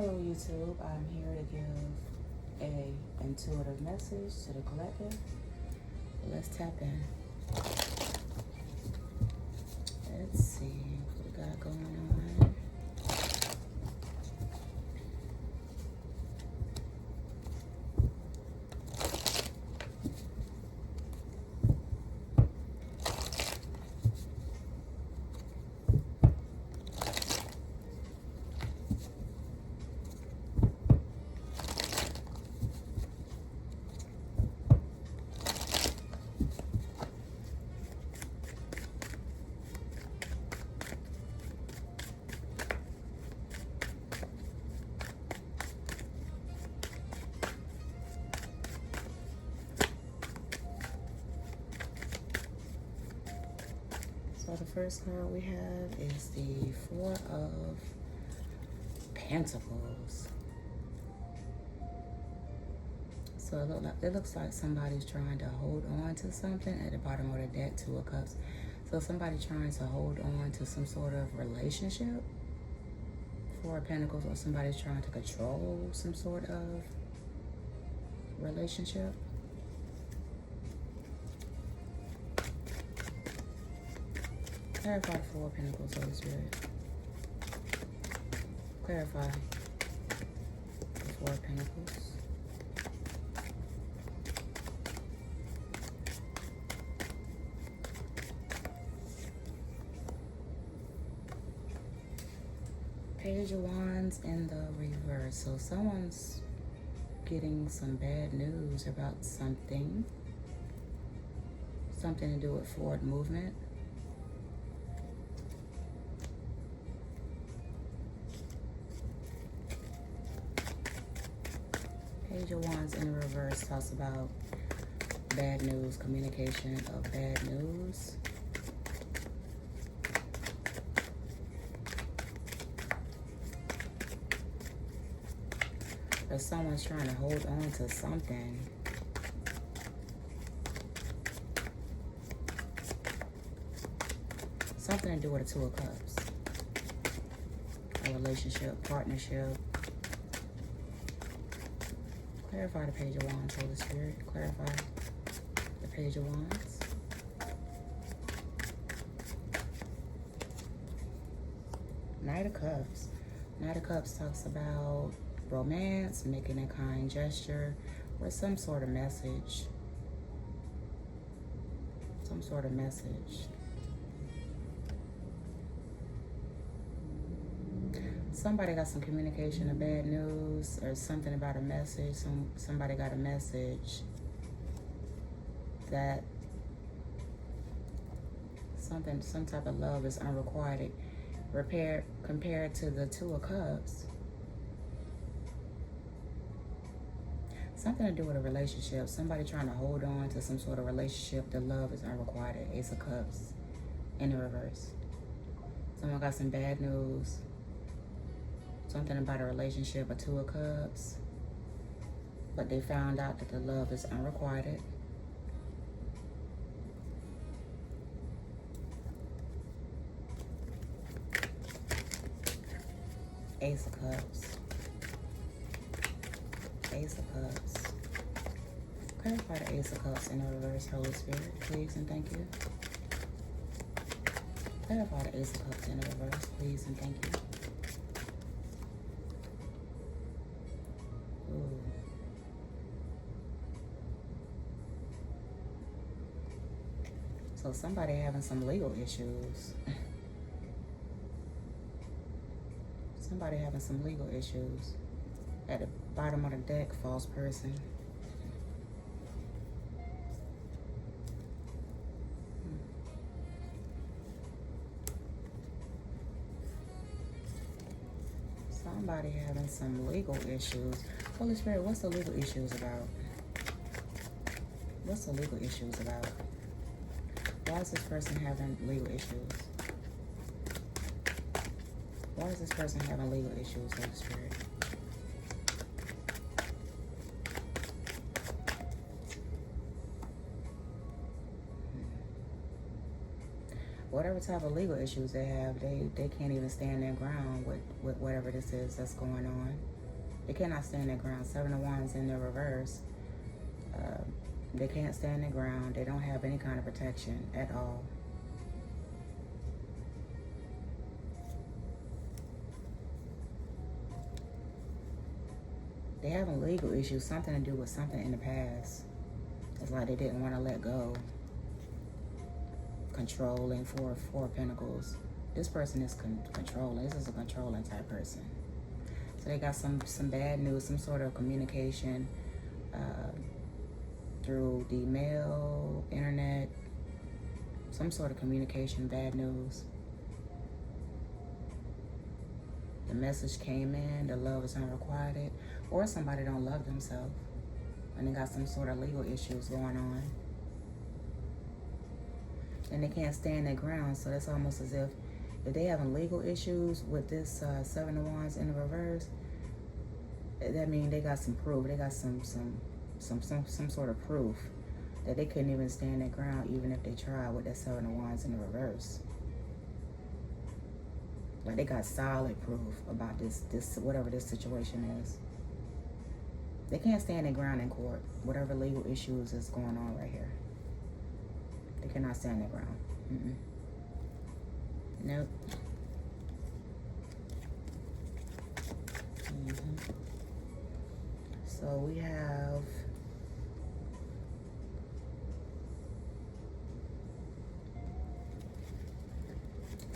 Hello YouTube, I'm here to give a intuitive message to the collective. Let's tap in. Let's see what we got going on. So the first card we have is the Four of Pentacles. So it looks like somebody's trying to hold on to something at the bottom of the deck, Two of Cups. So somebody trying to hold on to some sort of relationship, Four of Pentacles, or somebody's trying to control some sort of relationship. Clarify the Four of Pentacles, Holy Spirit. Clarify the Four of Pentacles. Page of Wands in the reverse. So someone's getting some bad news about something. Something to do with forward movement. Page of Wands in the reverse talks about bad news, communication of bad news. Or someone's trying to hold on to something. Something to do with the Two of Cups. A relationship, partnership. Clarify the Page of Wands, Holy Spirit. Clarify the Page of Wands. Knight of Cups. Knight of Cups talks about romance, making a kind gesture, or some sort of message. Some sort of message. Somebody got some communication of bad news or something about a message. Somebody got a message that some type of love is unrequited. Compared to the Two of Cups. Something to do with a relationship. Somebody trying to hold on to some sort of relationship. The love is unrequited. Ace of Cups in the reverse. Someone got some bad news. Something about a relationship, a Two of Cups. But they found out that the love is unrequited. Ace of Cups. Ace of Cups. Clarify the Ace of Cups in the reverse, Holy Spirit, please and thank you. Clarify the Ace of Cups in the reverse, please and thank you. Ooh. So somebody having some legal issues. Somebody having some legal issues. At the bottom of the deck, false person. Somebody having some legal issues. Holy Spirit, what's the legal issues about? What's the legal issues about? Why is this person having legal issues? Why is this person having legal issues, Holy Spirit? Whatever type of legal issues they have, they can't even stand their ground with whatever this is that's going on. They cannot stand their ground. Seven of Wands in the reverse. They can't stand their ground. They don't have any kind of protection at all. They having legal issues, something to do with something in the past. It's like they didn't want to let go. Controlling, Four of Pentacles. This person is controlling. This is a controlling type person. So they got some bad news, some sort of communication through the mail, internet, some sort of communication, bad news. The message came in, the love is unrequited, or somebody don't love themselves and they got some sort of legal issues going on. And they can't stand their ground, so that's almost as if they having legal issues with this Seven of Wands in the reverse, that means they got some proof. They got some sort of proof that they couldn't even stand their ground even if they tried with that Seven of Wands in the reverse. Like they got solid proof about this whatever this situation is. They can't stand their ground in court, whatever legal issues is going on right here. They cannot stand their ground. Nope. So we have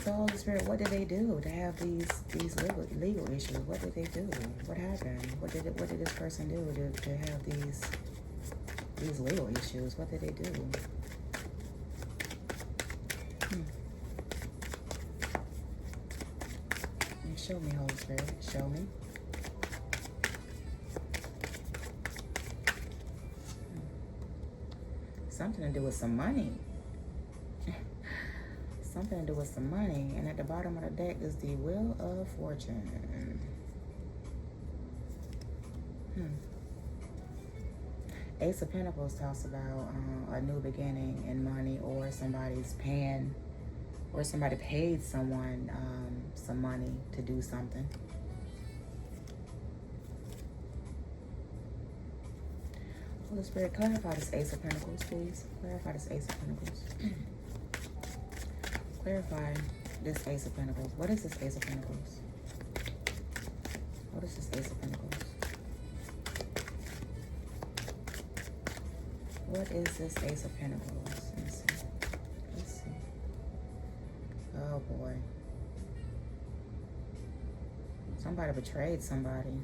so Holy Spirit, what did they do to have these legal issues? What did they do? What happened? What did this person do to have these legal issues? What did they do? Show me, Holy Spirit. Show me. Something to do with some money. Something to do with some money. And at the bottom of the deck is the Wheel of Fortune. Ace of Pentacles talks about a new beginning in money, or somebody's paying, or somebody paid someone some money to do something. Holy Spirit, clarify this Ace of Pentacles, please. Clarify this Ace of Pentacles. Clarify this Ace of Pentacles. What is this Ace of Pentacles? What is this Ace of Pentacles? What is this Ace of Pentacles? Let me see. Let's see. Oh boy. Somebody betrayed somebody.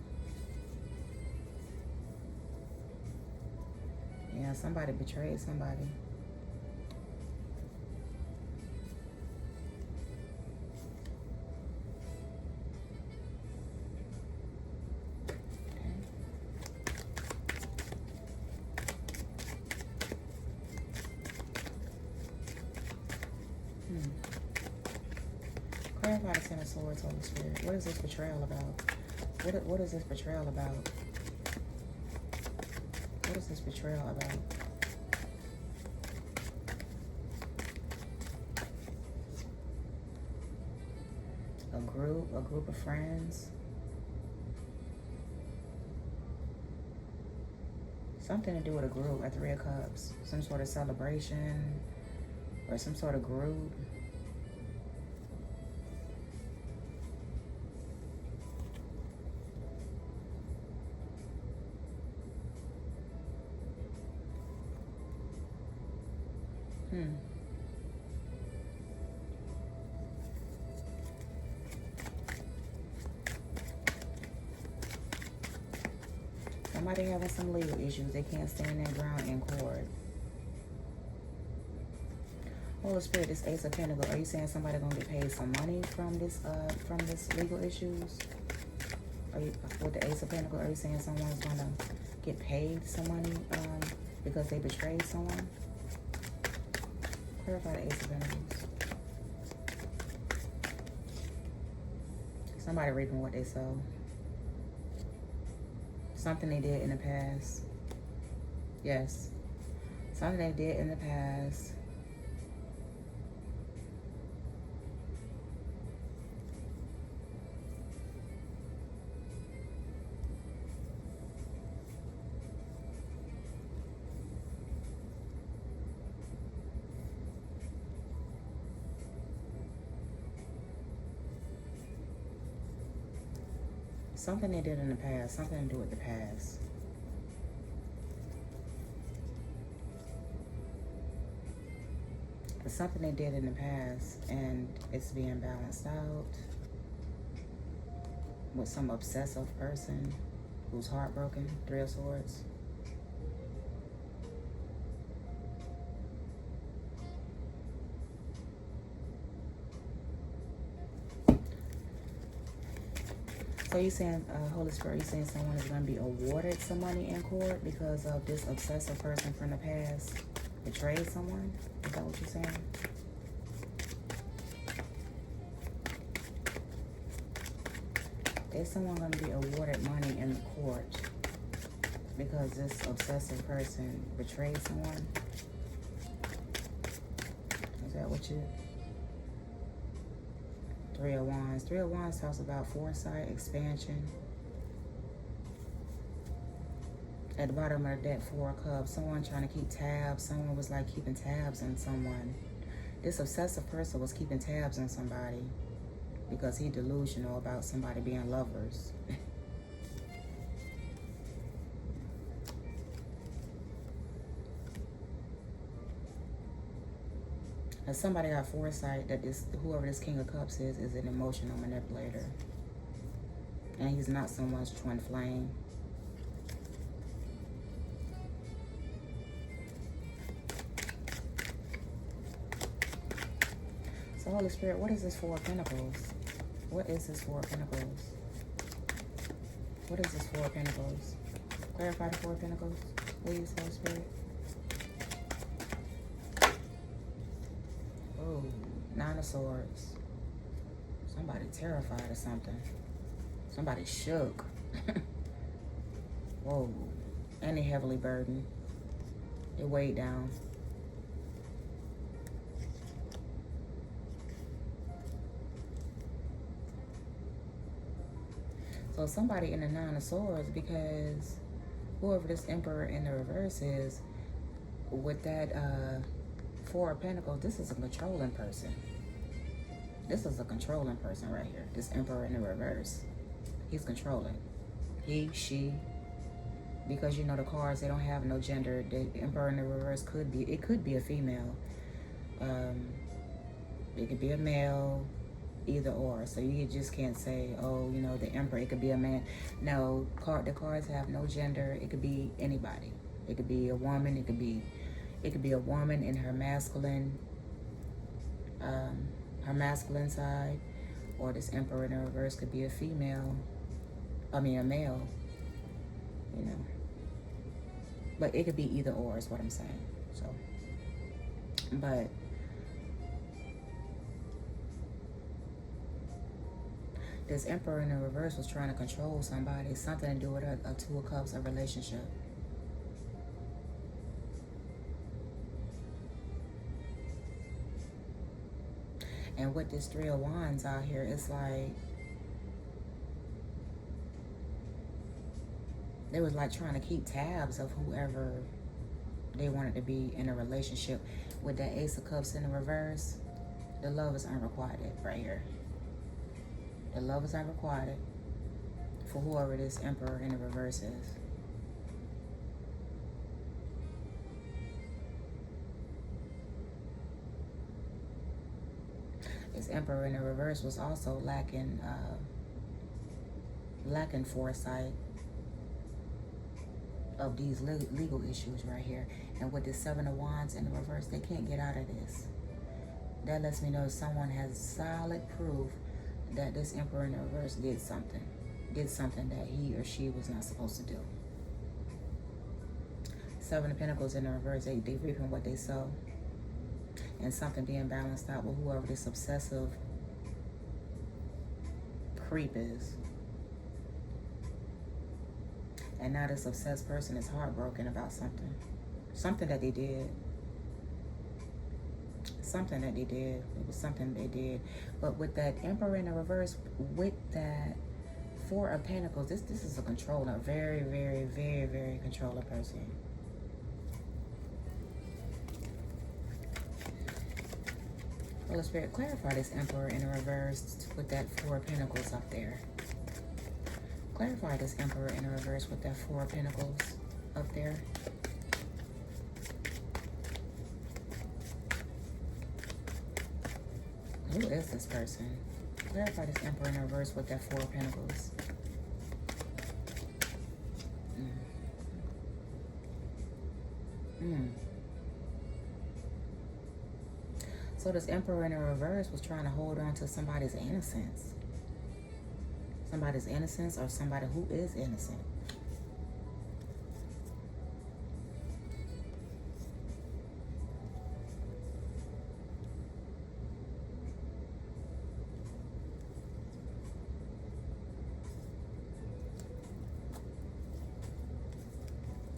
Yeah, somebody betrayed somebody. Clarify the Ten of Swords, Holy Spirit. What is this betrayal about? What is this betrayal about? What is this betrayal about? A group of friends. Something to do with a group, a Three of Cups. Some sort of celebration or some sort of group. Somebody having some legal issues. They can't stand their ground in court. Holy Spirit, this Ace of Pentacles. Are you saying somebody gonna get paid some money from this legal issues? Are you, with the Ace of Pentacles, are you saying someone's gonna get paid some money because they betrayed someone? Clarify the Ace of Pentacles. Somebody reaping what they sow. Something they did in the past. Yes. Something they did in the past. Something they did in the past. Something to do with the past. It's something they did in the past, and it's being balanced out with some obsessive person who's heartbroken. Three of Swords. So you're saying, Holy Spirit, you're saying someone is going to be awarded some money in court because of this obsessive person from the past betrayed someone? Is that what you're saying? Is someone going to be awarded money in the court because this obsessive person betrayed someone? Is that what you... Three of Wands. Three of Wands talks about foresight, expansion. At the bottom of the deck, Four of Cups. Someone trying to keep tabs. Someone was like keeping tabs on someone. This obsessive person was keeping tabs on somebody because he's delusional about somebody being lovers. And somebody got foresight that this, whoever this King of Cups is an emotional manipulator. And he's not someone's twin flame. So Holy Spirit, what is this Four of Pentacles? What is this Four of Pentacles? What is this Four of Pentacles? Clarify the Four of Pentacles, please, Holy Spirit. Oh, Nine of Swords. Somebody terrified of something. Somebody shook. Whoa. And they heavily burdened. They weighed down. So somebody in the Nine of Swords, because whoever this Emperor in the reverse is, with that Four of Pentacles, this is a controlling person. This is a controlling person right here. This Emperor in the reverse. He's controlling. He, she. Because you know the cards, they don't have no gender. The Emperor in the reverse could be, it could be a female. It could be a male, either or. So you just can't say, oh, you know, the Emperor, it could be a man. No, the cards have no gender. It could be anybody. It could be a woman. It could be a woman in her masculine side, or this Emperor in the reverse could be a female. I mean, a male. You know, but it could be either or is what I'm saying. So, but this Emperor in the reverse was trying to control somebody. Something to do with a Two of Cups, a relationship. And with this Three of Wands out here, it's like they was like trying to keep tabs of whoever they wanted to be in a relationship. With that Ace of Cups in the reverse, the love is unrequited right here. The love is unrequited for whoever this Emperor in the reverse is. This Emperor in the reverse was also lacking foresight of these legal issues right here. And with the Seven of Wands in the reverse, they can't get out of this. That lets me know someone has solid proof that this Emperor in the reverse did something that he or she was not supposed to do. Seven of Pentacles in the reverse, they reaping what they sow. And something being balanced out with whoever this obsessive creep is. And now this obsessed person is heartbroken about something. Something that they did. Something that they did. It was something they did. But with that Emperor in the reverse, with that Four of Pentacles, this is a controller. Very, very, very, very controller person. Holy Spirit, clarify this Emperor in the reverse with that Four of Pentacles up there. Clarify this Emperor in reverse with that Four of Pentacles up there. Who is this person? Clarify this Emperor in reverse with that Four of Pentacles. So this Emperor in reverse was trying to hold on to somebody's innocence. Somebody's innocence or somebody who is innocent.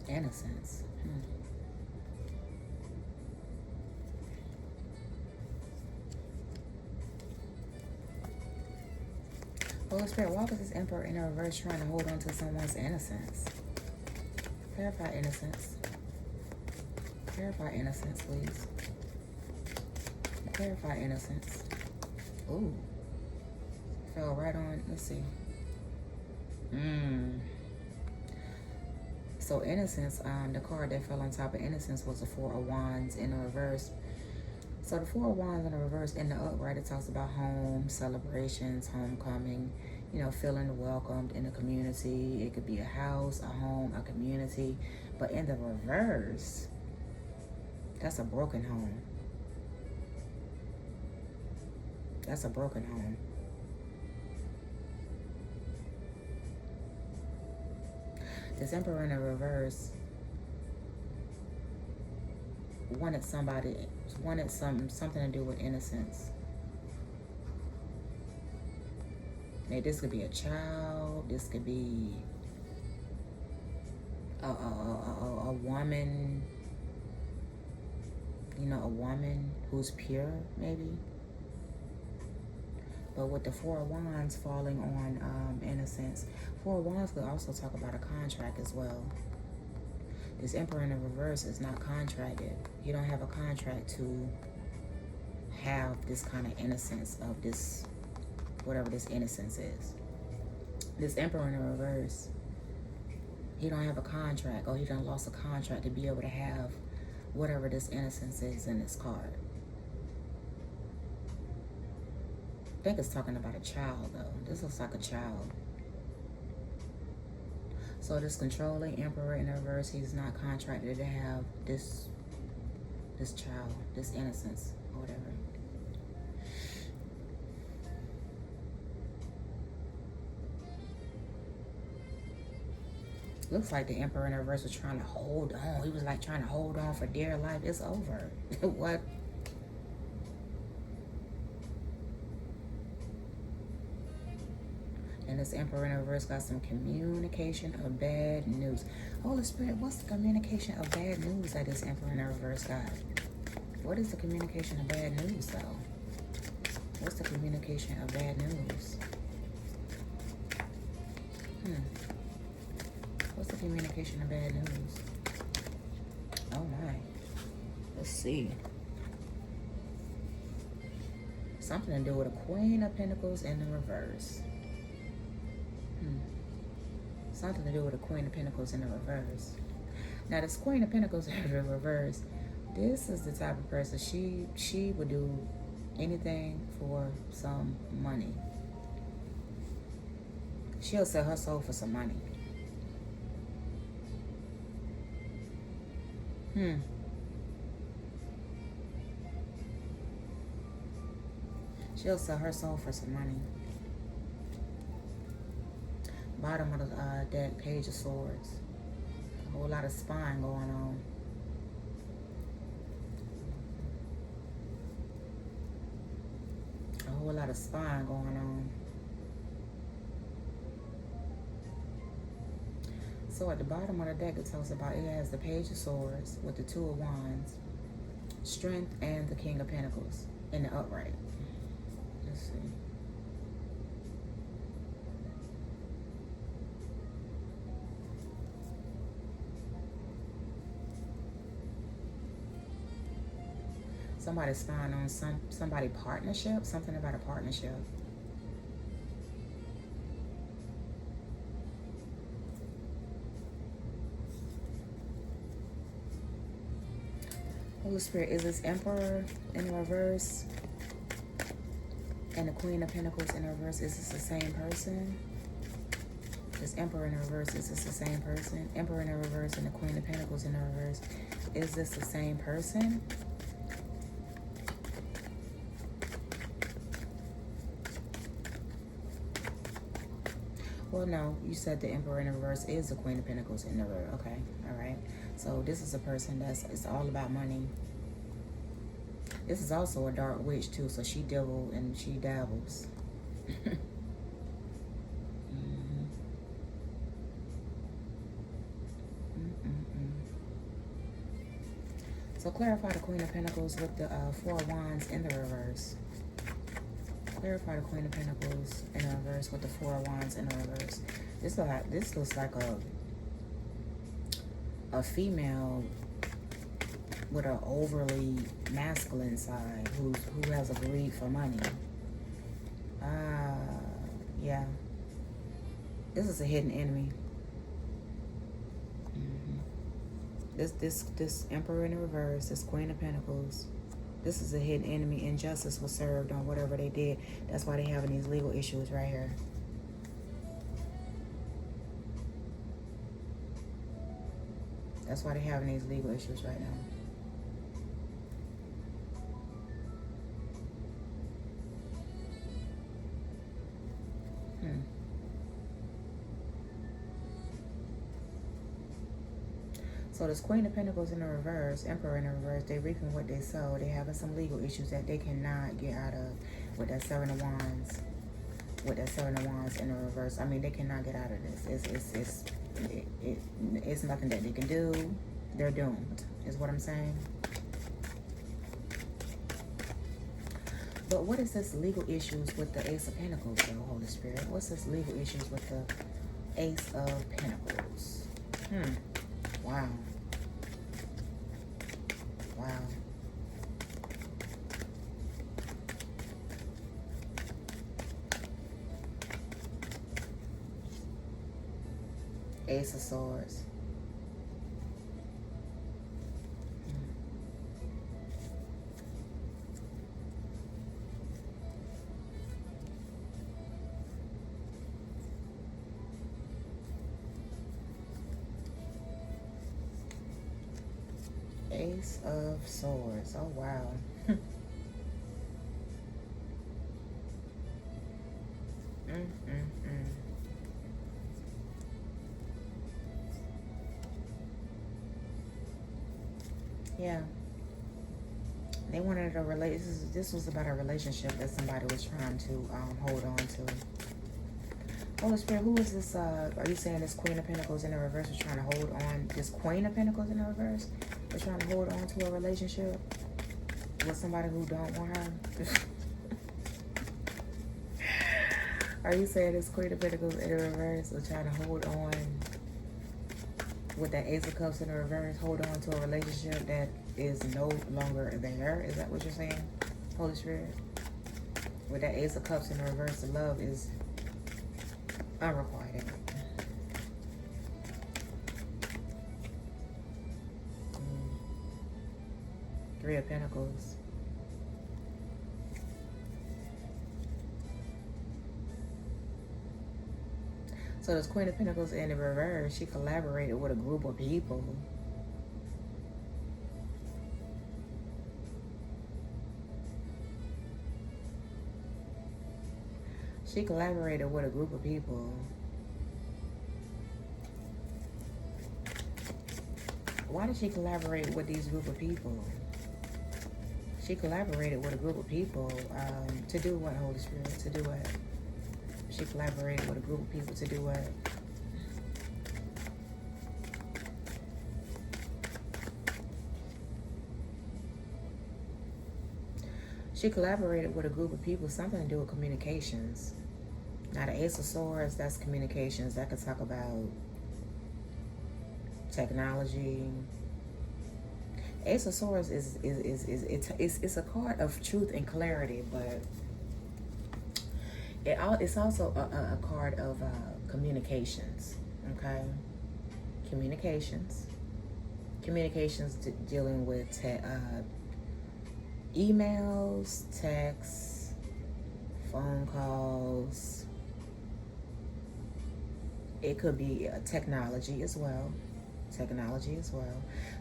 Innocence. Holy Spirit, why was this Emperor in reverse trying to hold on to someone's innocence? Clarify innocence. Clarify innocence, please. Clarify innocence. Ooh. Fell right on. Let's see. So innocence, the card that fell on top of innocence was the Four of Wands in the reverse. So the Four of Wands in the reverse, in the upright, it talks about home, celebrations, homecoming, you know, feeling welcomed in a community. It could be a house, a home, a community. But in the reverse, that's a broken home. That's a broken home. This Emperor in the reverse wanted something to do with innocence. Maybe this could be a child. This could be a woman. You know, a woman who's pure, maybe. But with the Four of Wands falling on innocence, Four of Wands could also talk about a contract as well. This Emperor in the reverse is not contracted. You don't have a contract to have this kind of innocence of this, whatever this innocence is. This Emperor in the reverse, he don't have a contract, or he done lost a contract to be able to have whatever this innocence is in this card. I think it's talking about a child, though. This looks like a child. So this controlling Emperor in reverse, he's not contracted to have this child, this innocence, or whatever. Looks like the Emperor in reverse was trying to hold on. He was like trying to hold on for dear life. It's over. What? And this Emperor in reverse got some communication of bad news. Holy Spirit, what's the communication of bad news that this Emperor in reverse got? What is the communication of bad news, though? What's the communication of bad news? What's the communication of bad news? Oh my. Let's see. Something to do with a Queen of Pentacles in the reverse. Something to do with a Queen of Pentacles in the reverse. Now, this Queen of Pentacles in the reverse, this is the type of person, she would do anything for some money. She'll sell her soul for some money. She'll sell her soul for some money. Bottom of the deck, Page of Swords. A whole lot of spying going on. A whole lot of spying going on. So at the bottom of the deck, it tells about, it has the Page of Swords with the Two of Wands, Strength, and the King of Pentacles in the upright. Let's see. Somebody spying on somebody partnership, something about a partnership. Holy Spirit, is this Emperor in reverse and the Queen of Pentacles in reverse? Is this the same person? This Emperor in reverse, is this the same person? Emperor in reverse and the Queen of Pentacles in reverse. Is this the same person? Well, no, you said the Emperor in reverse is the Queen of Pentacles in the reverse. Okay, all right. So this is a person it's all about money. This is also a dark witch too, so she devil and she dabbles. So clarify the Queen of Pentacles with the Four of Wands in the reverse. Clarify the Queen of Pentacles in the reverse with the Four of Wands in the reverse. This looks like a female with an overly masculine side who has a greed for money. Yeah. This is a hidden enemy. This Emperor in the reverse, this Queen of Pentacles, this is a hidden enemy. Injustice was served on whatever they did. That's why they're having these legal issues right here. That's why they're having these legal issues right now. So this Queen of Pentacles in the reverse, Emperor in the reverse, they reaping what they sow. They're having some legal issues that they cannot get out of with that Seven of Wands. With that Seven of Wands in the reverse. I mean, they cannot get out of this. It's nothing that they can do. They're doomed, is what I'm saying. But what is this legal issues with the Ace of Pentacles, though, Holy Spirit? What's this legal issues with the Ace of Pentacles? Wow. Wow. Ace of Swords. Ace of Swords. Oh, wow. Yeah. They wanted a relationship. This was about a relationship that somebody was trying to hold on to. Holy Spirit, who is this? Are you saying this Queen of Pentacles in the reverse is trying to hold on? This Queen of Pentacles in the reverse is trying to hold on to a relationship with somebody who don't want her? Are you saying this Queen of Pentacles in the reverse is trying to hold on with that Ace of Cups in the reverse, hold on to a relationship that is no longer there? Is that what you're saying, Holy Spirit? With that Ace of Cups in the reverse, the love is unrequited. Three of Pentacles. So this Queen of Pentacles in the reverse, she collaborated with a group of people. She collaborated with a group of people. Why did she collaborate with these group of people? She collaborated with a group of people to do what, Holy Spirit? To do what? She collaborated with a group of people to do what? She collaborated with a group of people, something to do with communications. Now the Ace of Swords, that's communications. That could talk about technology. Ace of Swords it's a card of truth and clarity, but it's also a card of communications. Okay, communications, Communications dealing with emails, texts, phone calls. It could be technology as well.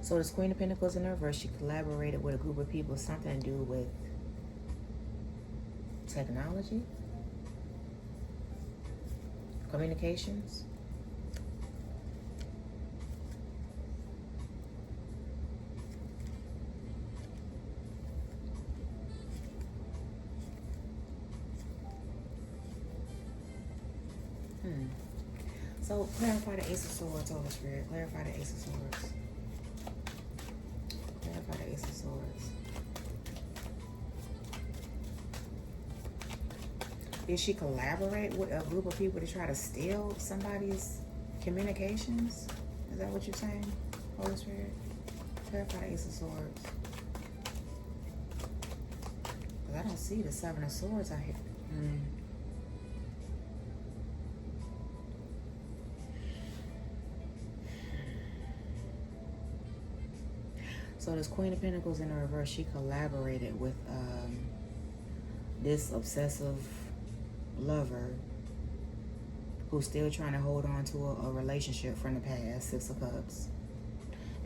So this Queen of Pentacles in reverse, she collaborated with a group of people, something to do with technology, communications. So clarify the Ace of Swords, Holy Spirit. Clarify the Ace of Swords. Clarify the Ace of Swords. Did she collaborate with a group of people to try to steal somebody's communications? Is that what you're saying, Holy Spirit? Clarify the Ace of Swords. Because I don't see the Seven of Swords out here. So this Queen of Pentacles in the reverse, she collaborated with this obsessive lover who's still trying to hold on to a relationship from the past, Six of Cups.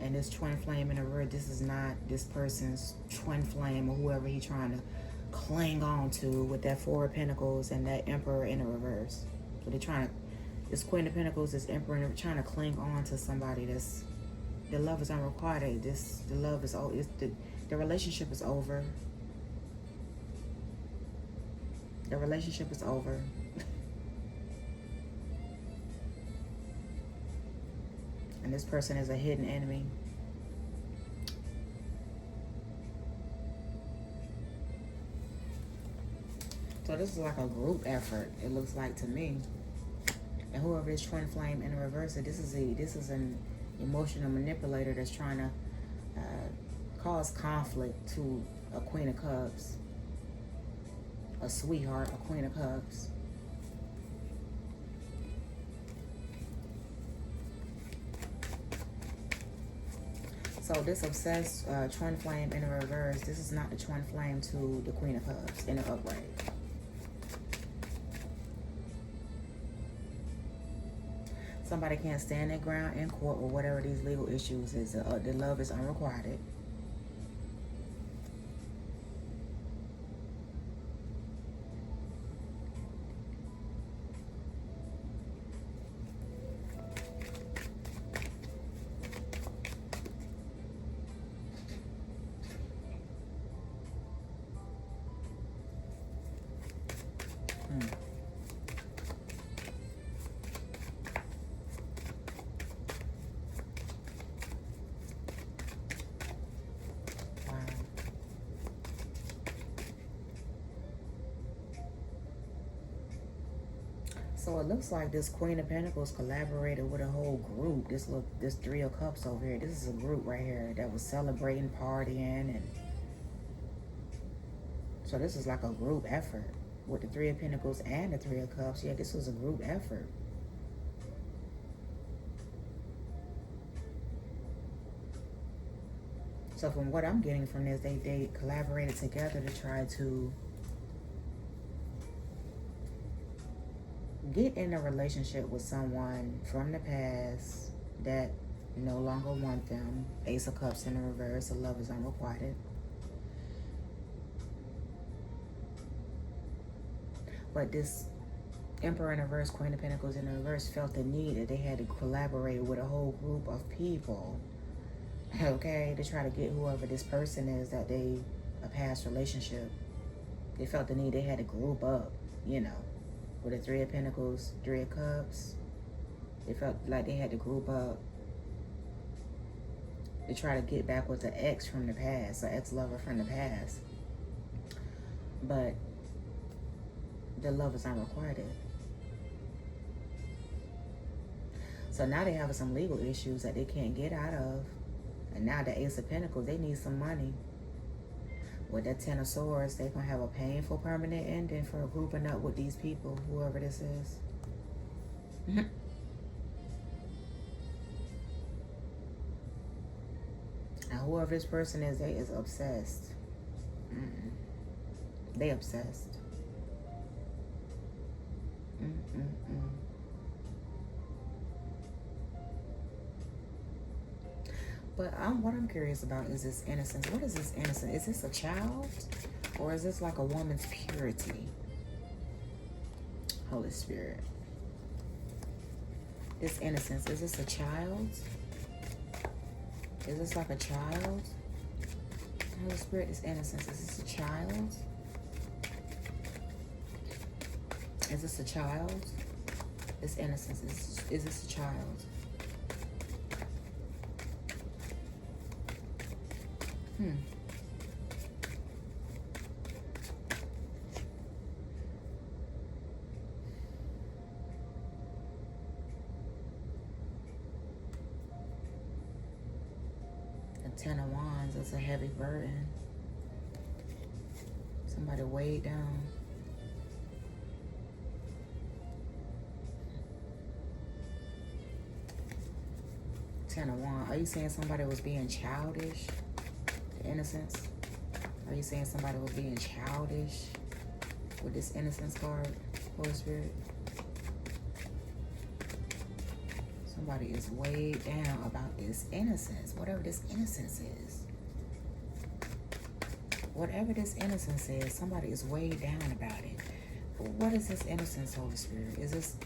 And this twin flame in the reverse, this is not this person's twin flame or whoever he's trying to cling on to with that Four of Pentacles and that Emperor in the reverse. So they're trying to, this Queen of Pentacles, this Emperor, and they're trying to cling on to somebody that's, the love is unrequited. The love is over. The relationship is over. The relationship is over. And this person is a hidden enemy. So this is like a group effort, it looks like to me. And whoever is twin flame in the reverse, this is an emotional manipulator that's trying to cause conflict to a Queen of Cups, a sweetheart, a Queen of Cups. So this obsessed twin flame in the reverse, this is not the twin flame to the Queen of Cups in the upright. Somebody can't stand their ground in court or whatever these legal issues is. The love is unrequited. So it looks like this Queen of Pentacles collaborated with a whole group. This Three of Cups over here. This is a group right here that was celebrating, partying, and so this is like a group effort with the Three of Pentacles and the Three of Cups. Yeah, this was a group effort. So from what I'm getting from this, they collaborated together to try to get in a relationship with someone from the past that no longer want them. Ace of Cups in the reverse, the love is unrequited. But this Emperor in the reverse, Queen of Pentacles in the reverse felt the need that they had to collaborate with a whole group of people, okay, to try to get whoever this person is that they, a past relationship. They felt the need, they had to group up, you know. With the Three of Pentacles, Three of Cups, they felt like they had to group up to try to get back with the ex from the past, or ex-lover from the past. But the love is unrequited. So now they have some legal issues that they can't get out of. And now the Ace of Pentacles, they need some money. With that Ten of Swords, they're going to have a painful permanent ending for grouping up with these people, whoever this is. And whoever this person is, they is obsessed. Mm-mm. They obsessed. Mm-mm-mm. But what I'm curious about is this innocence. What is this innocence? Is this a child? Or is this like a woman's purity? Holy Spirit. This innocence, is this a child? Is this like a child? Holy Spirit, this innocence, is this a child? Is this a child? This innocence, is this a child? The Ten of Wands is a heavy burden. Somebody weighed down. Ten of Wands. Are you saying somebody was being childish? The innocence? Are you saying somebody was being childish with this innocence card, Holy Spirit? Somebody is weighed down about this innocence, whatever this innocence is. Whatever this innocence is, somebody is weighed down about it. But what is this innocence, Holy Spirit? Is this...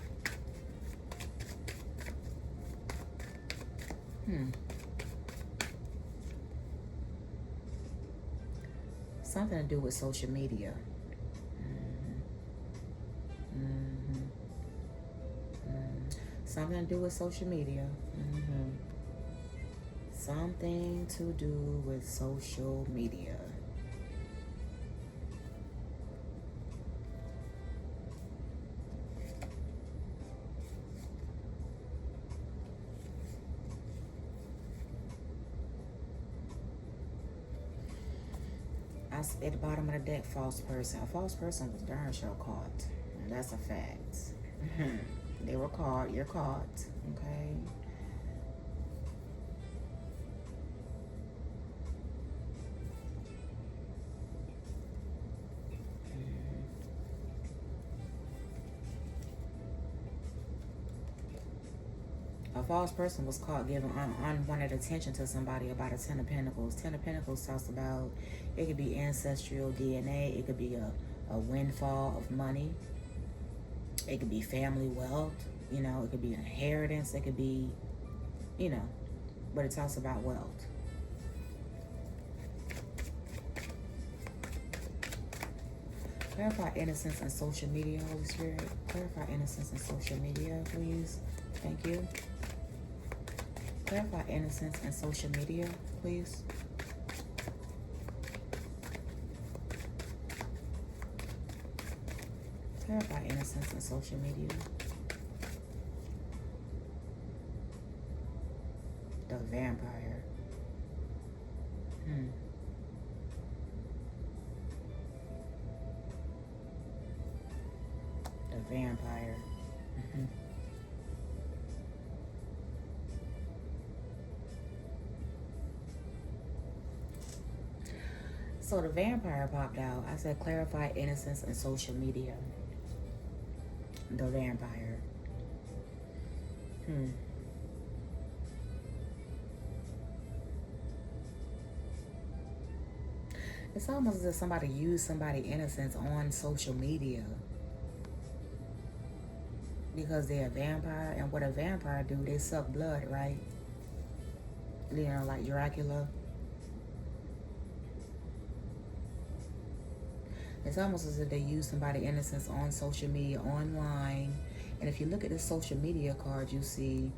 Something to do with social media. Something to do with social media. Something to do with social media. At the bottom of the deck, false person. A false person was darn sure caught. And that's a fact. They were caught. You're caught. Okay. A false person was caught giving unwanted attention to somebody about a Ten of Pentacles. Ten of Pentacles talks about, it could be ancestral DNA. It could be a windfall of money. It could be family wealth. You know, it could be an inheritance. It could be, you know, but it talks about wealth. Clarify innocence and social media, Holy Spirit. Clarify innocence and social media, please. Thank you. Clarify innocence and social media, please. Clarify innocence and social media. The vampire. The vampire. So the vampire popped out. I said clarify innocence and social media. The vampire. It's almost as if somebody used somebody's innocence on social media. Because they're a vampire, and what a vampire do, they suck blood, right? You know, like Dracula. It's almost as if they use somebody's innocence on social media, online. And if you look at the social media card, you see,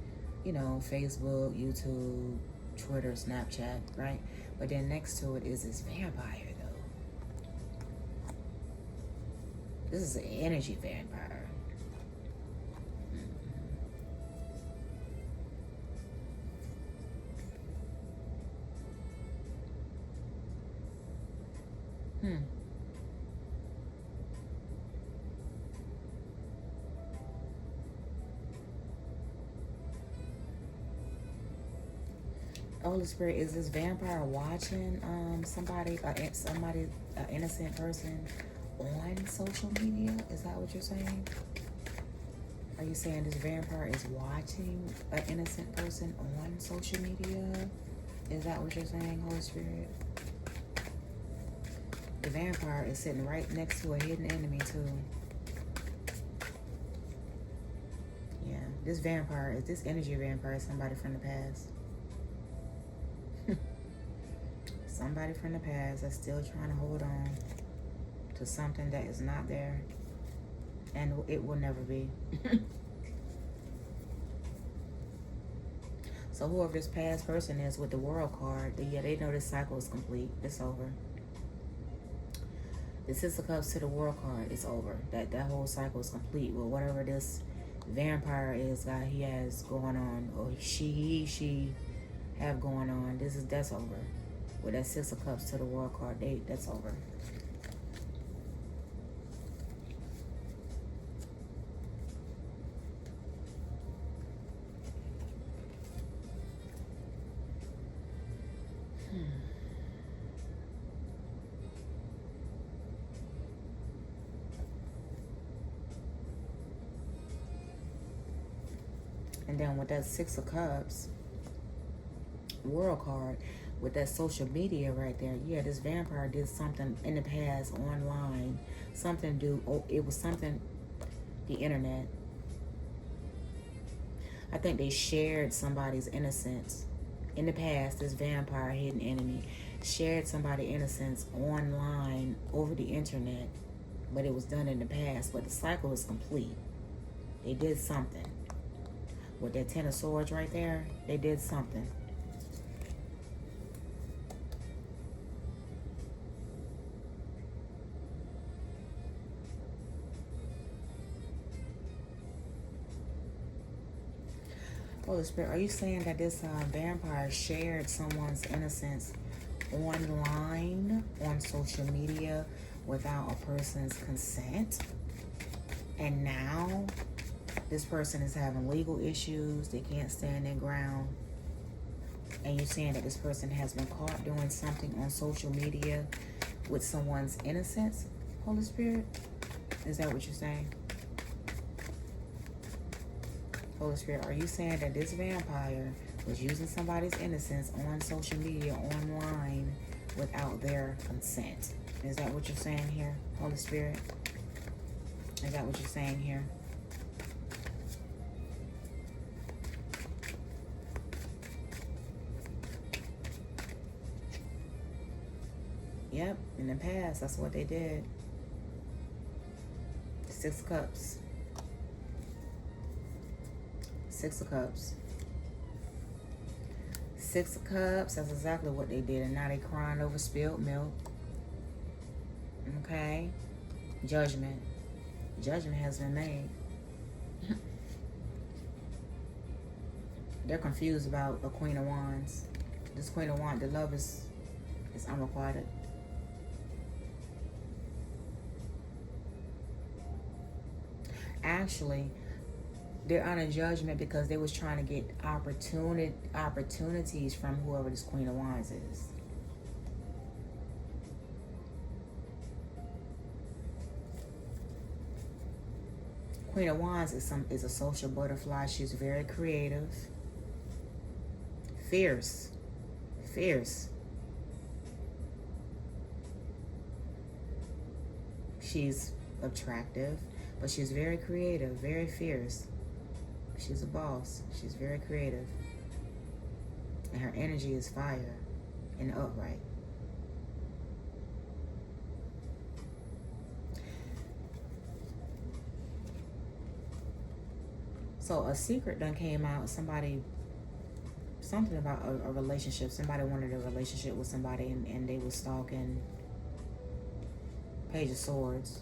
you know, Facebook, YouTube, Twitter, Snapchat, right? But then next to it is this vampire, though. This is an energy vampire. Holy Spirit, is this vampire watching somebody, an innocent person on social media? Is that what you're saying? Are you saying this vampire is watching an innocent person on social media? Is that what you're saying, Holy Spirit? The vampire is sitting right next to a hidden enemy too. Yeah, this vampire is, this energy vampire is somebody from the past. Somebody from the past that's still trying to hold on to something that is not there, and it will never be. So whoever this past person is with the World card, they know this cycle is complete. It's over. The Six of Cups to the World card, it's over. That whole cycle is complete. Well, whatever this vampire is that he has going on, or she have going on, that's over. With that Six of Cups to the World card, that's over. And then with that Six of Cups World card, with that social media right there, yeah, this vampire did something in the past online. It was something, the internet. I think they shared somebody's innocence. In the past, this vampire, hidden enemy, shared somebody's innocence online over the internet. But it was done in the past. But the cycle is complete. They did something. With that Ten of Swords right there, they did something. Holy Spirit, are you saying that this vampire shared someone's innocence online, on social media, without a person's consent? And now this person is having legal issues. They can't stand their ground. And you're saying that this person has been caught doing something on social media with someone's innocence, Holy Spirit? Is that what you're saying? Holy Spirit, are you saying that this vampire was using somebody's innocence on social media, online, without their consent? Is that what you're saying here, Holy Spirit? Is that what you're saying here? Yep, in the past, that's what they did. Six of Cups. Six of Cups. Six of Cups, that's exactly what they did. And now they crying over spilled milk. Okay. Judgment. Judgment has been made. They're confused about a Queen of Wands. This Queen of Wands, the love is unrequited. Actually, they're under judgment because they was trying to get opportunities from whoever this Queen of Wands is. Queen of Wands is a social butterfly. She's very creative, fierce. She's attractive, but she's very creative, very fierce. She's a boss. She's very creative. And her energy is fire and upright. So a secret done came out. Something about a relationship. Somebody wanted a relationship with somebody and they were stalking Page of Swords.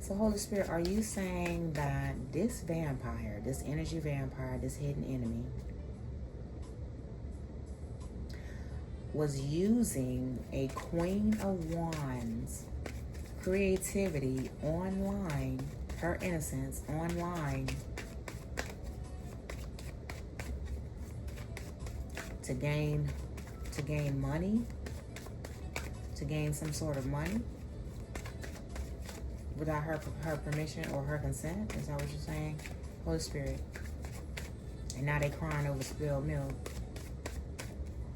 So Holy Spirit, are you saying that this vampire, this energy vampire, this hidden enemy, was using a Queen of Wands creativity online, her innocence online, to gain money, to gain some sort of money without her permission or her consent. Is that what you're saying? Holy Spirit. And now they crying over spilled milk.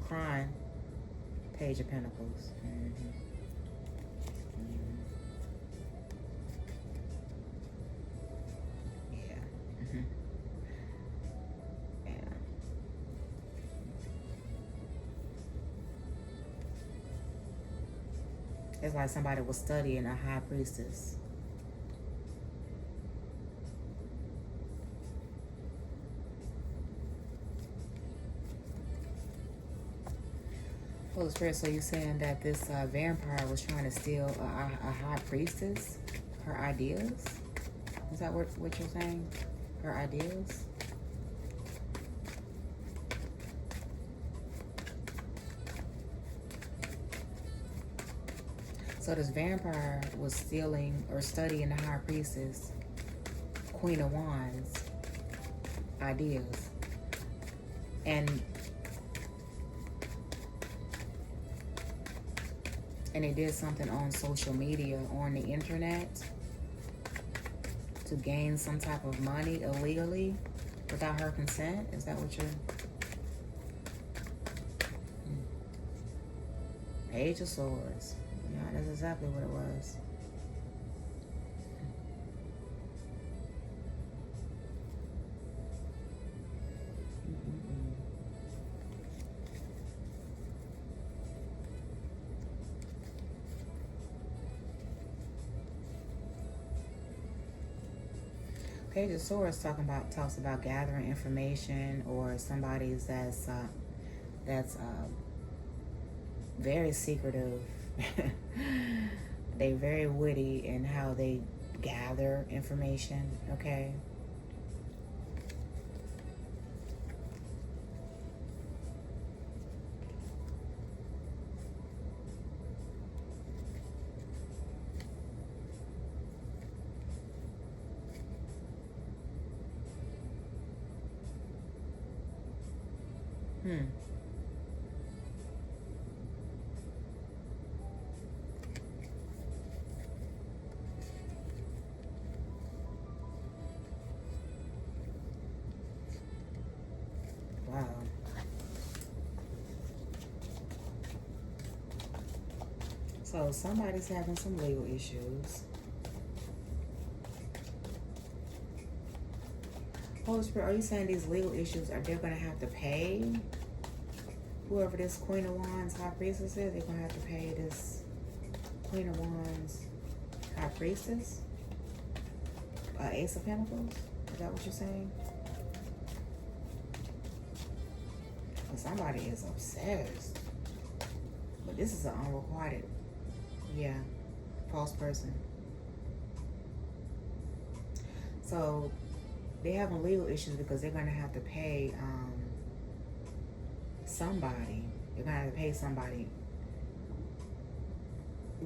Crying. Page of Pentacles. Yeah. Yeah. It's like somebody was studying a high priestess. Holy Spirit, so you're saying that this vampire was trying to steal a high priestess, her ideas? Is that what you're saying? Her ideas? So this vampire was stealing or studying the high priestess, Queen of Wands, ideas. And they did something on social media, on the internet, to gain some type of money illegally without her consent. Is that what you're... Page of Swords. Yeah, that's exactly what it was. Page of Swords talks about gathering information, or somebody's that's very secretive. They very witty in how they gather information. Okay. Wow. So somebody's having some legal issues. Holy Spirit, are you saying these legal issues are they're going to have to pay whoever this Queen of Wands High Priestess is? They're going to have to pay this Queen of Wands High Priestess? Ace of Pentacles? Is that what you're saying? Well, somebody is obsessed. But this is an unrequited, yeah, false person. So they're having legal issues because they're going to have to pay somebody. They're going to have to pay somebody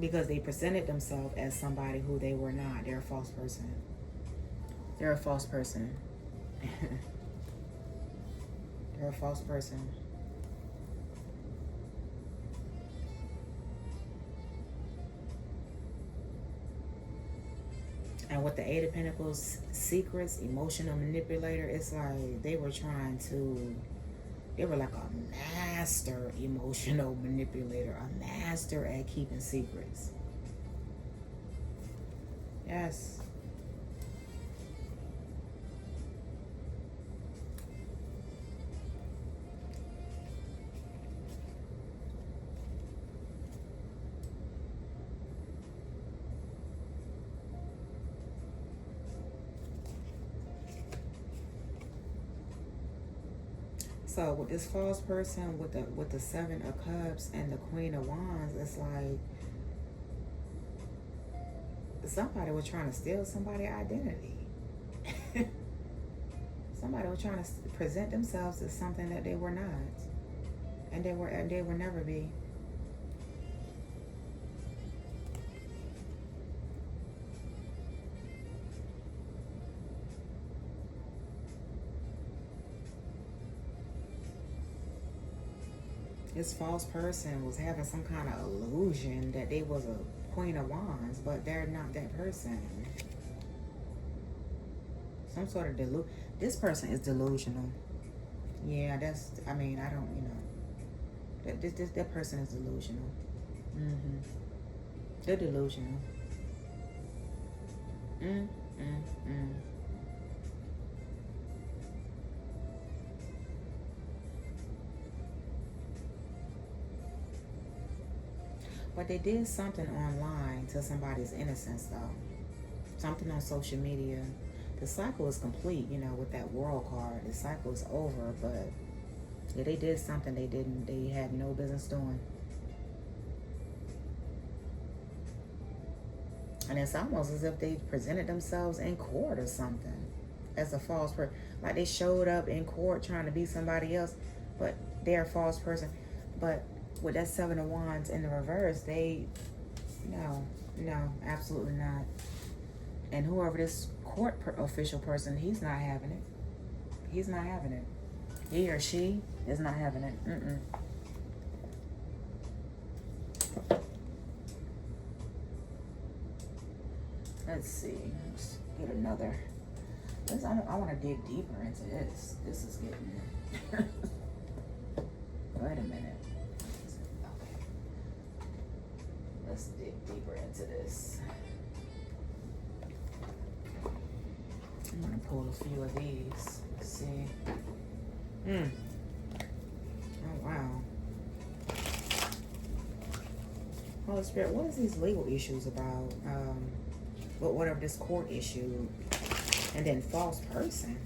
because they presented themselves as somebody who they were not. They're a false person. They're a false person. They're a false person. And with the Eight of Pentacles, secrets, emotional manipulator, it's like they were like a master emotional manipulator, a master at keeping secrets. Yes. So with this false person with the Seven of Cups and the Queen of Wands, it's like somebody was trying to steal somebody's identity. Somebody was trying to present themselves as something that they were not. And they will never be. This false person was having some kind of illusion that they was a Queen of Wands, but they're not that person. Some sort of this person is delusional. Yeah, that's, I mean, I don't, that person is delusional. They're delusional. But they did something online to somebody's innocence, though. Something on social media. The cycle is complete, with that World card. The cycle is over, but yeah, they did something they had no business doing. And it's almost as if they presented themselves in court or something as a false person. Like they showed up in court trying to be somebody else, but they're a false person. But with that Seven of Wands in the reverse, no, absolutely not. And whoever this court official person, he's not having it. He's not having it. He or she is not having it. Let's see. Let's get another. I want to dig deeper into this. This is getting. Wait a minute. Okay. Let's dig deeper into this. I'm gonna pull a few of these. Let's see. Oh wow. Holy Spirit, what is these legal issues about? Whatever this court issue, and then false person.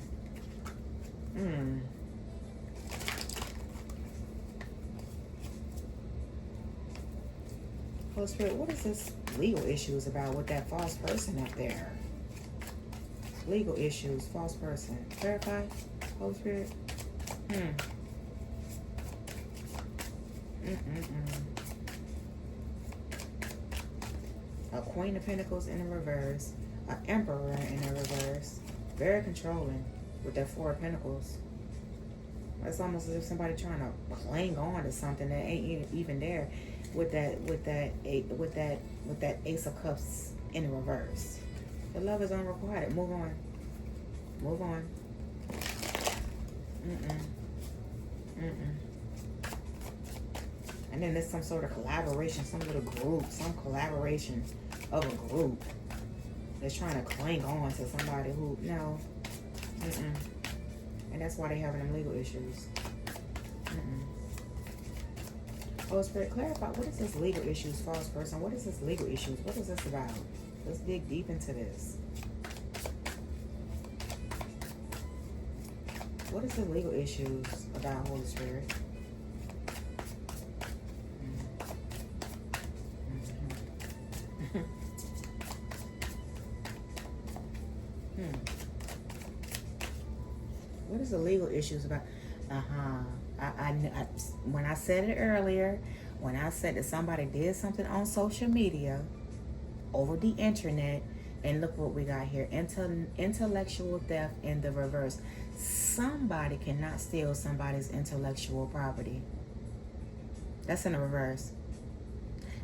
Holy Spirit, what is this legal issues about with that false person up there? Legal issues, false person. Clarify, Holy Spirit. A Queen of Pentacles in the reverse. An Emperor in the reverse. Very controlling with that Four of Pentacles. It's almost as if somebody trying to cling on to something that ain't even there. With that Ace of Cups in the reverse. The love is unrequited. Move on. And then there's some sort of collaboration, some little group, some collaboration of a group that's trying to cling on to somebody who, no. And that's why they're having them legal issues. Oh, Spirit, clarify, what is this legal issues, false person? What is this legal issues? What is this about? Let's dig deep into this. What is the legal issues about, Holy Spirit? What is the legal issues about? When I said it earlier, when I said that somebody did something on social media, over the internet, and look what we got here. Intellectual theft in the reverse. Somebody cannot steal somebody's intellectual property. That's in the reverse.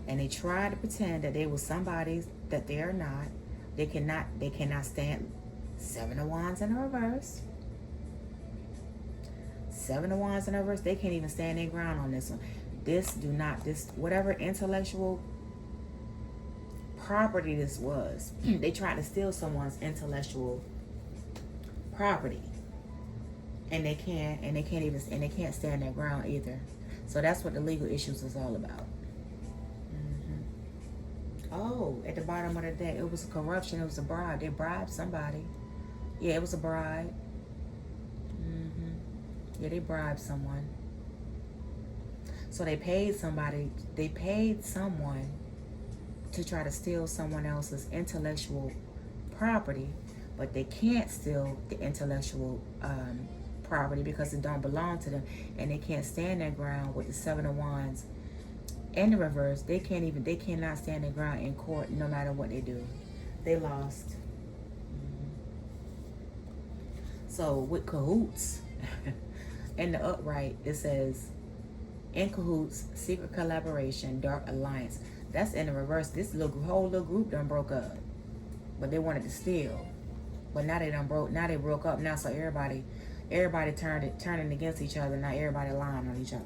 And they try to pretend that they were somebody that they are not. They cannot stand. Seven of Wands in the reverse. Seven of Wands in the reverse. They can't even stand their ground on this one. Whatever intellectual property this was, they tried to steal someone's intellectual property, and they can't stand their ground either. So that's what the legal issues is all about. Oh, at the bottom of the deck, it was a corruption. It was a bribe. They bribed somebody. Yeah, it was a bribe. Yeah, they bribed someone. So they paid somebody. They paid someone to try to steal someone else's intellectual property, but they can't steal the intellectual property because it don't belong to them, and they can't stand their ground with the Seven of Wands in the reverse. They cannot stand their ground in court no matter what they do. They lost. So with cahoots, in the upright, it says, in cahoots, secret collaboration, dark alliance. That's in the reverse. This whole little group done broke up. But they wanted to steal. But now they broke up now, so everybody turning against each other. Now everybody lying on each other.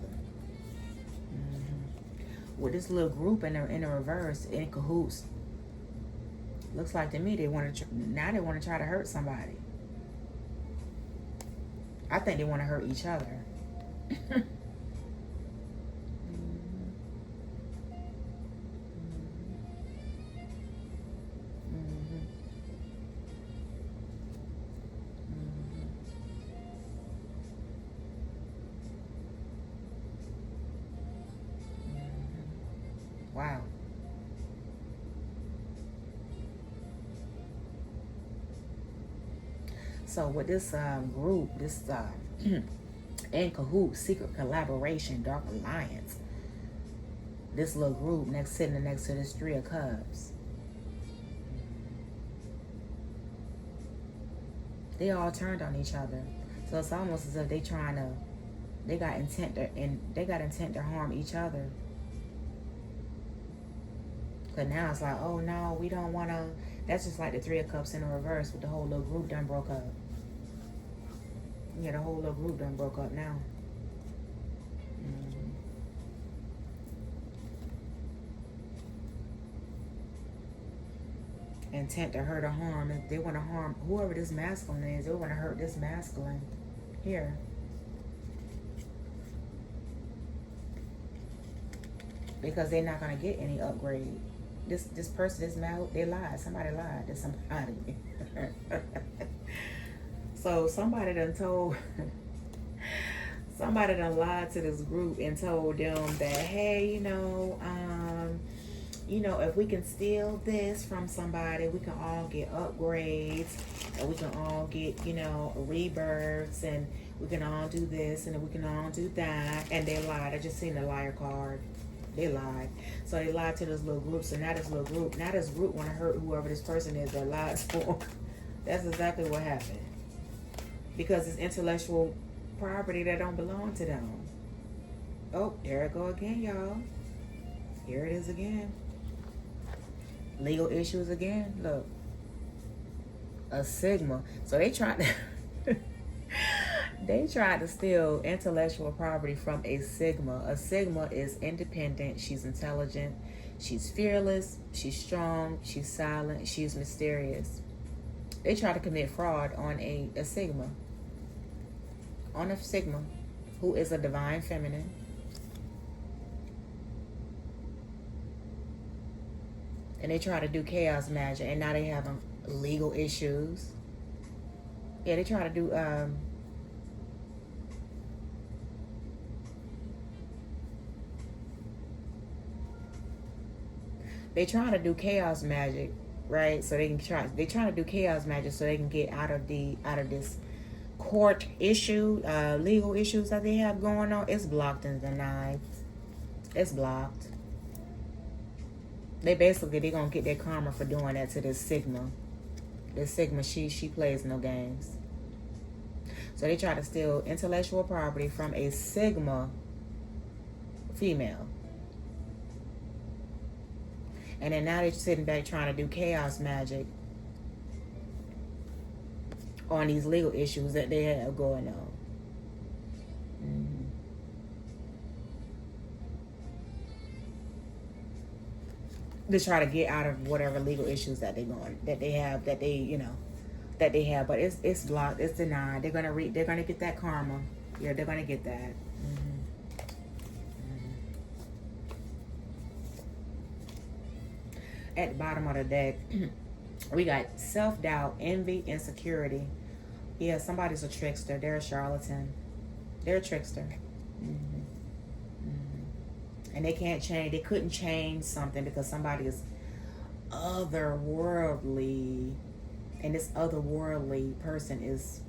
With this little group in the reverse, in cahoots, looks like to me they want to try to hurt somebody. I think they want to hurt each other. Wow. So with this group, this in cahoots, secret collaboration, dark alliance, this little group sitting next to this Three of Cups, they all turned on each other. So it's almost as if they got intent to harm each other. But now it's like, oh no, we don't want to. That's just like the Three of Cups in the reverse with the whole little group done broke up. Yeah, the whole little group done broke up now. Intent to hurt or harm. If they want to harm whoever this masculine is, they want to hurt this masculine here. Because they're not going to get any upgrade. This person is mad. They lied. Somebody lied to somebody. So somebody done lied to this group and told them that, hey, if we can steal this from somebody, we can all get upgrades, and we can all get, rebirths, and we can all do this, and we can all do that. And they lied. I just seen the liar card. They lied. So they lied to this little group. So now this group want to hurt whoever this person is that lied to them. That's exactly what happened. Because it's intellectual property that don't belong to them. Oh, there it go again, y'all. Here it is again. Legal issues again. Look. A Sigma. So they tried to they tried to steal intellectual property from a Sigma. A Sigma is independent. She's intelligent. She's fearless. She's strong. She's silent. She's mysterious. They tried to commit fraud on a Sigma. On a Sigma, who is a divine feminine. And they try to do chaos magic, and now they have legal issues. Yeah, they try to do they trying to do chaos magic, right? So they trying to do chaos magic so they can get out of this court issue, legal issues that they have going on. It's blocked and denied. It's blocked. They're gonna get their karma for doing that to this Sigma. This Sigma, she plays no games. So they try to steal intellectual property from a Sigma female. And then now they're sitting back trying to do chaos magic on these legal issues that they have going on. To try to get out of whatever legal issues that they have, but it's blocked, it's denied. They're gonna get that karma. Yeah, they're gonna get that. At the bottom of the deck, we got self-doubt, envy, insecurity. Yeah, somebody's a trickster. They're a charlatan. They're a trickster. And they can't change. They couldn't change something because somebody is otherworldly, and this otherworldly person is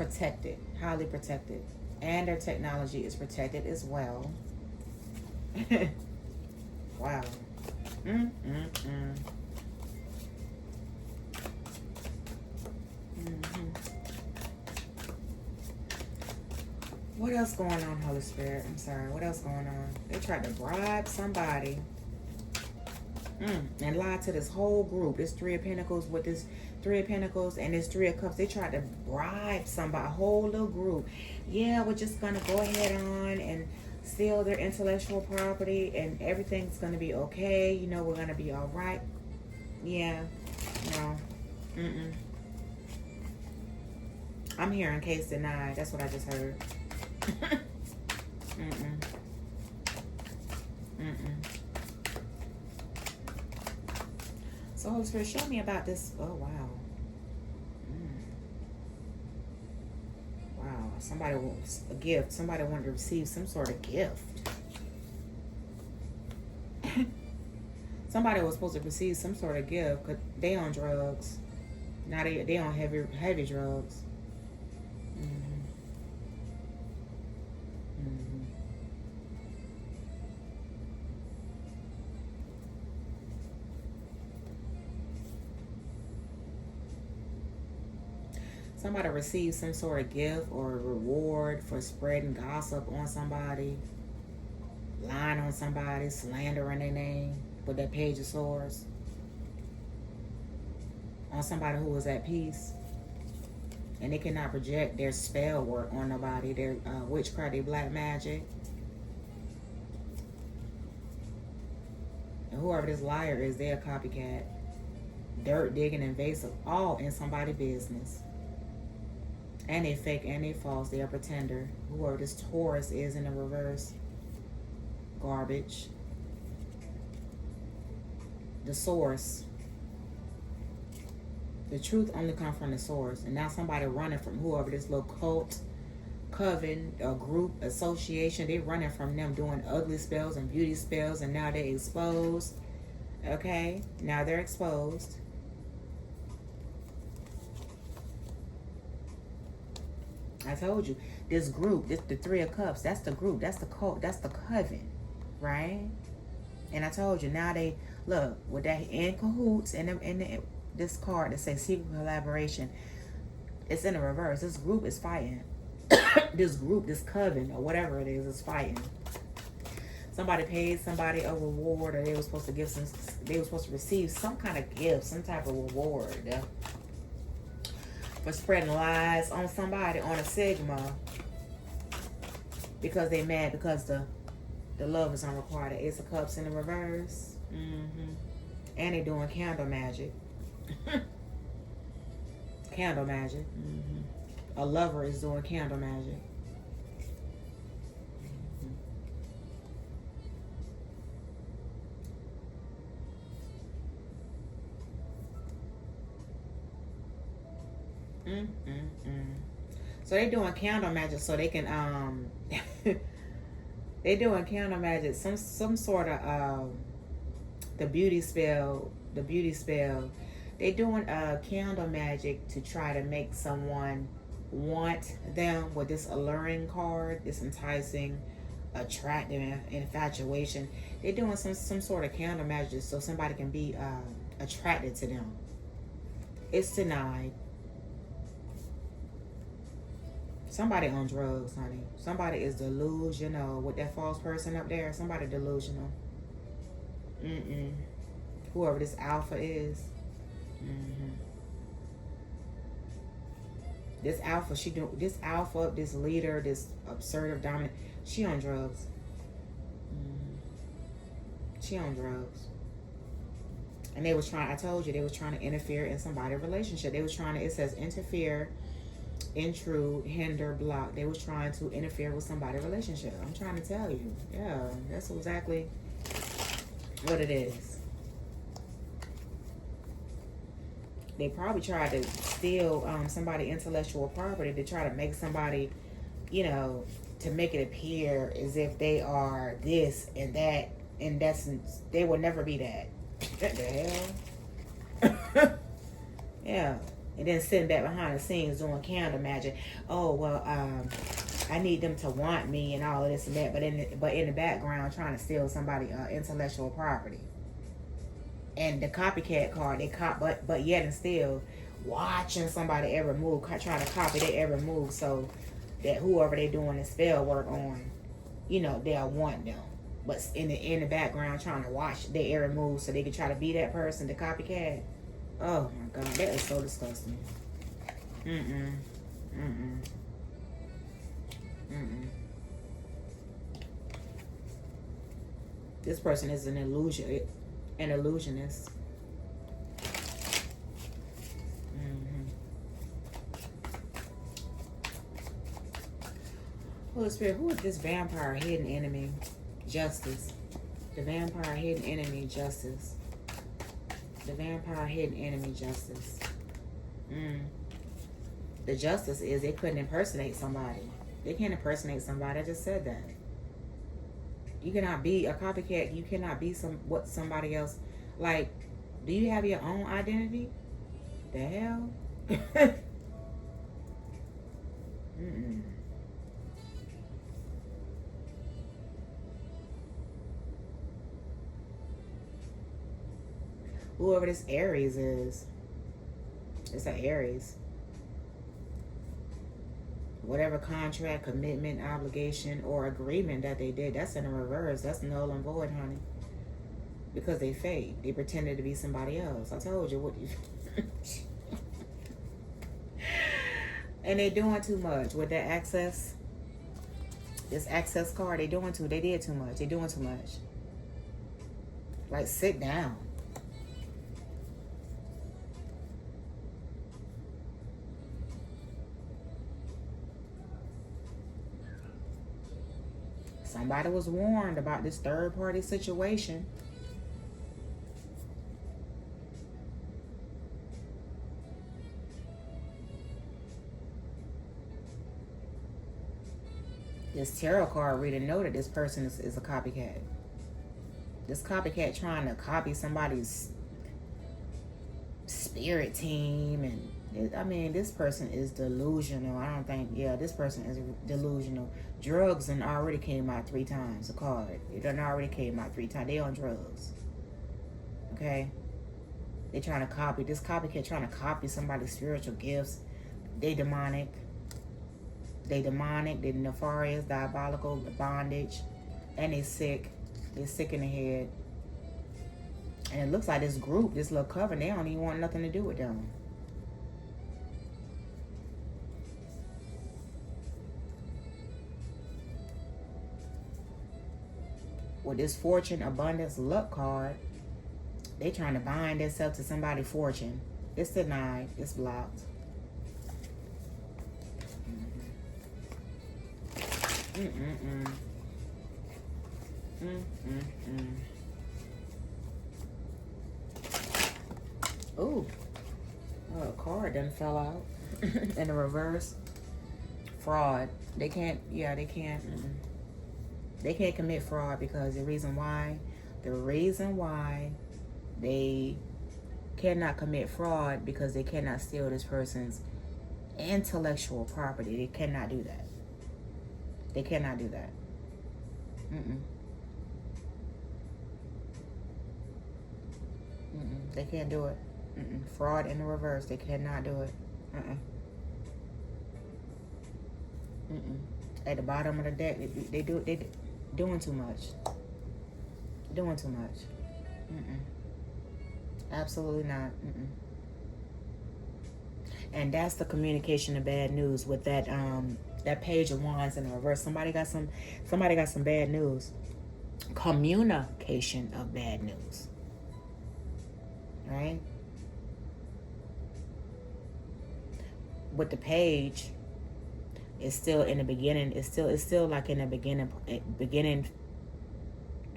protected, highly protected. And their technology is protected as well. Wow. Mm-hmm. What else going on, Holy Spirit? I'm sorry. What else going on? They tried to bribe somebody and lie to this whole group. This Three of Pentacles with this Three of Pentacles and this Three of Cups. They tried to bribe somebody, a whole little group. Yeah, we're just going to go ahead on and steal their intellectual property and everything's going to be okay. You know, we're going to be all right. Yeah. No. Mm-mm. I'm hearing case denied. That's what I just heard. Mm-mm. Mm-mm. So Holy Spirit, show me about this. Oh, wow. Wow. Somebody wants a gift. Somebody wanted to receive some sort of gift. Somebody was supposed to receive some sort of gift because they on drugs. Now they on heavy drugs. Somebody receives some sort of gift or reward for spreading gossip on somebody, lying on somebody, slandering their name with that Page of Swords on somebody who was at peace. And they cannot project their spell work on nobody, their witchcraft, their black magic. And whoever this liar is, they're a copycat. Dirt digging, invasive, all in somebody's business. And they fake and they false. They're a pretender. Whoever this Taurus is in the reverse. Garbage. The source. The truth only comes from the source. And now somebody running from whoever this little cult, coven, a group, association. They running from them doing ugly spells and beauty spells. And now they exposed. Okay? Now they're exposed. I told you, this group, the Three of Cups, that's the group, that's the cult, that's the coven, right? And I told you, now they, look, with that in cahoots, and this card that says secret collaboration, it's in the reverse. This group is fighting. This group, this coven, or whatever it is fighting. Somebody paid somebody a reward, or they were supposed to give some, they were supposed to receive some kind of gift, some type of reward. For spreading lies on somebody, on a Sigma, because they mad because the love is unrequited. Ace of Cups in the reverse. And they doing candle magic. Candle magic. A lover is doing candle magic. So they doing candle magic so they can they doing candle magic, some sort of the beauty spell. They doing candle magic to try to make someone want them with this alluring card, this enticing, attractive infatuation. They're doing some sort of candle magic so somebody can be attracted to them. It's denied. Somebody on drugs, honey. Somebody is delusional with that false person up there. Somebody delusional. Whoever this alpha is. This alpha, this leader, this assertive, dominant, she on drugs. She on drugs. And they was trying, I told you, they was trying to interfere in somebody's relationship. They was trying to, it says interfere, intrude, hinder, block. They was trying to interfere with somebody's relationship. I'm trying to tell you. Yeah, that's exactly what it is. They probably tried to steal somebody's intellectual property to try to make somebody, you know, to make it appear as if they are this and that. In essence, they will never be that. What the hell? Yeah. And then sitting back behind the scenes doing candle magic. Oh, well, I need them to want me and all of this and that. But in the background, trying to steal somebody intellectual property. And the copycat card, but yet and still watching somebody every move, trying to copy their every move, so that whoever they're doing the spell work on, they'll want them. But in the background, trying to watch their every move so they can try to be that person, the copycat. Oh my God, that is so disgusting. This person is an illusionist. Holy Spirit, who is this vampire hidden enemy? Justice. The vampire hidden enemy, justice. The vampire hidden enemy, justice. The justice is they couldn't impersonate somebody. They can't impersonate somebody. I just said that. You cannot be a copycat. You cannot be what somebody else. Like, do you have your own identity? The hell? Whoever this Aries is, it's an Aries. Whatever contract, commitment, obligation, or agreement that they did, that's in the reverse. That's null and void, honey. Because they fake. They pretended to be somebody else. I told you what you... And they're doing too much with that access. This access card, they did too much. They're doing too much. Like, sit down. Somebody was warned about this third-party situation. This tarot card reader know that this person is a copycat. This copycat trying to copy somebody's spirit team. And I mean, this person is delusional. This person is delusional. Drugs and already came out 3 times. A card. It done already came out 3 times. They on drugs. Okay? They trying to copy. This copycat trying to copy somebody's spiritual gifts. They demonic. They nefarious, diabolical, bondage. And they sick. They're sick in the head. And it looks like this group, this little coven, they don't even want nothing to do with them. With this fortune, abundance, luck card, they trying to bind themselves to somebody's fortune. It's denied. It's blocked. Ooh. Oh, a card done fell out. In the reverse. Fraud. They can't. They can't. They can't commit fraud because the reason why they cannot commit fraud because they cannot steal this person's intellectual property. They cannot do that. They cannot do that. They can't do it. Fraud in the reverse. They cannot do it. At the bottom of the deck, they doing too much. Doing too much. Absolutely not. And that's the communication of bad news with that that page of wands in the reverse. Somebody got some bad news. Communication of bad news. Right? With the page, it's still in the beginning. It's still like in the beginning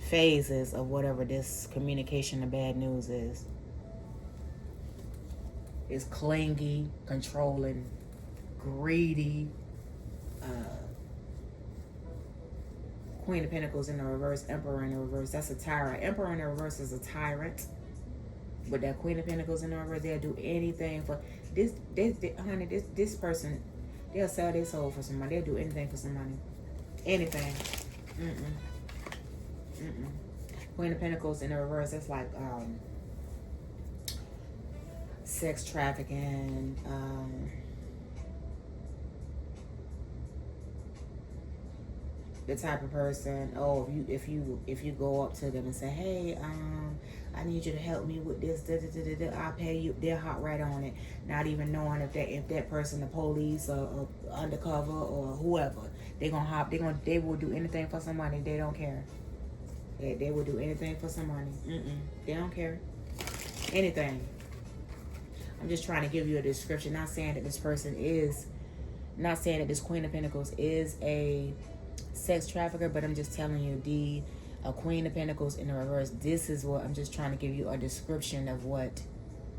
phases of whatever this communication of bad news is. It's clingy, controlling, greedy. Queen of Pentacles in the reverse, Emperor in the reverse. That's a tyrant. Emperor in the reverse is a tyrant. With that Queen of Pentacles in the reverse, they'll do anything for honey, this person, they'll sell their soul for some money. They'll do anything for some money. Anything. Queen of Pentacles in the reverse, that's like sex trafficking, the type of person, oh, if you go up to them and say, hey, I need you to help me with this, I'll pay you. They'll hop right on it, not even knowing if that person, the police or undercover or whoever, they will do anything for some money. They don't care. They will do anything for some money. They don't care. Anything. I'm just trying to give you a description. Not saying that this Queen of Pentacles is a sex trafficker, but I'm just telling you, a Queen of Pentacles in the reverse, this is what I'm just trying to give you a description of what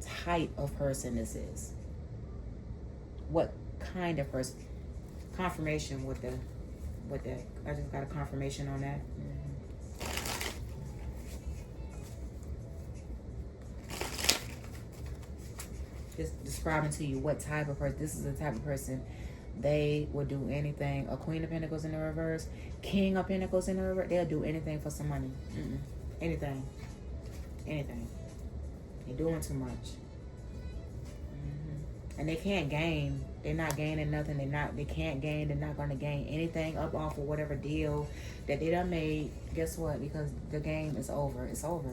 type of person this is. What kind of person. Confirmation with that. I just got a confirmation on that. Just describing to you what type of person. This is the type of person. They will do anything. A Queen of Pentacles in the reverse, King of Pentacles in the reverse, they'll do anything for some money. Anything. They're doing too much. And they can't gain. They're not gaining nothing. They can't gain. They're not going to gain anything up off of whatever deal that they done made. Guess what? Because the game is over. It's over.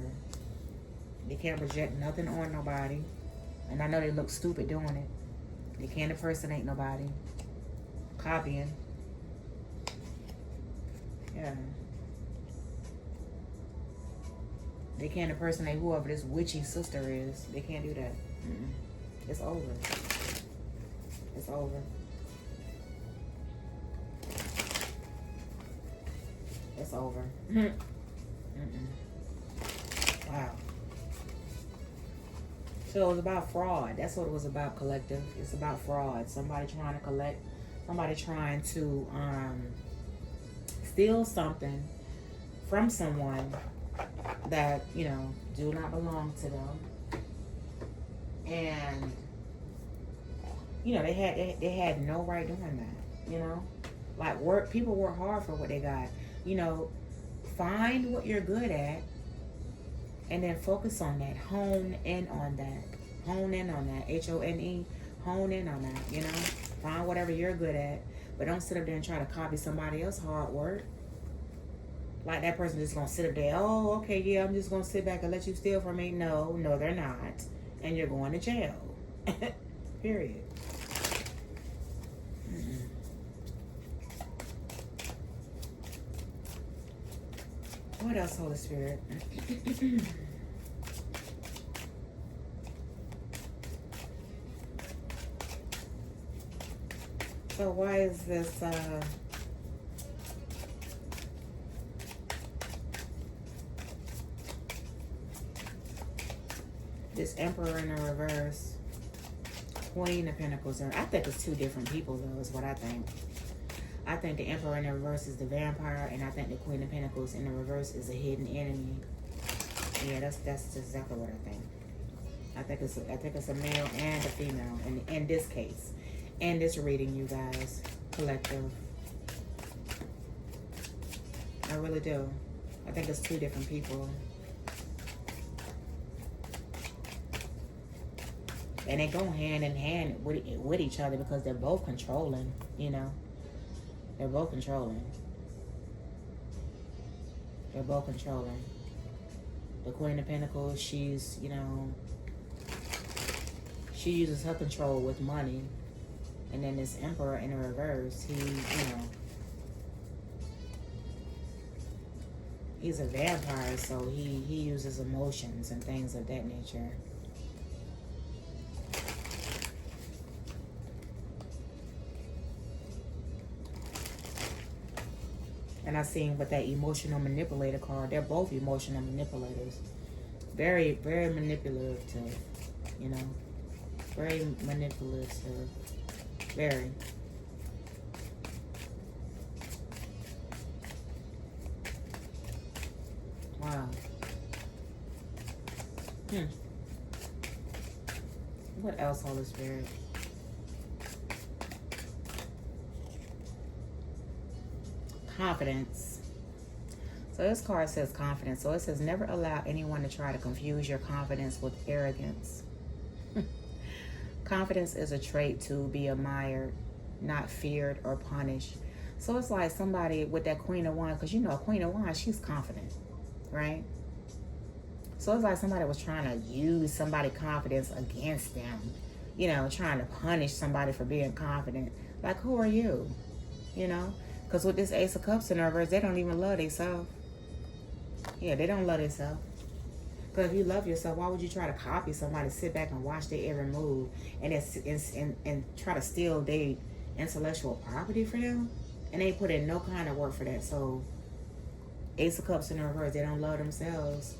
They can't project nothing on nobody. And I know they look stupid doing it. They can't impersonate nobody. Copying. Yeah. They can't impersonate whoever this witchy sister is. They can't do that. It's over. It's over. It's over. Wow. So it was about fraud. That's what it was about, collective. It's about fraud. Somebody trying to collect. Somebody trying to steal something from someone that, do not belong to them. And, they had no right doing that, Like, people work hard for what they got. Find what you're good at and then focus on that. Hone in on that. Hone in on that. H-O-N-E. Hone in on that, Find whatever you're good at. But don't sit up there and try to copy somebody else's hard work. Like that person just going to sit up there. Oh, okay, yeah, I'm just going to sit back and let you steal from me. No, they're not. And you're going to jail. Period. What else, Holy Spirit? So why is this this Emperor in the reverse, Queen of Pentacles? I think it's two different people, though, is what I think. I think the Emperor in the reverse is the vampire, and I think the Queen of Pentacles in the reverse is a hidden enemy. Yeah, that's exactly what I think. I think it's a male and a female in this case. In this reading, you guys, collective. I really do. I think it's two different people. And they go hand in hand with each other because they're both controlling, They're both controlling. They're both controlling. The Queen of Pentacles, she's, she uses her control with money. And then this Emperor in the reverse, he's a vampire, so he uses emotions and things of that nature. And I seen with that emotional manipulator card, they're both emotional manipulators. Very, very manipulative, Very manipulative. Very. Wow. What else, Holy Spirit? Confidence. So this card says confidence. So it says never allow anyone to try to confuse your confidence with arrogance. Confidence is a trait to be admired, not feared or punished. So it's like somebody with that Queen of Wands, because you know a Queen of Wands, she's confident, right? So it's like somebody was trying to use somebody's confidence against them, you know, trying to punish somebody for being confident. Like, who are you? You know? Because with this Ace of Cups in reverse, they don't even love themselves. Yeah, they don't love themselves. Because if you love yourself, why would you try to copy somebody, sit back and watch their every move and try to steal their intellectual property for them? And they put in no kind of work for that. So, Ace of Cups in reverse, they don't love themselves.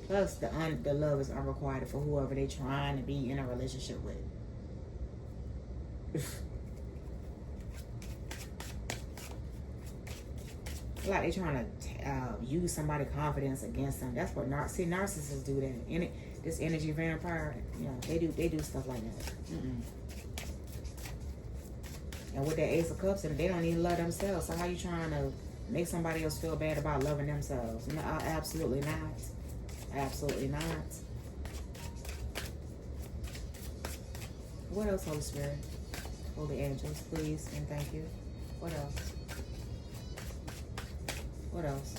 Plus, the love is unrequited for whoever they're trying to be in a relationship with. Like they trying to use somebody's confidence against them. That's what narcissists do that. This energy vampire, you know, they do stuff like that. And with that Ace of Cups, and they don't even love themselves. So how you trying to make somebody else feel bad about loving themselves? No, absolutely not. Absolutely not. What else, Holy Spirit? Holy angels, please and thank you. What else? What else?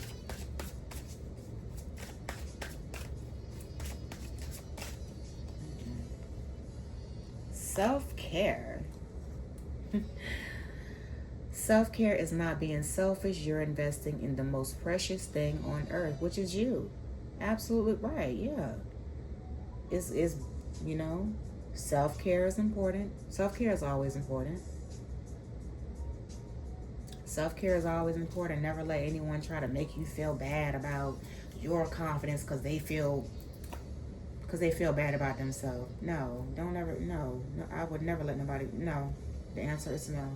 Self-care. Self-care is not being selfish. You're investing in the most precious thing on earth, which is you. Absolutely right. Yeah. It's you know, self-care is important. Self-care is always important. Self-care is always important. Never let anyone try to make you feel bad about your confidence because they feel bad about themselves. No, don't ever. No, I would never let nobody. No, the answer is no.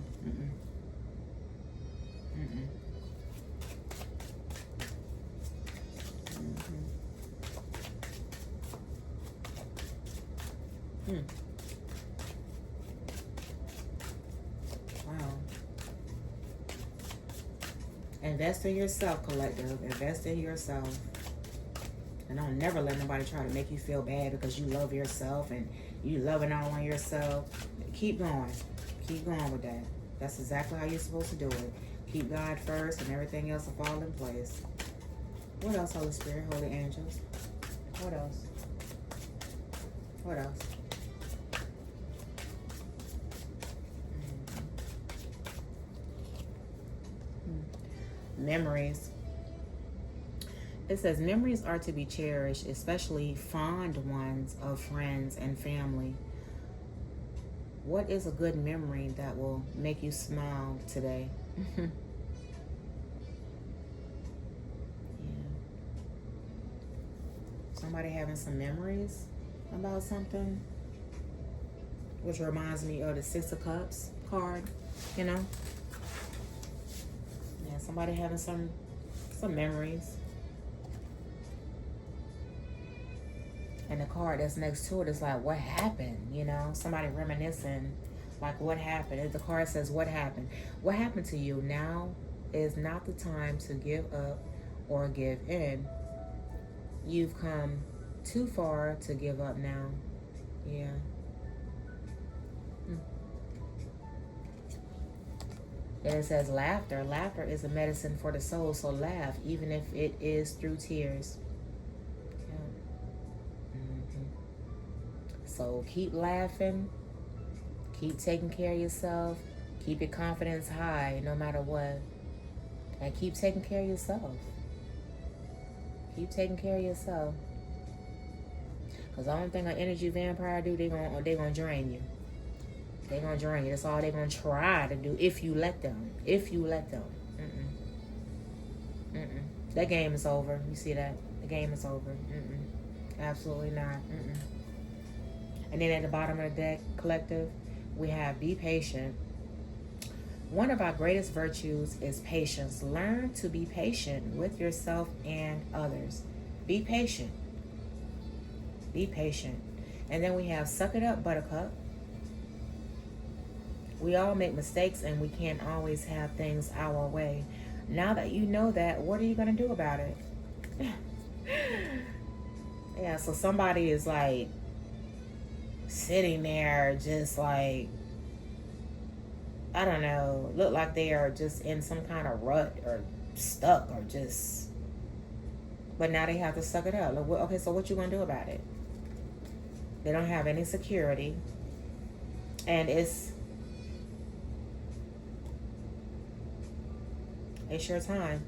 Wow. Invest in yourself, collective. Invest in yourself. And don't never let nobody try to make you feel bad because you love yourself and you loving all on yourself. Keep going. Keep going with that. That's exactly how you're supposed to do it. Keep God first and everything else will fall in place. What else, Holy Spirit, Holy Angels? What else? What else? Memories. It says memories are to be cherished, especially fond ones of friends and family. What is a good memory that will make you smile today? Yeah. Somebody having some memories about something, which reminds me of the Six of Cups card, you know? Yeah, somebody having some memories. And the card that's next to it is like, what happened? You know, somebody reminiscing, like, what happened? If the card says, what happened? What happened to you? Now is not the time to give up or give in. You've come too far to give up now. Yeah. And it says laughter. Laughter is a medicine for the soul, so laugh, even if it is through tears. So keep laughing, keep taking care of yourself, keep your confidence high no matter what, and keep taking care of yourself. Keep taking care of yourself. Because the only thing an energy vampire do, they gonna drain you. They gonna drain you. That's all they gonna try to do if you let them. If you let them. That game is over. You see that? The game is over. Absolutely not. And then at the bottom of the deck, collective, we have be patient. One of our greatest virtues is patience. Learn to be patient with yourself and others. Be patient. Be patient. And then we have suck it up, buttercup. We all make mistakes and we can't always have things our way. Now that you know that, what are you going to do about it? Yeah, so somebody is like sitting there just like, I don't know, look like they are just in some kind of rut or stuck or just, but now they have to suck it up. Like, okay, so what you going to do about it? They don't have any security. And it's your time.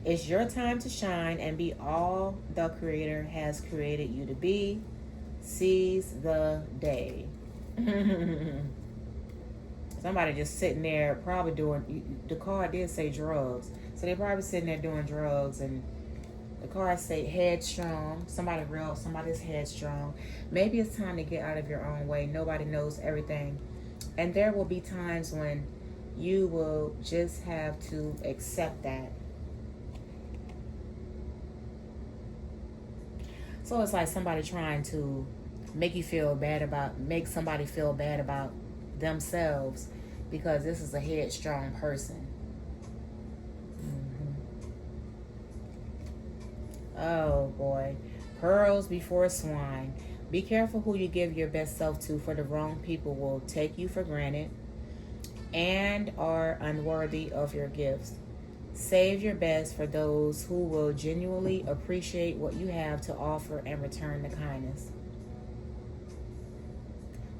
It's your time to shine and be all the Creator has created you to be. Seize the day. Somebody just sitting there probably doing, the card did say drugs. So they probably sitting there doing drugs, and the card say headstrong. Somebody's headstrong. Maybe it's time to get out of your own way. Nobody knows everything. And there will be times when you will just have to accept that. So it's like somebody trying to make somebody feel bad about themselves because this is a headstrong person. Oh boy. Pearls before swine. Be careful who you give your best self to, for the wrong people will take you for granted and are unworthy of your gifts. Save your best for those who will genuinely appreciate what you have to offer and return the kindness.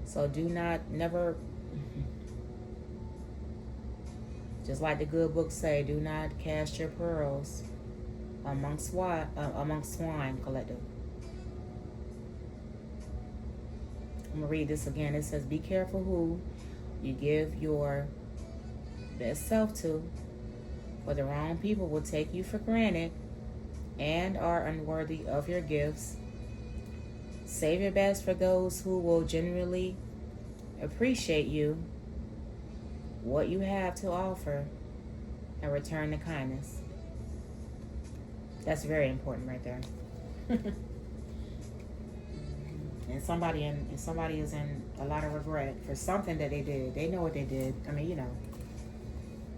So do not, never, just like the good books say, do not cast your pearls amongst swine, collective. I'm going to read this again. It says, be careful who you give your best self to, for the wrong people will take you for granted and are unworthy of your gifts. Save your best for those who will genuinely appreciate you, what you have to offer, and return the kindness. That's very important right there. And somebody is in a lot of regret for something that they did. They know what they did. I mean, you know.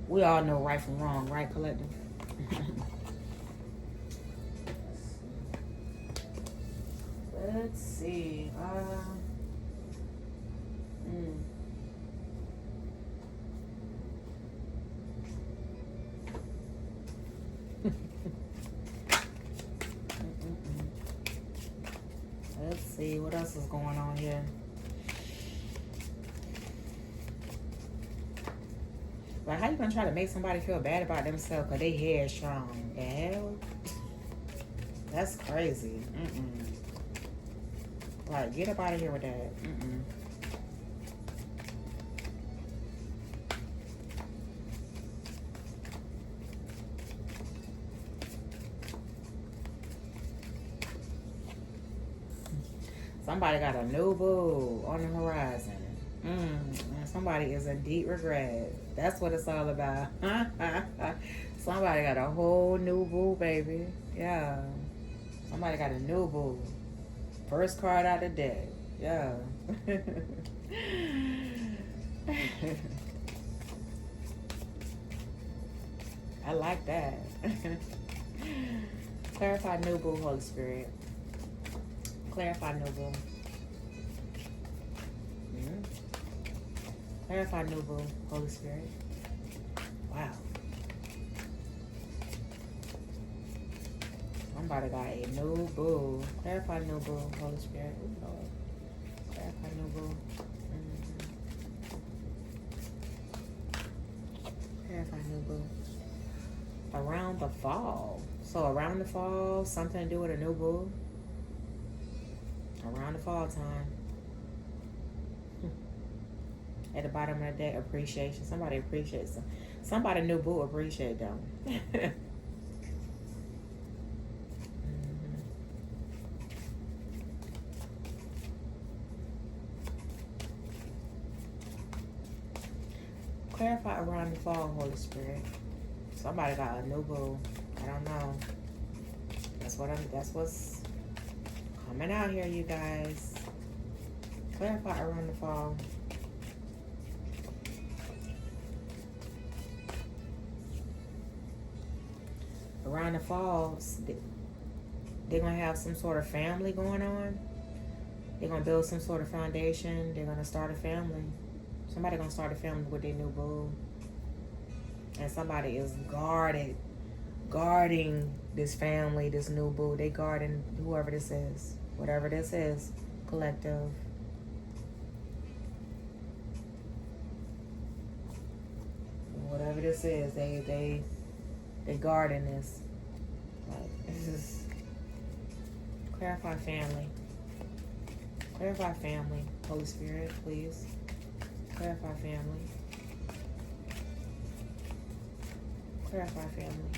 We all know right from wrong, right, collective? Let's see. Let's see what else is going on here. Like, how you gonna try to make somebody feel bad about themselves because they headstrong? The hell? That's crazy. Like, get up out of here with that. Somebody got a new boo on the horizon. Somebody is in deep regret. That's what it's all about. Somebody got a whole new boo, baby. Yeah. Somebody got a new boo. First card out the deck. Yeah. I like that. Clarify new boo, Holy Spirit. Clarify new boo. Clarify new boo, Holy Spirit. Wow. Somebody got a new boo. Clarify new boo, Holy Spirit. Ooh, Lord. Clarify new boo. Clarify new boo. Around the fall. So around the fall, something to do with a new boo. Around the fall time. At the bottom of the deck, appreciation. Somebody appreciates them. Somebody new boo appreciate them. Clarify around the fall, Holy Spirit. Somebody got a new boo. I don't know. That's what's Coming out here, you guys. Clarify around the fall. Around the fall, they're going to have some sort of family going on. They're going to build some sort of foundation. They're going to start a family. Somebody going to start a family with their new boo. And somebody is guarding this family, this new boo. They guarding whoever this is. Whatever this is. Collective. Whatever this is, they guarding this. Like, this is clarify family. Clarify family. Holy Spirit, please. Clarify family. Clarify family.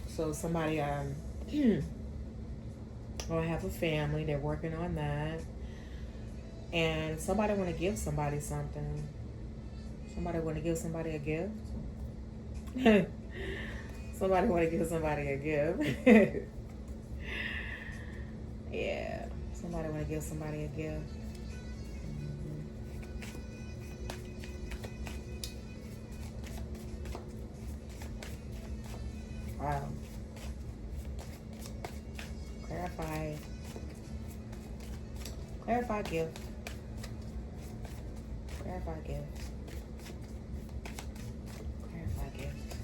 So somebody will have a family. They're working on that. And somebody want to give somebody something. Somebody want to give somebody a gift. Somebody want to give somebody a gift. Yeah. Somebody want to give somebody a gift. Wow. Clarify gift. Clarify gift. Clarify gift.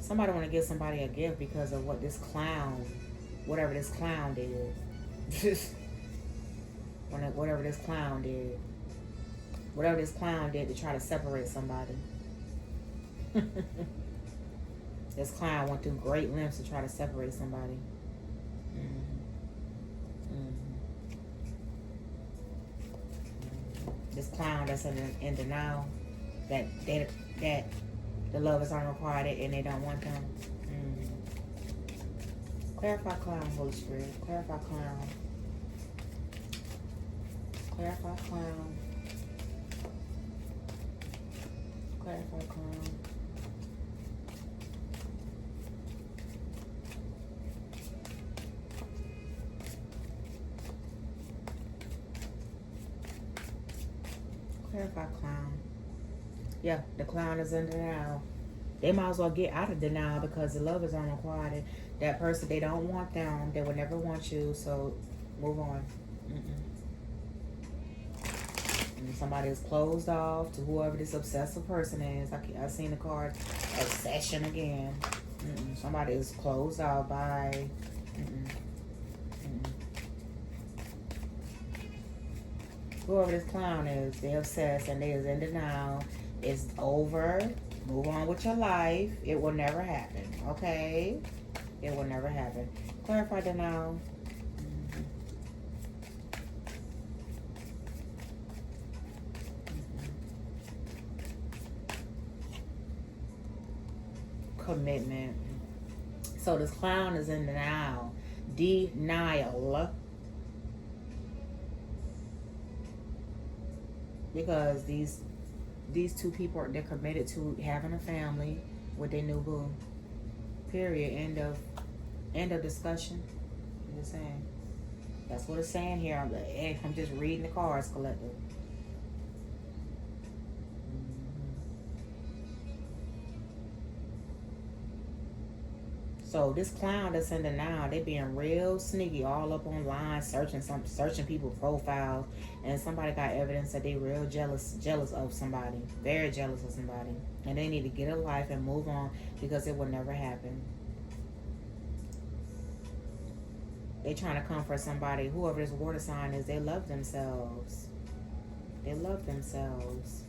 Somebody want to give somebody a gift because of what this clown, whatever this clown did. Whatever this clown did. Whatever this clown did to try to separate somebody. This clown went through great lengths to try to separate somebody. This clown that's in denial that the love is unrequited and they don't want them. Clarify clown, Holy Spirit. Clarify clown. Clarify clown. Clarify clown. Clarify clown. Yeah, the clown is in denial. They might as well get out of denial because the love is unrequited. That person, they don't want them. They will never want you. So move on. And somebody is closed off to whoever this obsessive person is. I've seen the card obsession again. Somebody is closed off by. Whoever this clown is, they're obsessed and they is in denial. It's over. Move on with your life. It will never happen. Okay? It will never happen. Clarify denial. Commitment. So this clown is in denial. Denial. Because these two people, they're committed to having a family with their new boo. Period. End of discussion. I'm just saying. That's what it's saying here. I'm just reading the cards, collective. So this clown that's in denial, they being real sneaky, all up online, searching people's profiles, and somebody got evidence that they real jealous of somebody, very jealous of somebody, and they need to get a life and move on because it will never happen. They trying to comfort somebody, whoever this water sign is. They love themselves. They love themselves.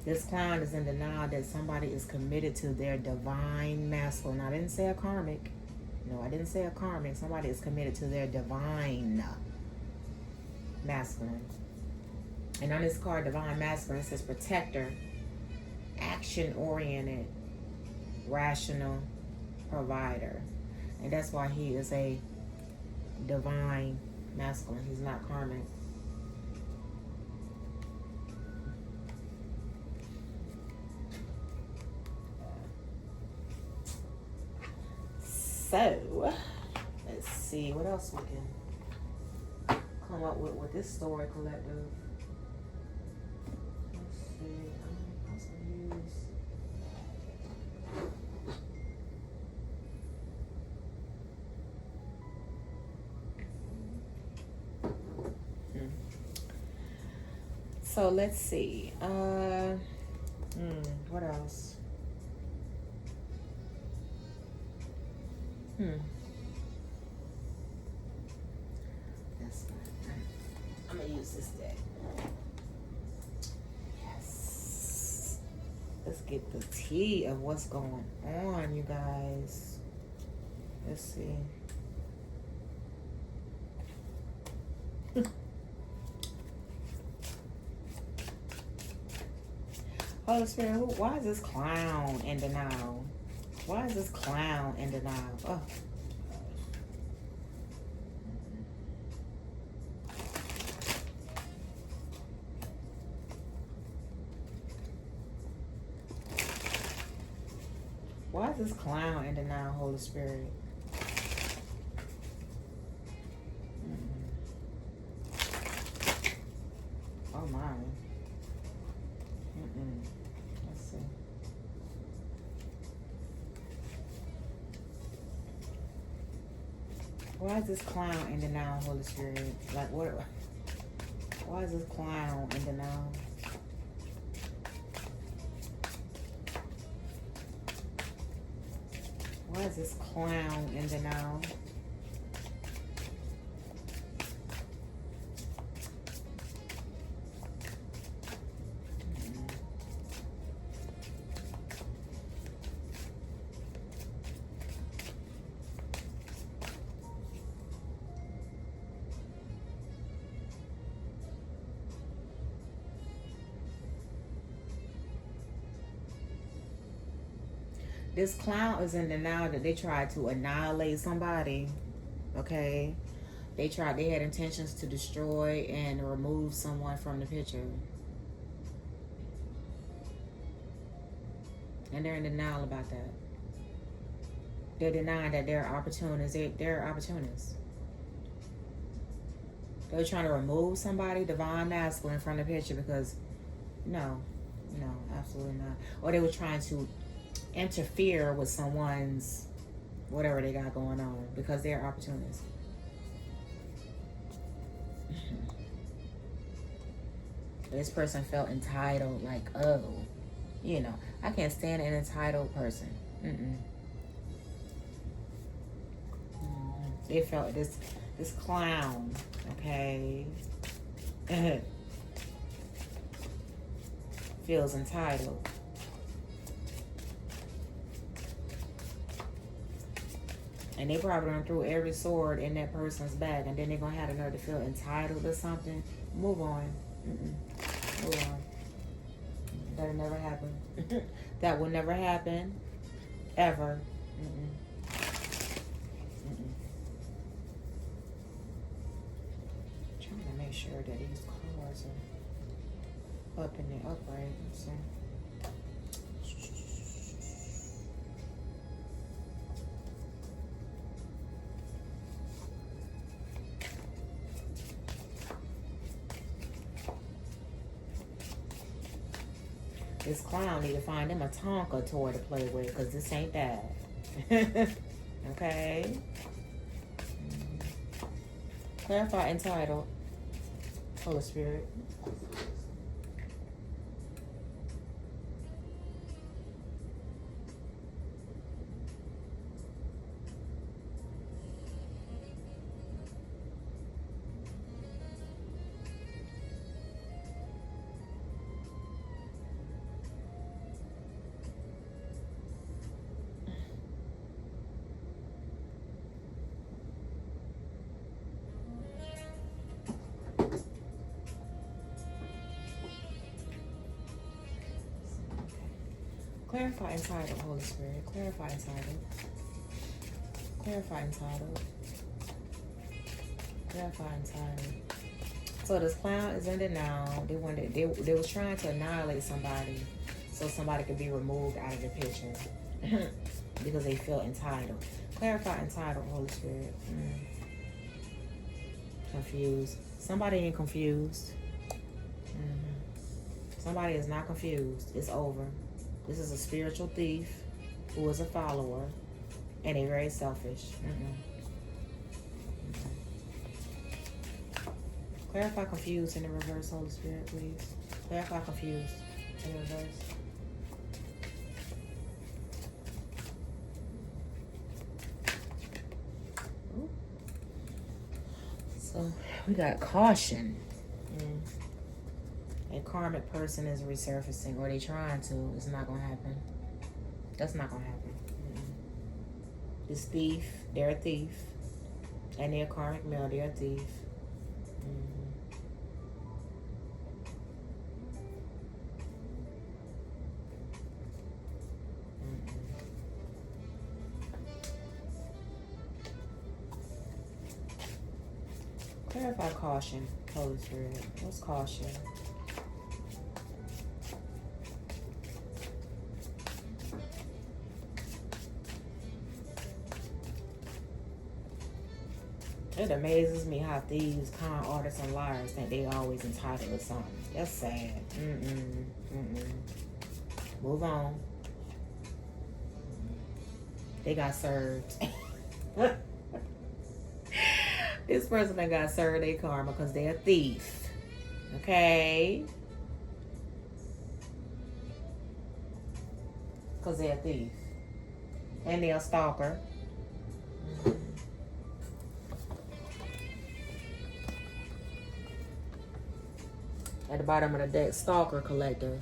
This clown is in denial that somebody is committed to their divine masculine. I didn't say a karmic. No, I didn't say a karmic. Somebody is committed to their divine masculine. And on this card, Divine Masculine, it says protector, action-oriented, rational provider. And that's why he is a divine masculine. He's not karmic. So, let's see what else we can come up with this story collective. Let's see. Possibly use. So let's see. What else? That's fine. I'm gonna use this deck. Yes. Let's get the tea of what's going on, you guys. Let's see. Holy Spirit, why is this clown in denial? Why is this clown in denial? Oh. Why is this clown in denial, Holy Spirit? Oh my. Let's see. Why is this clown in denial, Holy Spirit? Like what? Why is this clown in denial? Why is this clown in denial? This clown is in denial that they tried to annihilate somebody. Okay? They had intentions to destroy and remove someone from the picture. And they're in denial about that. They're denying that they're opportunists. They're opportunists. They're trying to remove somebody, divine masculine, from the picture because, no, absolutely not. Or they were trying to interfere with someone's whatever they got going on because they're opportunists. This person felt entitled, like, oh, I can't stand an entitled person. They felt this clown, okay, feels entitled. And they probably done threw every sword in that person's bag, and then they're gonna have the nerve to feel entitled or something. Move on. Move on. That'll never happen. That will never happen. Ever. Trying to make sure that these cards are up in the upright. Let's see. This clown need to find him a Tonka toy to play with, because this ain't that. Okay? Clarify entitled. Holy Spirit. Clarify entitled, Holy Spirit. Clarify entitled. Clarify entitled. Clarify entitled. So this clown is in denial. They was trying to annihilate somebody so somebody could be removed out of the picture because they feel entitled. Clarify entitled, Holy Spirit. Confused. Somebody ain't confused. Somebody is not confused. It's over. This is a spiritual thief who is a follower, and they're very selfish. Clarify confused in the reverse, Holy Spirit, please. Clarify confused in the reverse. Ooh. So we got caution. A karmic person is resurfacing, or they trying to. It's not gonna happen. That's not gonna happen. This thief, they're a thief, and they're a karmic male. They're a thief. Clarify caution, Holy Spirit. What's caution? It amazes me how thieves, con artists, and liars think they always entitled to something. That's sad. Move on. They got served. This person that got served their karma because they're a thief. Okay? Because they're a thief. And they're a stalker. At the bottom of the deck, stalker collector.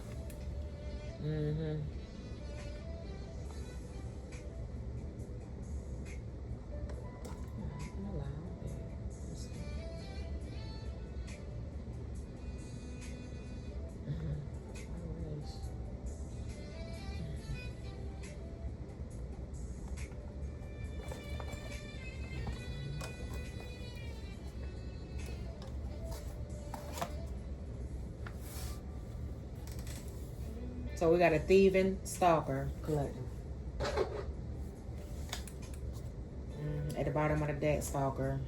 So we got a thieving stalker collector. At the bottom of the deck, stalker.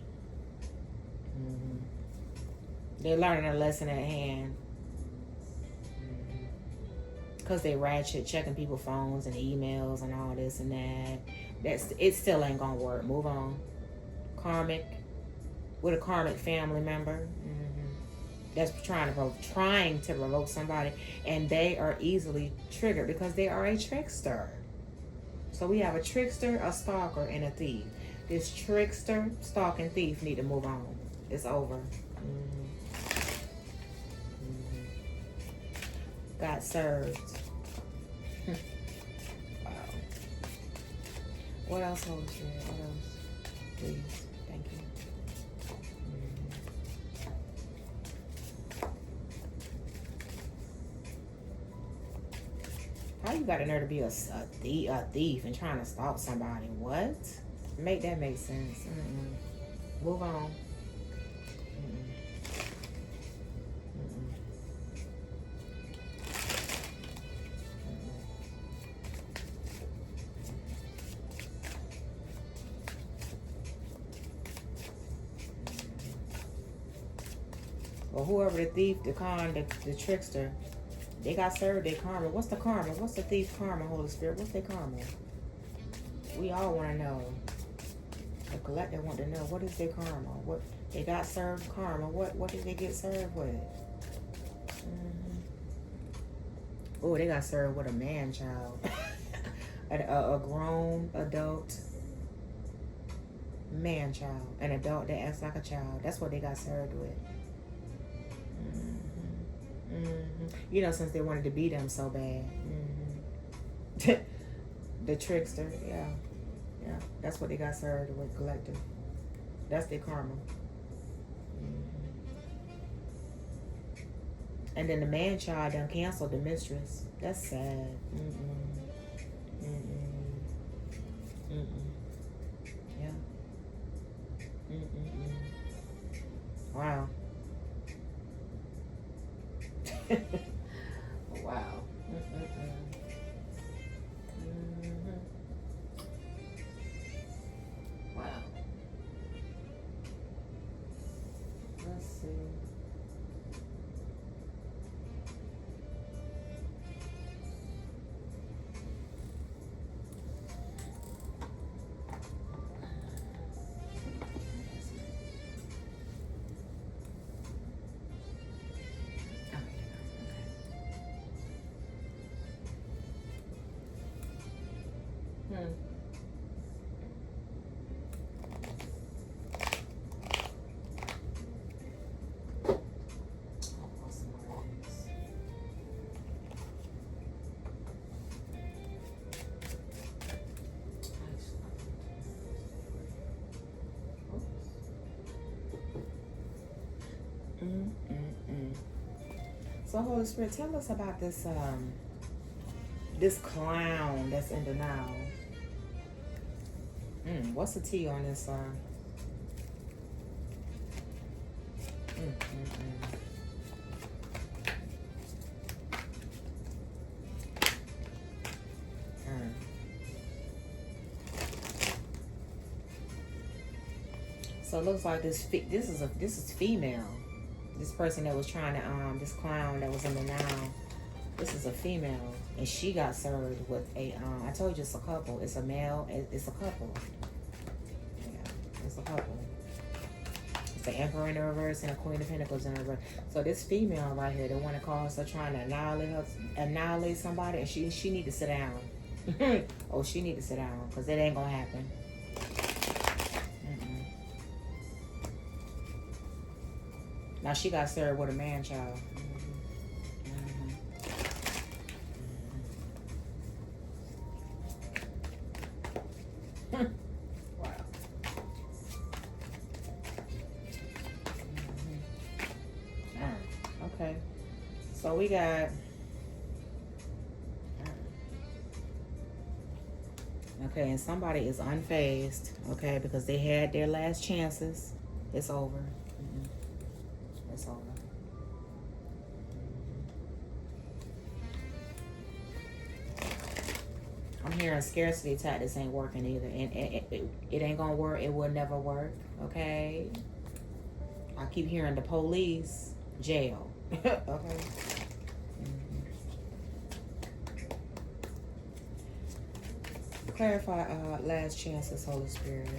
They're learning a lesson at hand. Because they ratchet, checking people's phones and emails and all this and that. It still ain't gonna work. Move on. Karmic. With a karmic family member. That's trying to provoke somebody, and they are easily triggered because they are a trickster. So we have a trickster, a stalker, and a thief. This trickster, stalking thief need to move on. It's over. Got served. Wow. What else, Holy Spirit? What else? Please. Thank you. How you got the nerve to be a thief and trying to stalk somebody? What? Make that make sense. Move on. Or whoever the thief, the con, the trickster, they got served their karma. What's the karma? What's the thief's karma, Holy Spirit? What's their karma? We all want to know. The collector want to know, what is their karma? What they got served karma? What did they get served with? Oh, they got served with a man child. a grown adult man child. An adult that acts like a child. That's what they got served with. You know, since they wanted to beat them so bad. The trickster, yeah. That's what they got served with, collective. That's their karma. And then the man child done canceled the mistress. That's sad. Yeah. Wow. Wow. Wow. Let's see. So Holy Spirit, tell us about this this clown that's in denial. What's the T on this? So it looks like this is female. This person that was trying to this clown that was in denial. This is a female, and she got served with a I told you it's a couple. It's a male. It's a couple. Yeah, it's a couple. It's the Emperor in the reverse and the Queen of Pentacles in the reverse. So this female right here, the one that calls her trying to annihilate somebody, and she need to sit down. Oh, she need to sit down because it ain't gonna happen. Now she got served with a man child. Wow. Okay. So we got. Okay, and somebody is unfazed. Okay, because they had their last chances. It's over. It's over. I'm hearing scarcity tactics ain't working either, and it ain't gonna work. It will never work. Okay. I keep hearing the police, jail. Okay. Clarify last chances, Holy Spirit.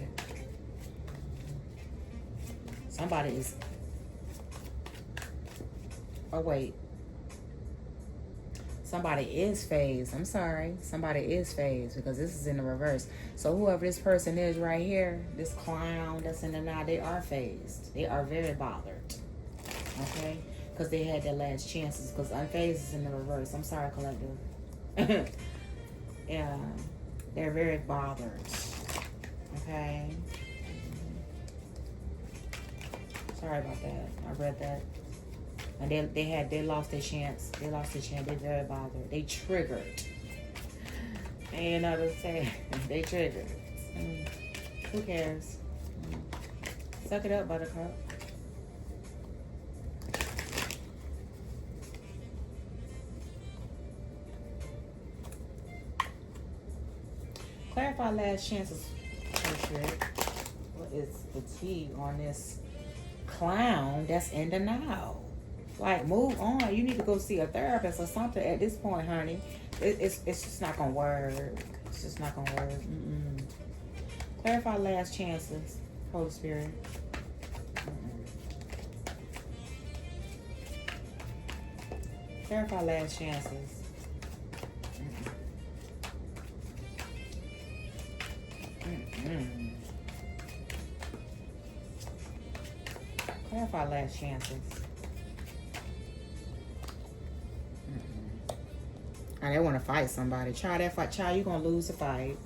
Somebody is. Oh wait. Somebody is phased. I'm sorry. Somebody is phased because this is in the reverse. So whoever this person is right here, this clown that's in the now, they are phased. They are very bothered. Okay? Because they had their last chances. Because unfazed is in the reverse. I'm sorry, collective. Yeah. They're very bothered. Okay? Sorry about that. I read that. And they lost their chance. They lost their chance. They're very bothered. They triggered. Ain't nothing to say. They triggered. Who cares? Suck it up, buttercup. Clarify last chances. What is the T on this clown that's in denial? Like, move on. You need to go see a therapist or something at this point, honey. It's just not gonna work. It's just not gonna work. Clarify last chances, Holy Spirit. Clarify last chances. Clarify last chances. And they want to fight somebody. Child, that fight, child, you're going to lose a fight.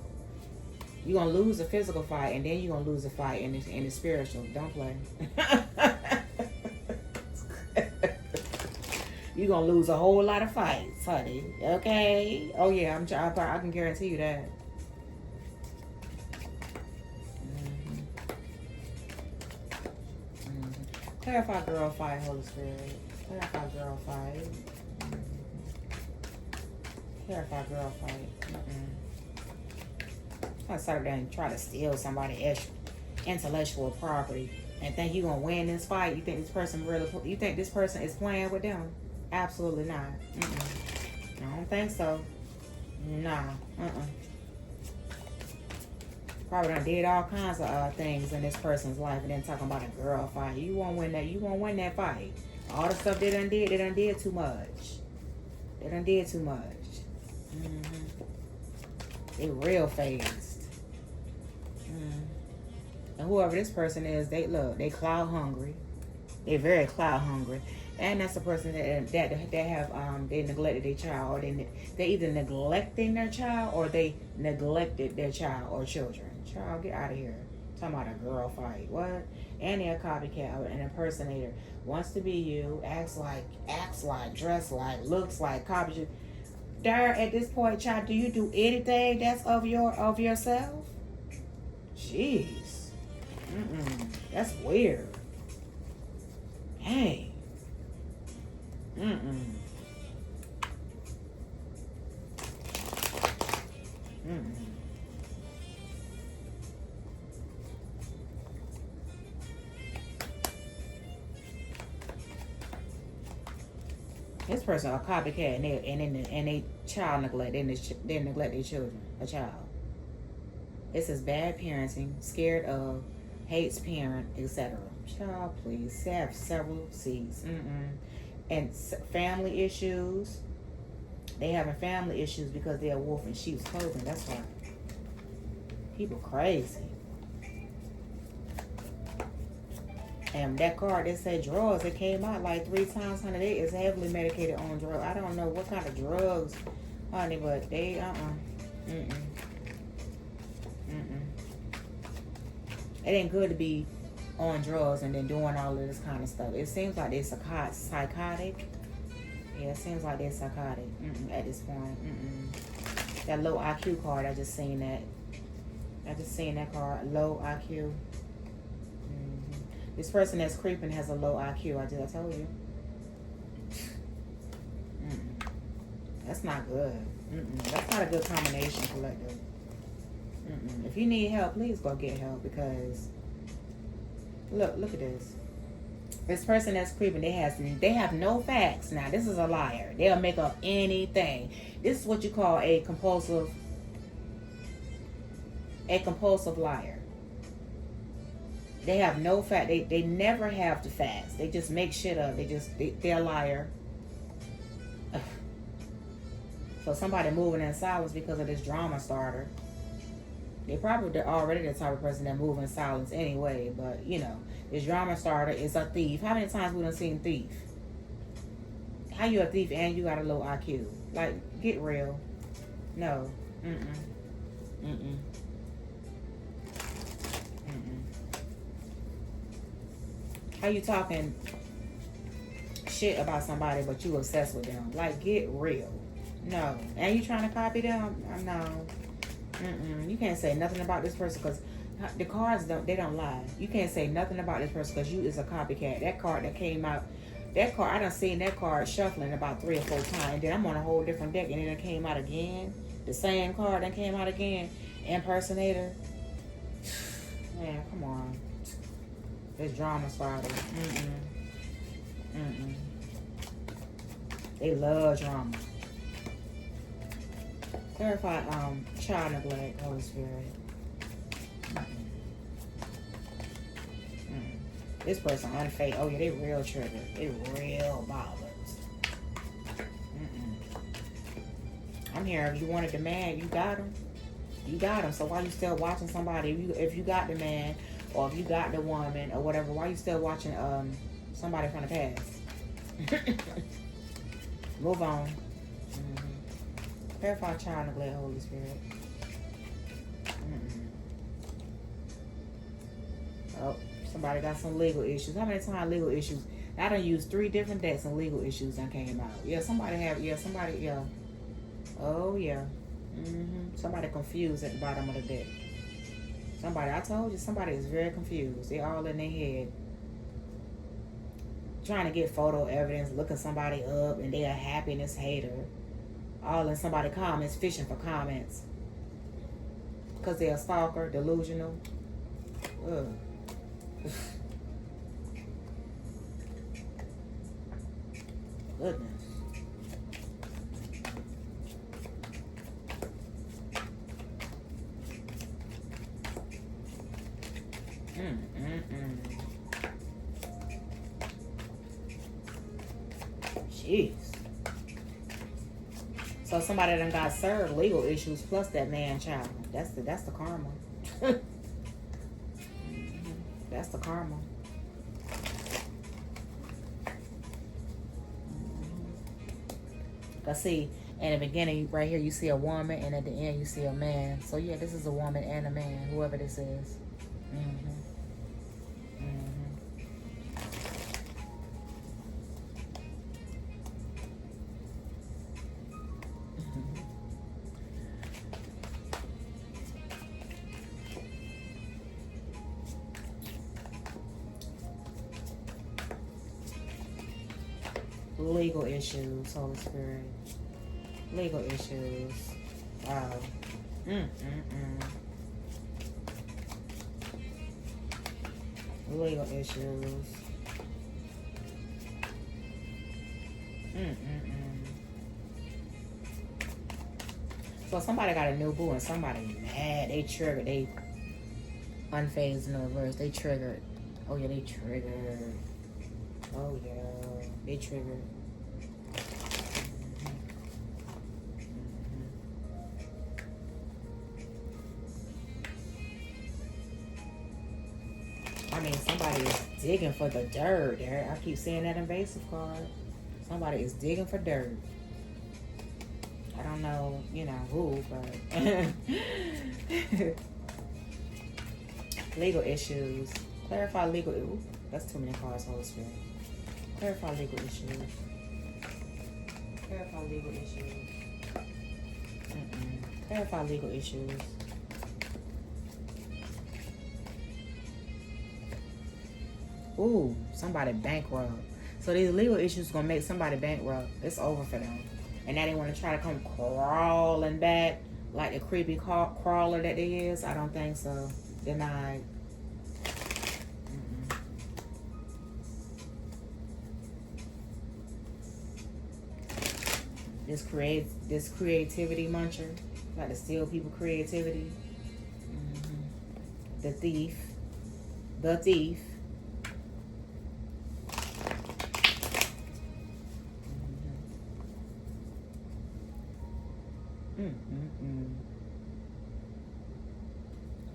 You're going to lose a physical fight, and then you're going to lose a fight in the spiritual. Don't play. You're going to lose a whole lot of fights, honey. Okay? Oh, yeah, I can guarantee you that. Clarify girl fight, Holy Spirit. Clarify girl fight. Clarify girl fight. I sat there and try to steal somebody's intellectual property and think you gonna win this fight. You think this person is playing with them? Absolutely not. I don't think so. Nah. Probably done did all kinds of things in this person's life, and then talking about a girl fight. You won't win that. You won't win that fight. All the stuff they done did too much. They done did too much. They real fast. And whoever this person is, they clout hungry. They very clout hungry. And that's the person that have they neglected their child, or they either neglecting their child or they neglected their child or children. Child, get out of here. Talking about a girl fight. What? And they're a copycat or an impersonator. Wants to be you, acts like, dress like, looks like, copies. There at this point, child, do you do anything that's of yourself? Jeez. That's weird. Hey. This person a copycat, and they child neglect. They neglect their children, a child. It says bad parenting, scared of, hates parent, etc. Child, please have several C's. And family issues. They having family issues because they're a wolf in sheep's clothing. That's why. People crazy. And that card that said drugs, it came out like 3 times, honey. They is heavily medicated on drugs. I don't know what kind of drugs, honey, but they, It ain't good to be on drugs and then doing all of this kind of stuff. It seems like they're psychotic. Yeah, it seems like they're psychotic at this point. That low IQ card, I just seen that. Card, low IQ. This person that's creeping has a low IQ. I told you. That's not good. That's not a good combination, collective. If you need help, please go get help, because look at this. This person that's creeping, they have no facts. Now, this is a liar. They'll make up anything. This is what you call a compulsive liar. They have no fact. They never have the facts. They just make shit up. They're a liar. So somebody moving in silence because of this drama starter. They probably already the type of person that move in silence anyway. But, this drama starter is a thief. How many times we done seen thief? How you a thief and you got a low IQ? Like, get real. No. How you talking shit about somebody but you obsessed with them? Like, get real. No. And you trying to copy them? No. You can't say nothing about this person, because the cards don't lie. You can't say nothing about this person because you is a copycat. That card that came out, I done seen that card shuffling about 3 or 4 times. And then I'm on a whole different deck, and then it came out again. The same card that came out again. Impersonator. Man, come on. This drama started. They love drama. Clarify child neglect, Holy Spirit. This person unfaithful. Oh yeah, they real triggered. They real bothered. I'm here. If you wanted the man, you got him. You got him. So why you still watching somebody? If you got the man, or if you got the woman, or whatever, why you still watching somebody from the past? Move on. Clarify child neglect, Holy Spirit. Oh, somebody got some legal issues. How many times legal issues? I done used 3 different decks and legal issues that came out. Yeah, yeah. Oh, yeah. Somebody confused at the bottom of the deck. I told you, somebody is very confused. They all in their head. trying to get photo evidence, looking somebody up, and they a happiness hater. All in somebody comments, fishing for comments. Because they're a stalker, delusional. Ugh. Goodness. Jeez. So somebody done got served legal issues plus that man child. That's the karma. That's the karma. Cause see, in the beginning right here you see a woman, and at the end you see a man. So yeah, this is a woman and a man, whoever this is. Legal issues, Holy Spirit. Legal issues. Wow. Legal issues. So somebody got a new boo and somebody mad. They triggered. They unfazed in the reverse. They triggered. Oh yeah, they triggered. Oh yeah, they triggered. I mean, somebody is digging for the dirt. There, I keep seeing that invasive card. Somebody is digging for dirt. I don't know, who, but legal issues. Clarify legal. Ooh, that's too many cards, Holy Spirit. Clarify legal issues. Clarify legal issues. Clarify legal issues. Ooh, somebody bankrupt. So these legal issues gonna make somebody bankrupt. It's over for them. And now they want to try to come crawling back like the creepy crawler that they is. I don't think so. Denied. This creativity muncher, like to steal people creativity. The thief.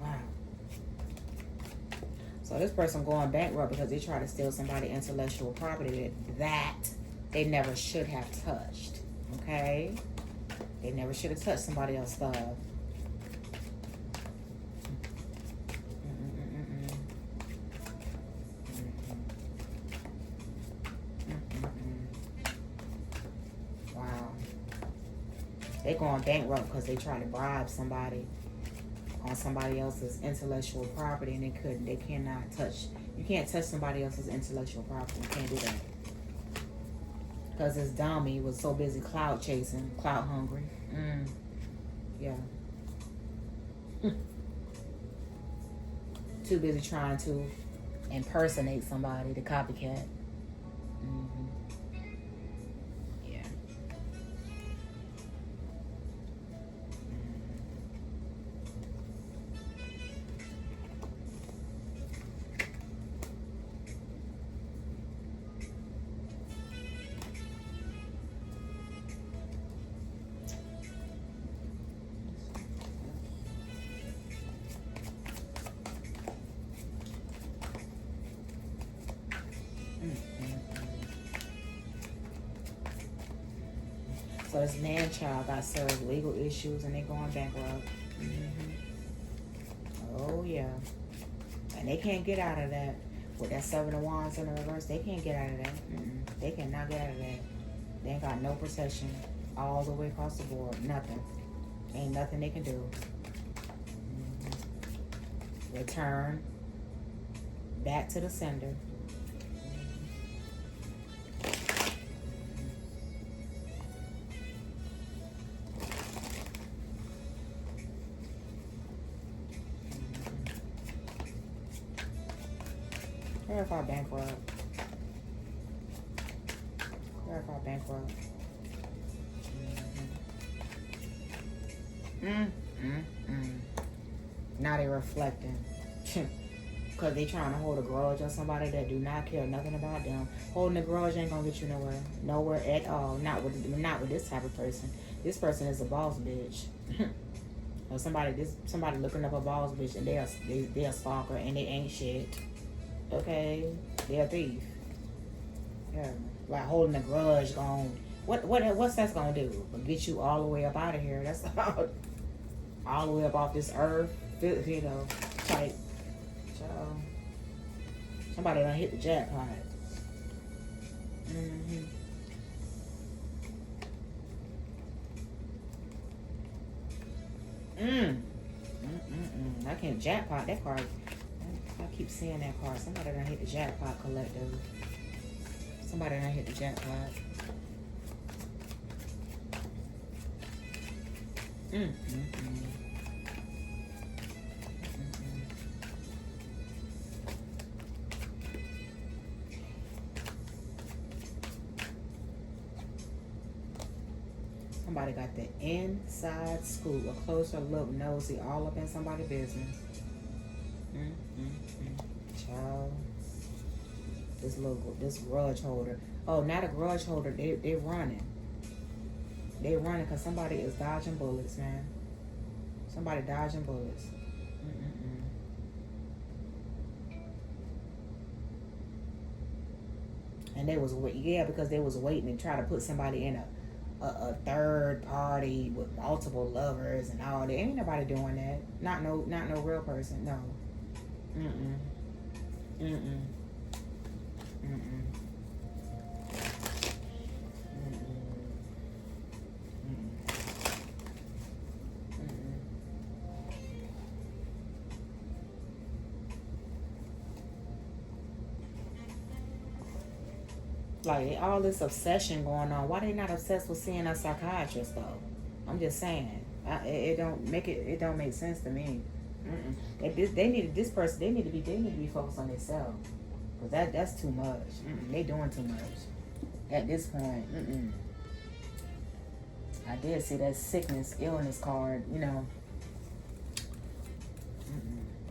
Wow. So this person going bankrupt because they try to steal somebody's intellectual property that they never should have touched. Okay? They never should have touched somebody else's stuff. Wow. They going bankrupt because they try to bribe somebody on somebody else's intellectual property, and they cannot touch. You can't touch somebody else's intellectual property. You can't do that. Because this dummy was so busy clout chasing, clout hungry. Yeah. Too busy trying to impersonate somebody, the copycat. Yeah. So this man child got served legal issues and they going bankrupt. Oh yeah. And they can't get out of that. With that 7 of Wands in the reverse, they can't get out of that. They cannot get out of that. They ain't got no protection all the way across the board. Nothing. Ain't nothing they can do. Return back to the sender. Clarify bankrupt. Clarify bankrupt. Now they reflecting. Because they trying to hold a grudge on somebody that do not care nothing about them. Holding a grudge ain't gonna get you nowhere. Nowhere at all. Not with this type of person. This person is a boss bitch. Or somebody looking up a boss bitch and they a stalker and they ain't shit. Okay? They're a thief. Yeah. Like holding a grudge gone. What's that gonna do? But get you all the way up out of here. That's all the way up off this earth. You know, type. Somebody done hit the jackpot. I can't jackpot that card. I keep seeing that card. Somebody done hit the jackpot collective. Somebody done hit the jackpot. Somebody got the inside scoop, a closer look, nosy, all up in somebody's business. Child. This grudge holder. Oh, not a grudge holder. They running. They running because somebody is dodging bullets, man. Somebody dodging bullets. And they was because they was waiting to try to put somebody in a third party with multiple lovers and all that. Ain't nobody doing that. Not no real person. No. Like all this obsession going on. Why they not obsessed with seeing a psychiatrist though? I'm just saying. It don't make sense to me. They need to be focused on themselves. Cause that's too much. They doing too much at this point. I did see that illness card. You know,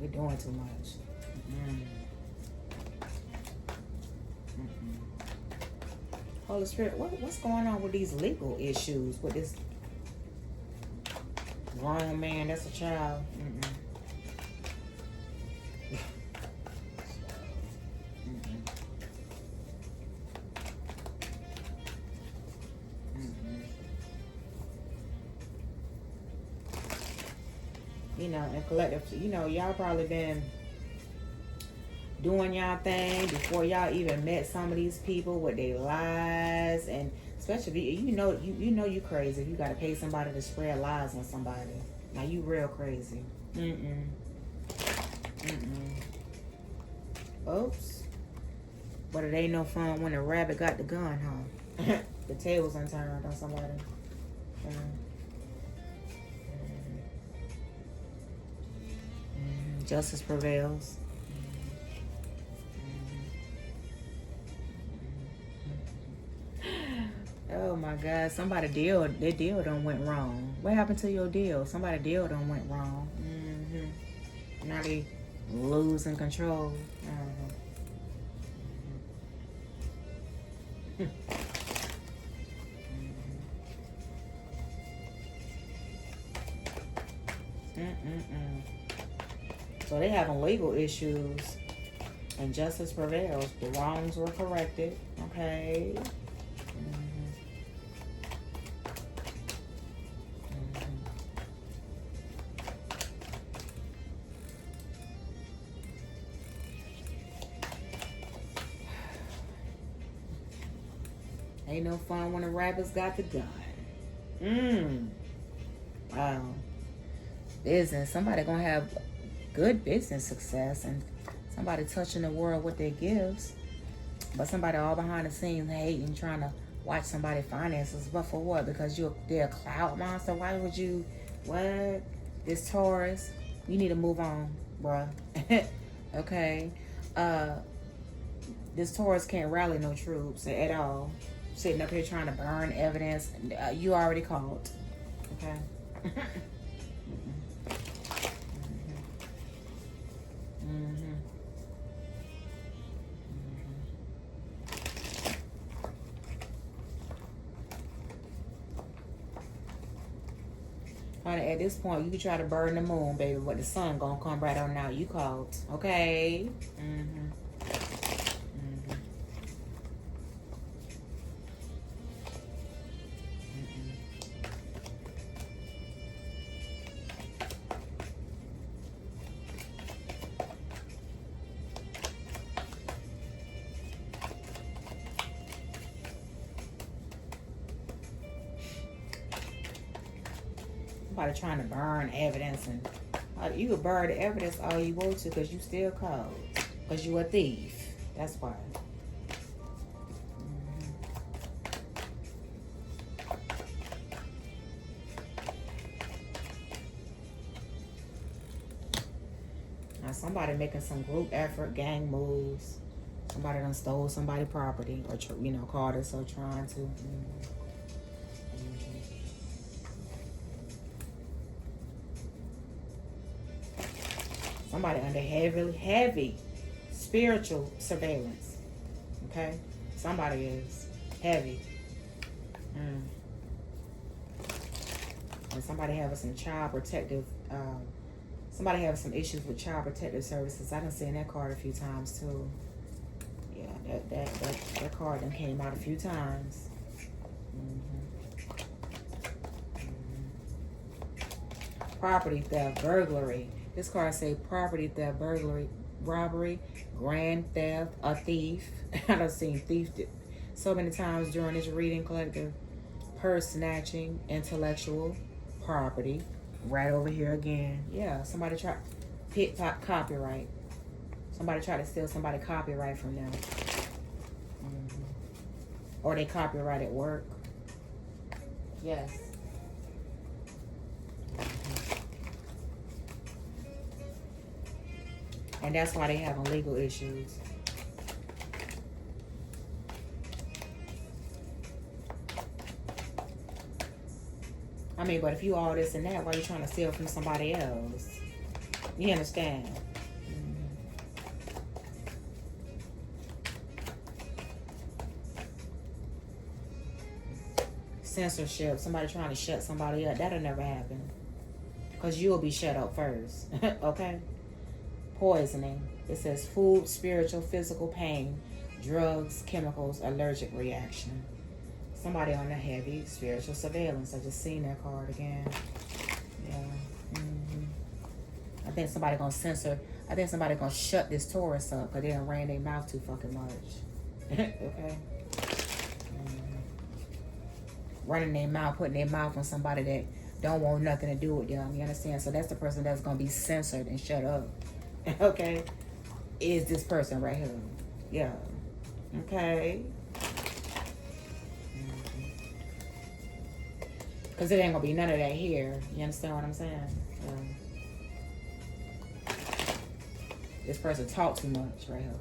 they doing too much. Holy Spirit, what's going on with these legal issues with this grown man that's a child? You know, and collective, you know, y'all probably been doing y'all thing before y'all even met some of these people with their lies, and especially you know you crazy if you gotta pay somebody to spread lies on somebody. Now you real crazy. Oops. But it ain't no fun when the rabbit got the gun, huh? The tail's unturned on somebody. Justice prevails. Oh my God! Their deal done went wrong. What happened to your deal? Somebody deal done went wrong. Now they losing control. So they having legal issues, and justice prevails. The wrongs were corrected. Okay. Ain't no fun when the rabbits got the gun. Wow. Business. Somebody gonna have good business success, and somebody touching the world with their gifts. But somebody all behind the scenes hating, trying to watch somebody finances. But for what? Because they're a cloud monster? Why would you? What? This Taurus. You need to move on, bruh. Okay. This Taurus can't rally no troops at all. Sitting up here trying to burn evidence. You already called. Okay? Honey, at this point, you can try to burn the moon, baby, but the sun gonna come right on out. You called. Okay? Somebody trying to burn evidence, and you can burn the evidence all you want to because you still cold. Because you a thief. That's why. Now somebody making some group effort, gang moves. Somebody done stole somebody's property or, called us or trying to. Somebody under heavy spiritual surveillance. Okay? Somebody is heavy. And somebody having some child protective, somebody having some issues with child protective services. I done seen that card a few times too. Yeah, that card done came out a few times. Property theft, burglary. This card say property theft, burglary, robbery, grand theft, a thief. I done seen thief so many times during this reading collective. Purse snatching, intellectual property. Right over here again. Yeah, somebody tried pickpocket copyright. Somebody tried to steal somebody's copyright from them. Or they copyright at work. Yes. And that's why they having legal issues. I mean, but if you all this and that, why are you trying to steal from somebody else? You understand? Censorship, somebody trying to shut somebody up, that'll never happen. Because you'll be shut up first. Okay? Poisoning. It says food, spiritual, physical pain, drugs, chemicals, allergic reaction. Somebody on the heavy spiritual surveillance. I just seen that card again. Yeah. I think somebody gonna censor. I think somebody gonna shut this Taurus up because they done ran their mouth too fucking much. Okay. Running their mouth, putting their mouth on somebody that don't want nothing to do with them. You understand? So that's the person that's gonna be censored and shut up. Okay, is this person right here? Yeah. Okay. Because it ain't gonna be none of that here. You understand what I'm saying? This person talk too much right here.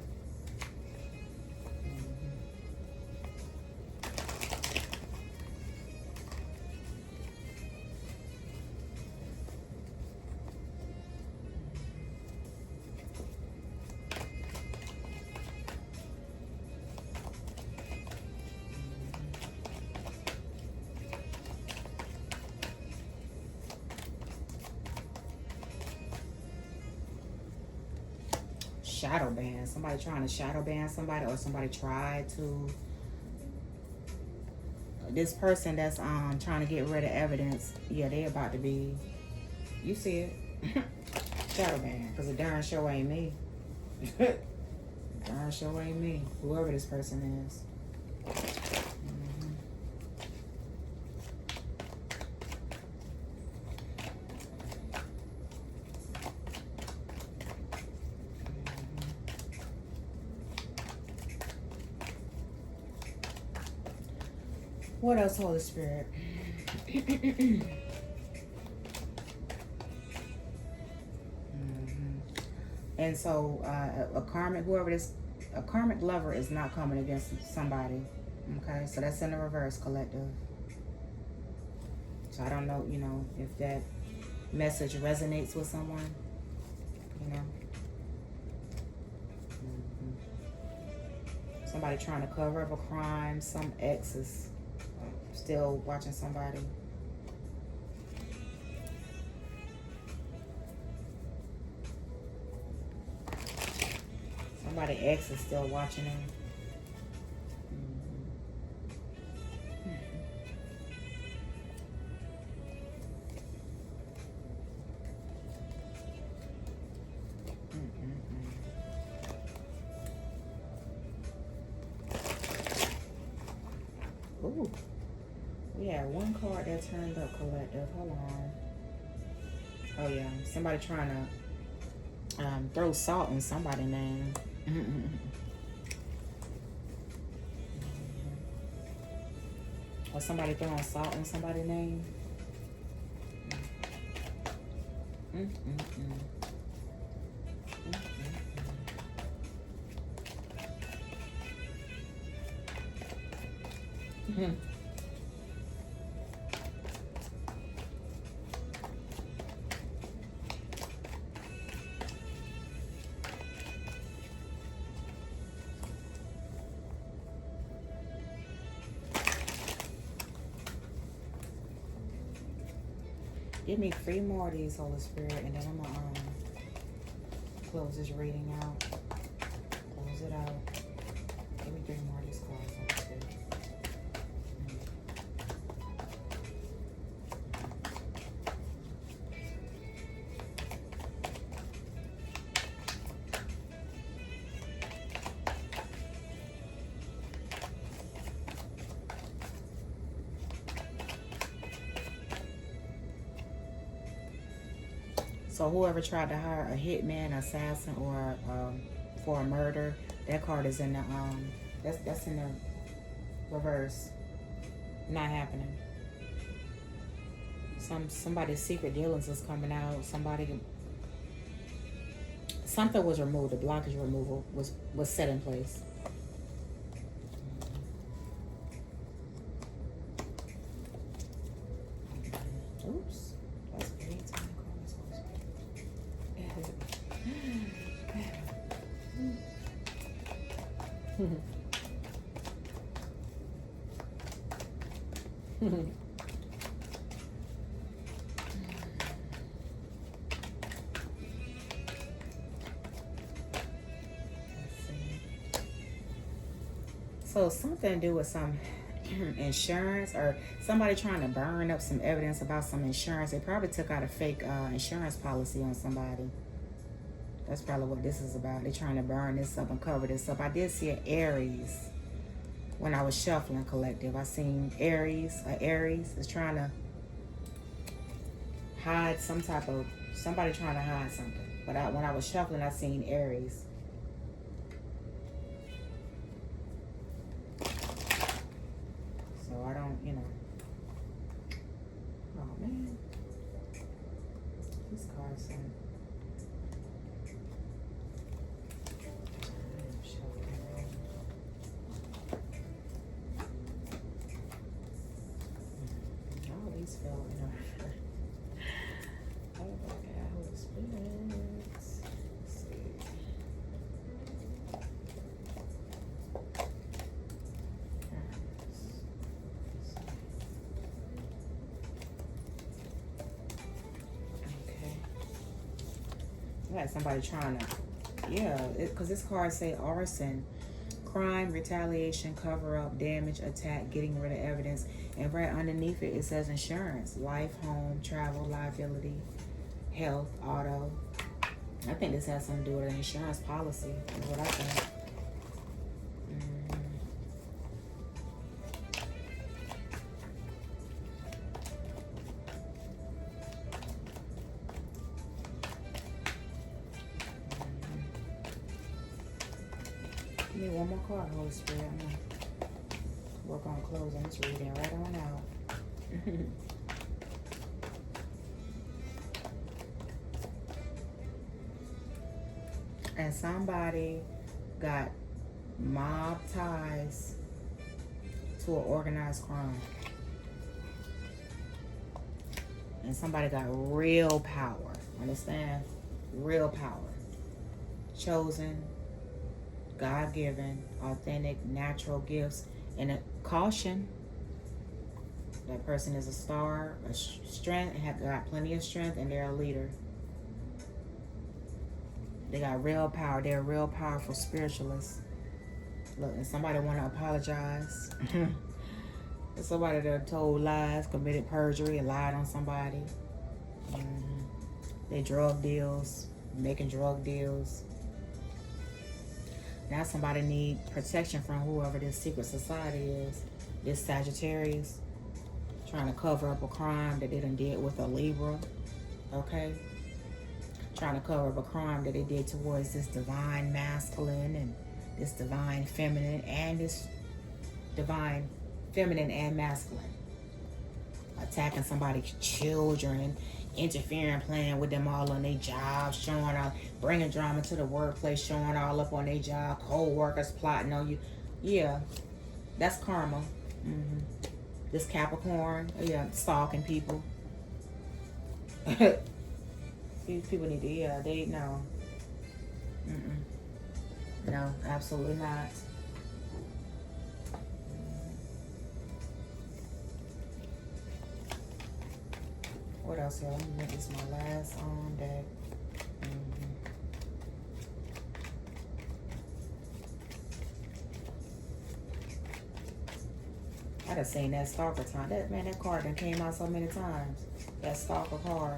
Shadow ban. Somebody trying to shadow ban somebody, or somebody tried to. This person that's trying to get rid of evidence, yeah, they about to be. You see it? Shadow ban, because it darn sure ain't me. Darn sure ain't me. Whoever this person is. What else, Holy Spirit? And so, a karmic, whoever this A karmic lover is not coming against somebody. Okay, so that's in the reverse, collective. So I don't know, you know, if that message resonates with someone, you know. Somebody trying to cover up a crime. Some ex is still watching somebody. Somebody ex is still watching him. Ooh, we had one card that turned up, collective. Hold on. Oh yeah, somebody trying to throw salt in somebody's name. Or somebody throwing salt in somebody's name. Give me 3 more of these, Holy Spirit, and then I'm gonna close this reading out. Close it out. Give me 3 more of these cards, Holy Spirit. So whoever tried to hire a hitman, assassin, or for a murder, that card is in the that's in the reverse. Not happening. Somebody's secret dealings is coming out. Something was removed. The blockage removal was set in place. Oops. That's great. So something to do with some insurance, or somebody trying to burn up some evidence about some insurance. They probably took out a fake insurance policy on somebody. That's probably what this is about. They're trying to burn this up and cover this up. I did see an Aries when I was shuffling, collective. I seen Aries is trying to hide somebody trying to hide something. But when I was shuffling, I seen Aries. So I don't, you know. Oh man. These cards are... Somebody trying to, because this card say arson, crime, retaliation, cover up, damage, attack, getting rid of evidence, and right underneath it says insurance, life, home, travel, liability, health, auto. I think this has something to do with an insurance policy, is what I think. Give me one more card, Holy Spirit. I'm going to work on closing this reading right on out. And somebody got mob ties to an organized crime. And somebody got real power. Understand? Real power. Chosen, God-given, authentic, natural gifts. And a caution. That person is a star, a strength, and have got plenty of strength, and they're a leader. They got real power. They're real powerful spiritualists. Look, and somebody want to apologize. Somebody that told lies, committed perjury, and lied on somebody. They drug deals, making drug deals. Now somebody need protection from whoever this secret society is. This Sagittarius trying to cover up a crime that they done did with a Libra. Okay? Trying to cover up a crime that they did towards this divine masculine and this divine feminine and this divine feminine and masculine. Attacking somebody's children, interfering, playing with them all on their jobs, showing out, bringing drama to the workplace, showing all up on their job, co-workers plotting on you. Yeah, that's karma. This Capricorn, stalking people. These people need to, they know. No, absolutely not. What else here? Let me make this my last on deck. I done seen that stalker time. That card done came out so many times. That stalker card.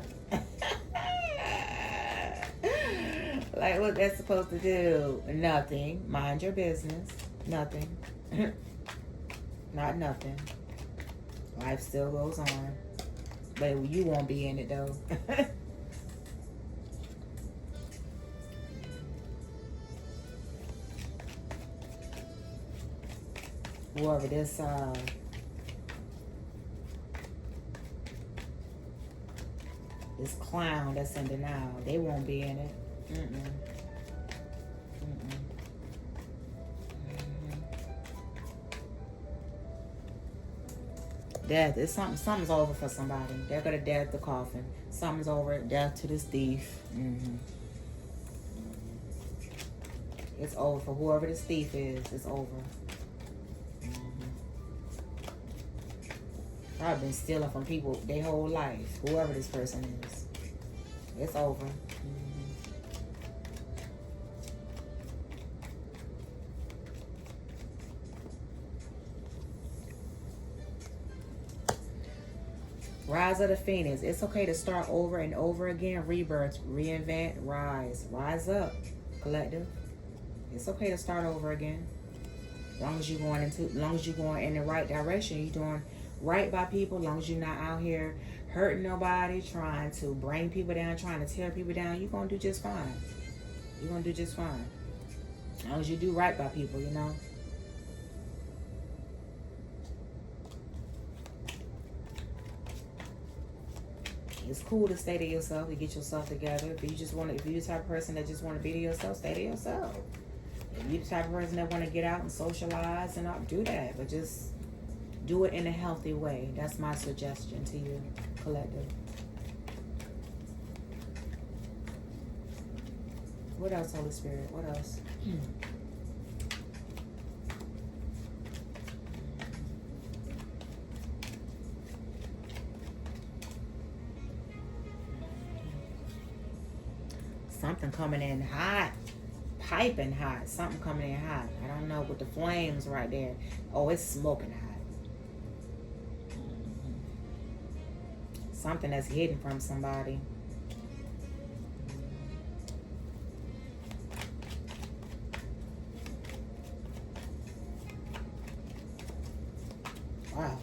Like, what that's supposed to do? Nothing. Mind your business. Nothing. Not nothing. Life still goes on. But you won't be in it, though. Whoever this, this clown that's in denial, they won't be in it. Death. It's something's over for somebody. They're gonna death the coffin. Something's over. Death to this thief. It's over for whoever this thief is. It's over. I've been stealing from people their whole life. Whoever this person is. It's over. Rise of the Phoenix. It's okay to start over and over again. Rebirth, reinvent, rise. Rise up, collective. It's okay to start over again. As long as you're going in the right direction, you're doing right by people. As long as you're not out here hurting nobody, trying to bring people down, trying to tear people down, you're gonna do just fine. You're gonna do just fine. As long as you do right by people, you know. It's cool to stay to yourself and get yourself together. If you're the type of person that just want to be to yourself, stay to yourself. If you're the type of person that want to get out and socialize and not do that, but just do it in a healthy way. That's my suggestion to you, collective. What else, Holy Spirit? What else? Something coming in hot. Piping hot. Something coming in hot. I don't know, with the flames right there. Oh, it's smoking hot. Something that's hidden from somebody. Wow.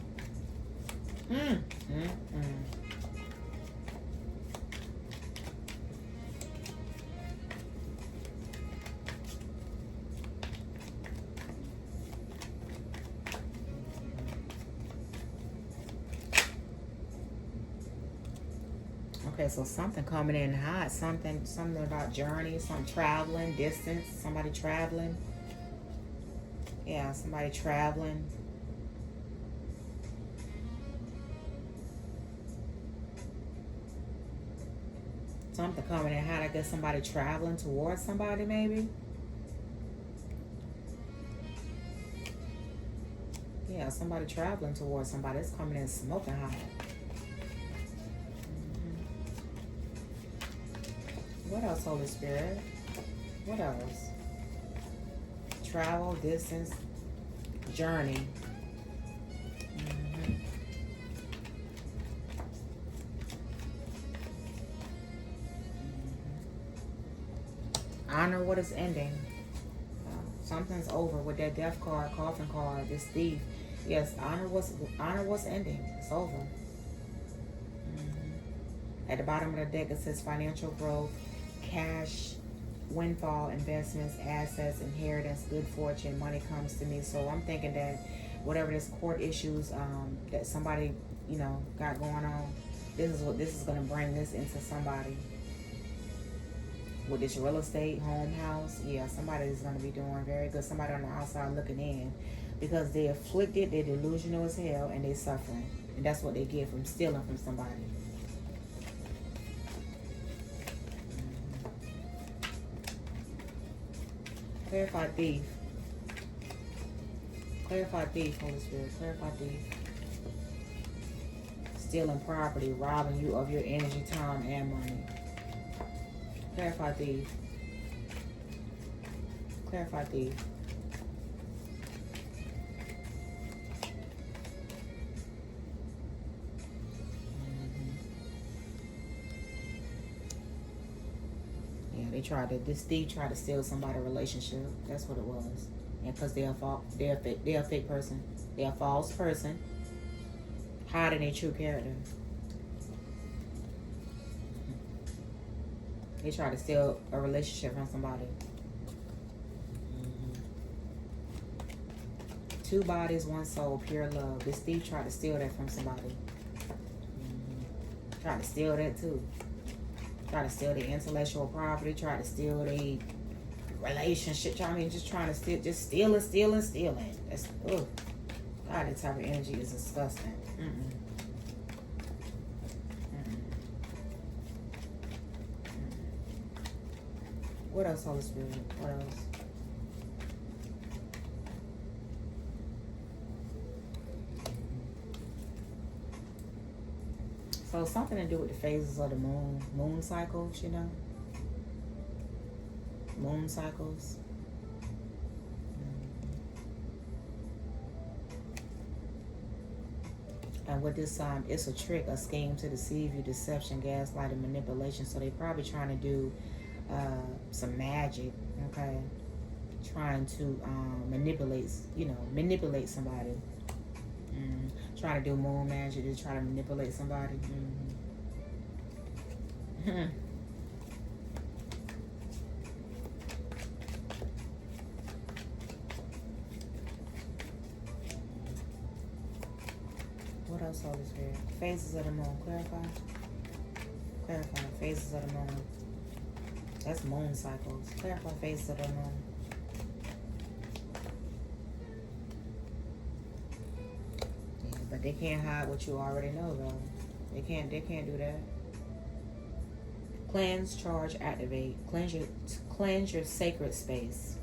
Okay, so something coming in hot, something about journey, some traveling, distance, somebody traveling. Yeah, somebody traveling. Something coming in hot. I guess somebody traveling towards somebody, maybe. Yeah, somebody traveling towards somebody. It's coming in smoking hot. What else, Holy Spirit? What else? Travel, distance, journey. Honor what is ending. Something's over with that death card, coffin card, this thief. Yes, honor what's ending. It's over. At the bottom of the deck, it says financial growth, cash, windfall, investments, assets, inheritance, good fortune, money comes to me. So I'm thinking that whatever this court issues that somebody, got going on, this is going to bring this into somebody. With this real estate, home, house, yeah, somebody is going to be doing very good. Somebody on the outside looking in, because they're afflicted, they're delusional as hell, and they're suffering. And that's what they get from stealing from somebody. Clarify thief. Clarify thief, Holy Spirit. Clarify thief. Stealing property, robbing you of your energy, time, and money. Clarify thief. Clarify thief. Yeah, this thief tried to steal somebody's relationship. That's what it was. And because they're a fake person. They're a false person. Hiding their true character. They try to steal a relationship from somebody. Two bodies, one soul, pure love. This thief tried to steal that from somebody. Tried to steal that too. Try to steal their intellectual property. Try to steal their relationship. Just trying to steal. Just stealing. That's, ugh. God, that type of energy is disgusting. What else, Holy Spirit? What else? So something to do with the phases of the moon cycles, moon cycles. And with this, it's a trick, a scheme to deceive you, deception, gaslight, and manipulation. So they're probably trying to do some magic, okay? Trying to manipulate somebody. Trying to do moon magic to try to manipulate somebody. What else, Holy Spirit? Phases of the moon. Clarify. Phases of the moon. That's moon cycles. Clarify phases of the moon. Yeah, but they can't hide what you already know, though. They can't do that. Cleanse, charge, activate. Cleanse your sacred space.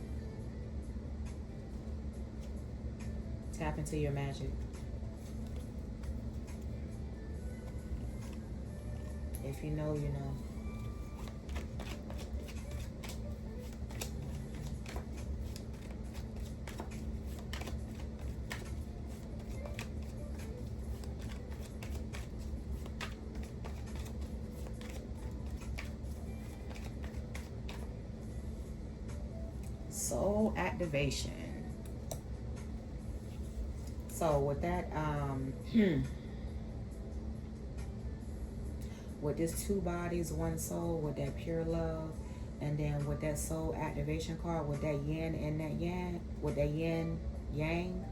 Tap into your magic. If you know, you know. Soul activation. So with that, with this two bodies, one soul, with that pure love, and then with that soul activation card, with that yin and that yang, with that yin yang,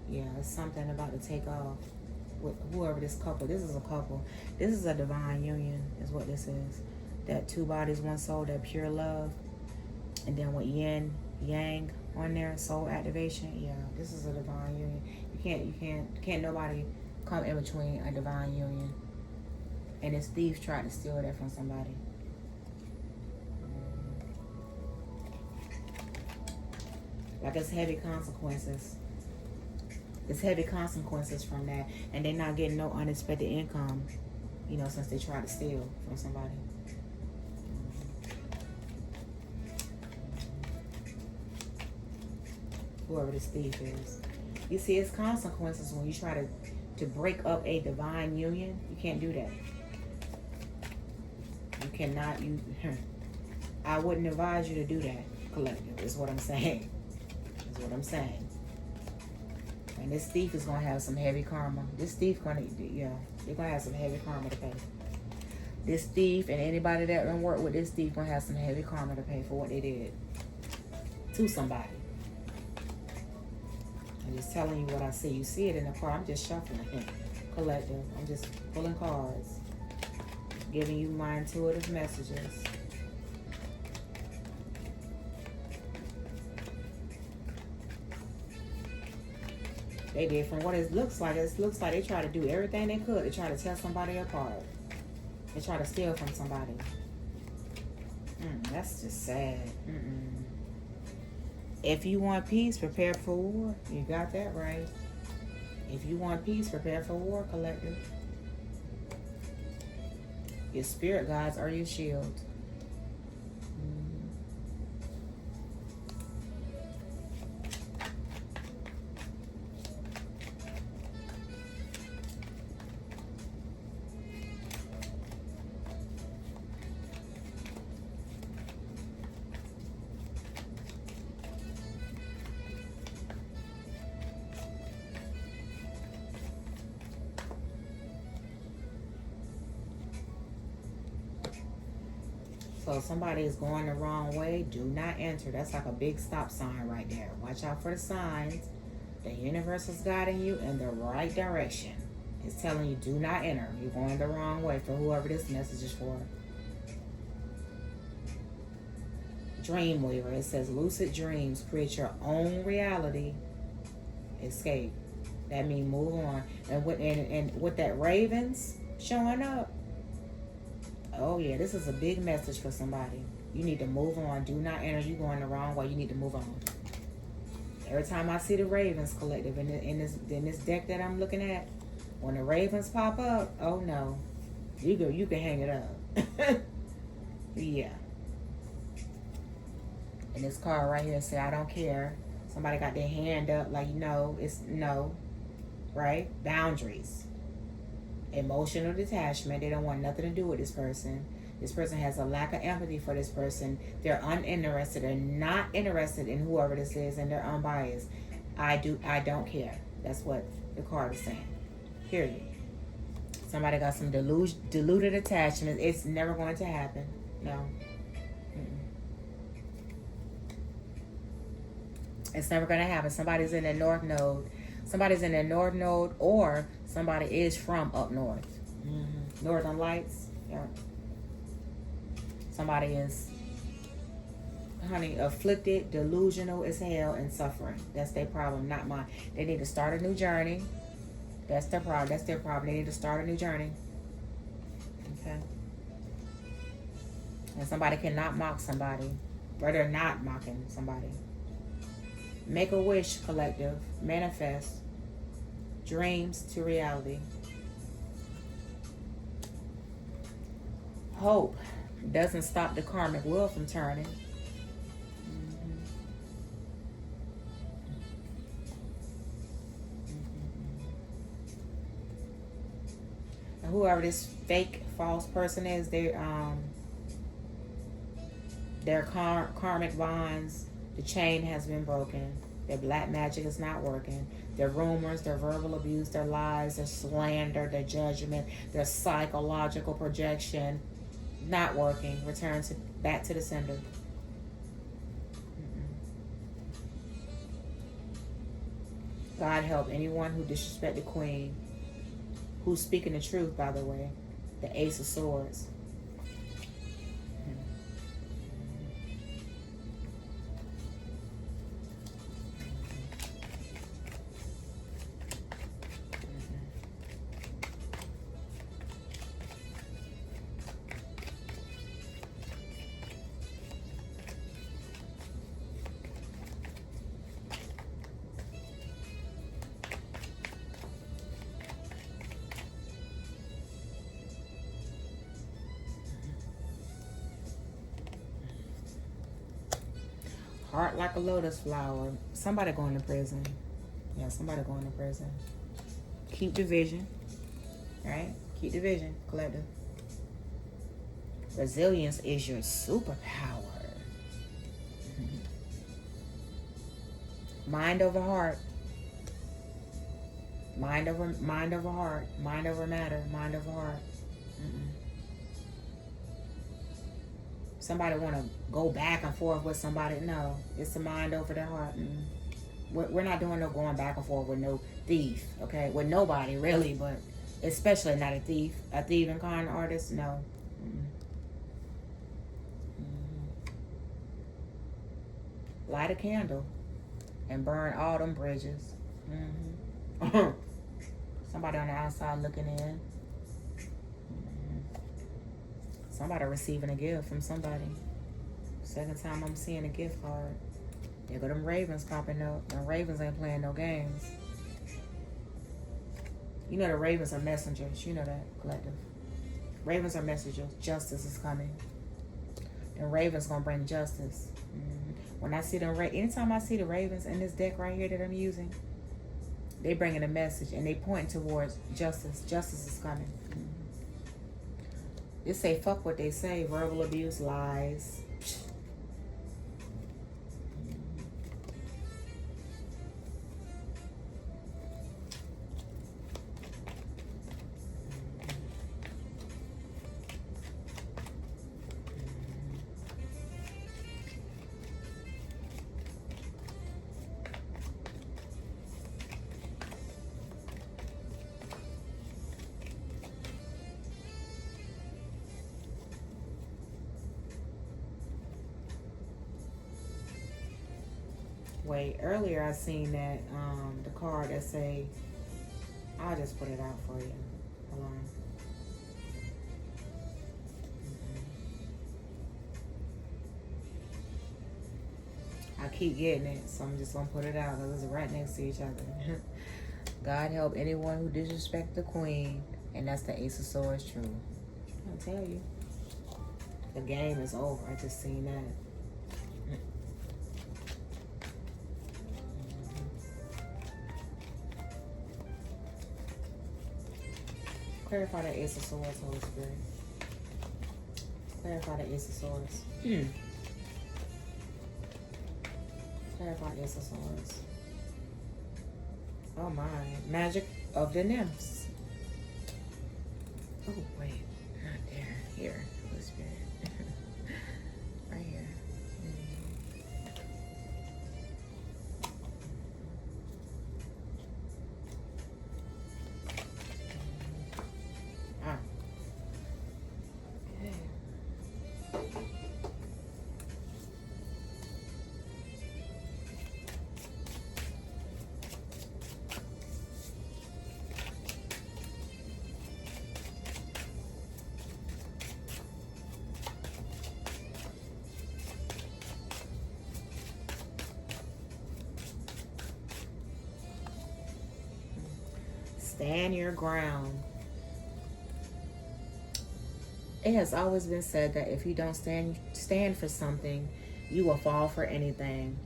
yeah, it's something about to take off with whoever this couple. This is a couple. This is a divine union, is what this is. That two bodies, one soul, that pure love, and then with yin yang on there, soul activation. Yeah, this is a divine union. Can't nobody come in between a divine union. And this thief tried to steal that from somebody. Like it's heavy consequences. It's heavy consequences from that. And they're not getting no unexpected income, you know, since they tried to steal from somebody. Whoever this thief is. You see, it's consequences when you try to break up a divine union. You can't do that. You cannot. I wouldn't advise you to do that, collective, is what I'm saying. Is what I'm saying. And this thief is going to have some heavy karma. This thief they're going to have some heavy karma to pay. This thief and anybody that don't work with this thief going to have some heavy karma to pay for what they did to somebody. I'm just telling you what I see. You see it in the card. I'm just shuffling it. Collective. I'm just pulling cards. Giving you my intuitive messages. They did, from what it looks like they try to do everything they could to try to tear somebody apart. They try to steal from somebody. That's just sad. If you want peace, prepare for war. You got that right. If you want peace, prepare for war, collective. Your spirit guides are your shield. So if somebody is going the wrong way, do not enter. That's like a big stop sign right there. Watch out for the signs. The universe is guiding you in the right direction. It's telling you, do not enter. You're going the wrong way for whoever this message is for. Dreamweaver. It says, lucid dreams. Create your own reality. Escape. That means move on. And with that ravens showing up, oh yeah, this is a big message for somebody. You need to move on. Do not enter. You're going the wrong way. You need to move on. Every time I see the ravens, collective, in this deck that I'm looking at, when the ravens pop up, oh no, you can hang it up. Yeah. And this card right here say, I don't care. Somebody got their hand up like, no, it's no, right? Boundaries. Emotional detachment. They don't want nothing to do with this person. This person has a lack of empathy for this person. They're uninterested. They're not interested in whoever this is, and they're unbiased. I don't care. That's what the card is saying. Period. Somebody got some deluded attachment. It's never going to happen. No. It's never going to happen. Somebody's in their north node. Somebody's in their north node, or somebody is from up north. Northern Lights. Yeah. Somebody is, afflicted, delusional as hell, and suffering. That's their problem, not mine. They need to start a new journey. That's their problem. That's their problem. They need to start a new journey. Okay. And somebody cannot mock somebody, or they're not mocking somebody. Make a wish, collective. Manifest. Dreams to reality. Hope doesn't stop the karmic wheel from turning. And whoever this fake, false person is, their karmic bonds, the chain has been broken. Their black magic is not working. Their rumors, their verbal abuse, their lies, their slander, their judgment, their psychological projection, not working. Return back to the sender. God help anyone who disrespect the queen. Who's speaking the truth, by the way. The Ace of Swords. Heart like a lotus flower. Somebody going to prison. Yeah, somebody going to prison. Keep the vision. Right? Keep the vision, collective. Resilience is your superpower. Mind over heart. Mind over heart. Mind over matter. Mind over heart. Somebody want to go back and forth with somebody. No, it's the mind over their heart. We're not doing no going back and forth with no thief, okay? With nobody, really, but especially not a thief. A thief and con artist, no. Light a candle and burn all them bridges. Somebody on the outside looking in. Somebody receiving a gift from somebody. Second time I'm seeing a gift card. There go them ravens popping up. The ravens ain't playing no games. You know the ravens are messengers. You know that, collective. Ravens are messengers. Justice is coming. The ravens gonna bring justice. When I see them, anytime I see the ravens in this deck right here that I'm using, they bringing a message and they point towards justice. Justice is coming. They say fuck what they say. Verbal abuse, lies. Wait, earlier I seen that the card that say, I'll just put it out for you. Hold on. I keep getting it, so I'm just gonna put it out because it's right next to each other. God help anyone who disrespect the queen, and that's the Ace of Swords. True. I'll tell you, the game is over. I just seen that. Clarify the Ace of Swords, Holy Spirit. Clarify the Ace of Swords. Clarify the Ace of Swords. Oh my. Magic of the Nymphs. Oh, wait. Not there. Here, Holy Spirit. Right here. Stand your ground. It has always been said that if you don't stand for something, you will fall for anything.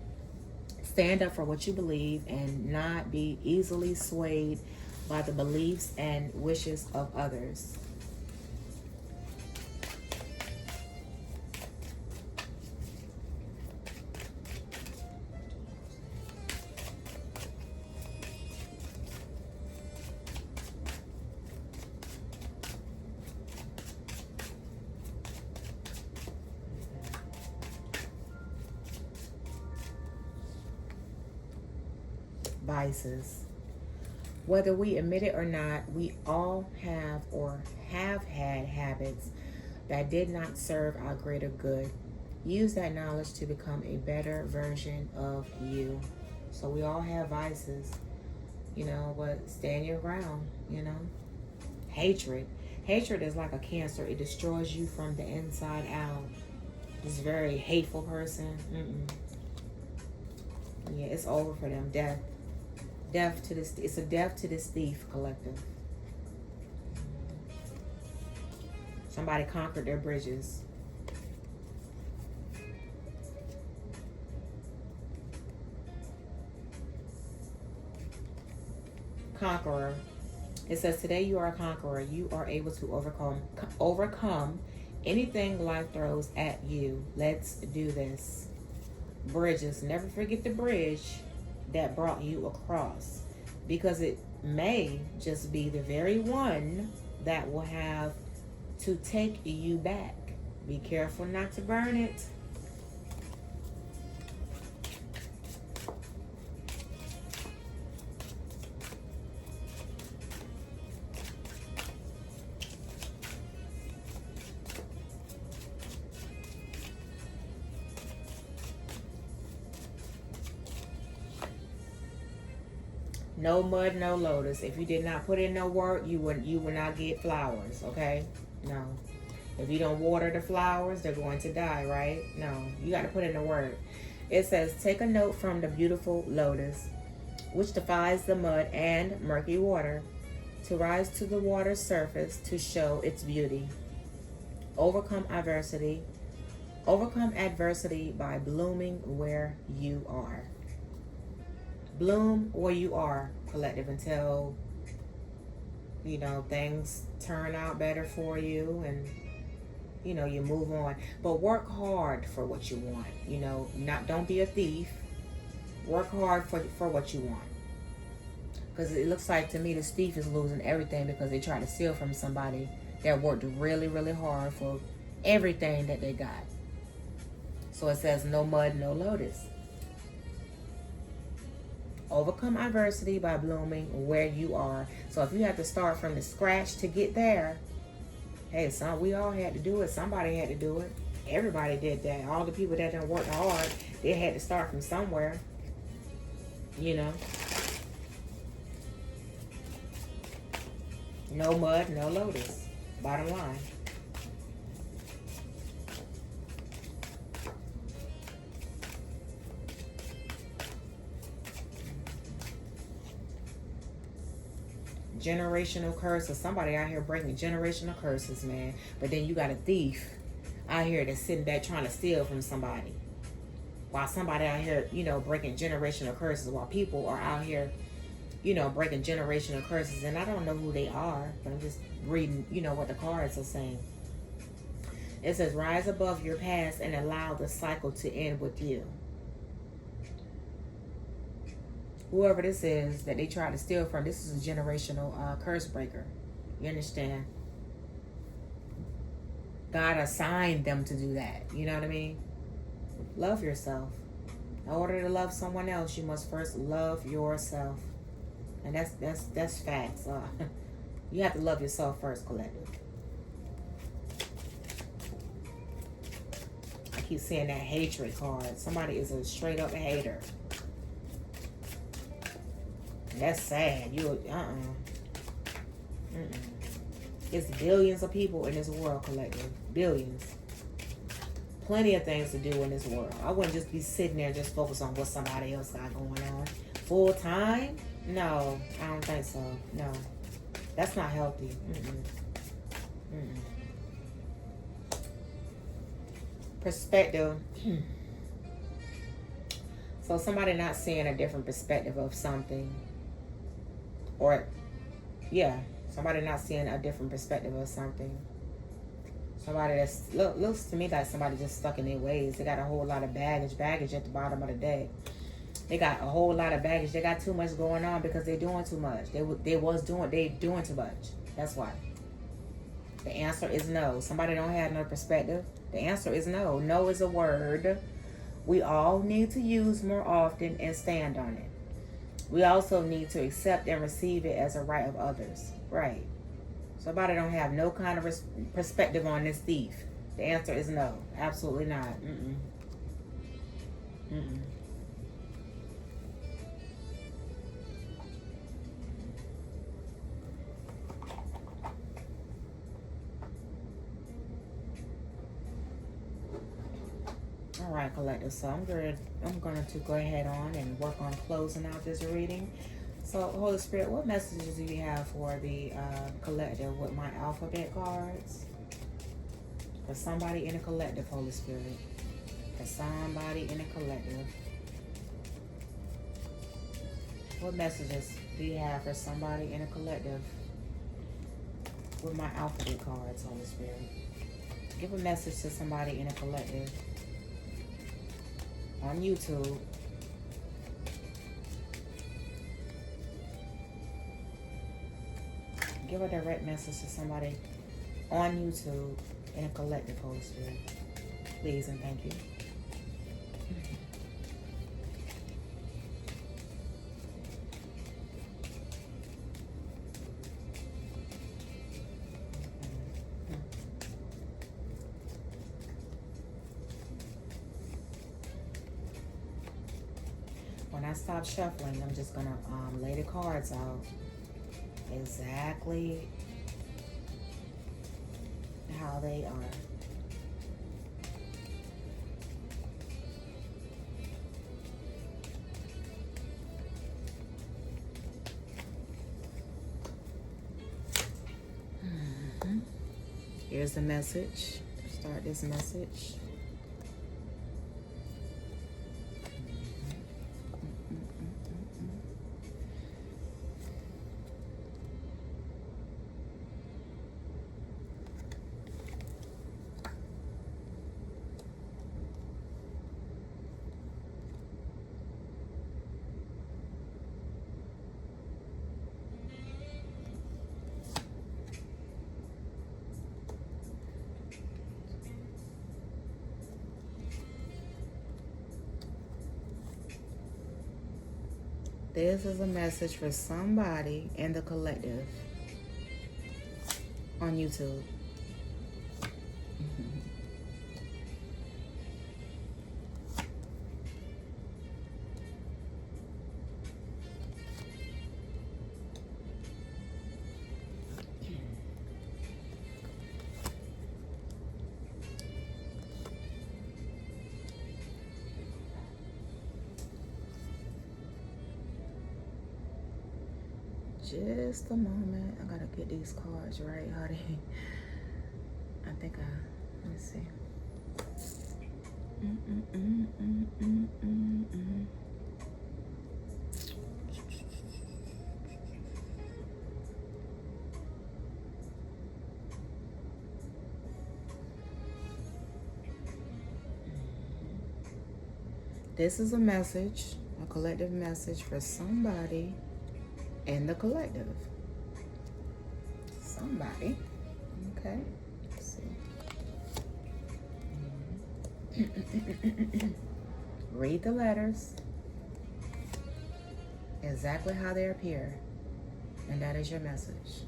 Stand up for what you believe and not be easily swayed by the beliefs and wishes of others. Vices. Whether we admit it or not, we all have or have had habits that did not serve our greater good. Use that knowledge to become a better version of you. So we all have vices, but stand your ground, Hatred. Hatred is like a cancer. It destroys you from the inside out. This very hateful person. Yeah, it's over for them. Death. Death to this. It's a death to this thief, collective. Somebody conquered their bridges. conqueror. It says, today you are a conqueror. You are able to overcome anything life throws at you. Let's do this. Bridges. Never forget the bridge that brought you across, because it may just be the very one that will have to take you back. Be careful not to burn it. No mud, no lotus. If you did not put in no work, you would not get flowers, okay? No. If you don't water the flowers, they're going to die, right? No. You got to put in the work. It says, take a note from the beautiful lotus, which defies the mud and murky water, to rise to the water's surface to show its beauty. Overcome adversity. Overcome adversity by blooming where you are. Bloom where you are, collective, until, things turn out better for you and, you move on. But work hard for what you want. Don't be a thief. Work hard for what you want. Because it looks like to me this thief is losing everything because they tried to steal from somebody that worked really, really hard for everything that they got. So it says, no mud, no lotus. Overcome adversity by blooming where you are. So if you have to start from the scratch to get there, hey, we all had to do it. Somebody had to do it. Everybody did that. All the people that done worked hard, they had to start from somewhere. No mud, no lotus. Bottom line. Generational curses. Somebody out here breaking generational curses, man. But then you got a thief out here that's sitting back trying to steal from somebody. While somebody out here, breaking generational curses, while people are out here, breaking generational curses. And I don't know who they are, but I'm just reading, what the cards are saying. It says, rise above your past and allow the cycle to end with you. Whoever this is that they try to steal from, this is a generational curse breaker. You understand? God assigned them to do that. You know what I mean? Love yourself. In order to love someone else, you must first love yourself. And that's facts. You have to love yourself first, collective. I keep seeing that hatred card. Somebody is a straight up hater. That's sad. It's billions of people in this world, collective. Billions. Plenty of things to do in this world. I wouldn't just be sitting there just focused on what somebody else got going on. Full time? No, I don't think so. No. That's not healthy. Perspective. So somebody not seeing a different perspective of something. Or, somebody not seeing a different perspective of something. Somebody that's, looks to me like somebody just stuck in their ways. They got a whole lot of baggage at the bottom of the deck. They got a whole lot of baggage. They got too much going on because they're doing too much. They doing too much. That's why. The answer is no. Somebody don't have no perspective. The answer is no. No is a word we all need to use more often and stand on it. We also need to accept and receive it as a right of others. Right. Somebody don't have no kind of perspective on this thief. The answer is no. Absolutely not. All right, collective. So I'm going to go ahead on and work on closing out this reading. So, Holy Spirit, what messages do you have for the collective with my alphabet cards? For somebody in a collective, Holy Spirit. For somebody in a collective. What messages do you have for somebody in a collective with my alphabet cards, Holy Spirit? Give a message to somebody in a collective on YouTube. Give a direct message to somebody on YouTube in a collective, Holy Spirit. Please and thank you. When I stop shuffling, I'm just gonna lay the cards out exactly how they are. Here's the message. Start this message. This is a message for somebody in the collective on YouTube. Just a moment. I gotta get these cards right, honey. I think let me see. This is a message, a collective message for somebody in the collective. Somebody. Okay. Let's see. Read the letters exactly how they appear, and that is your message.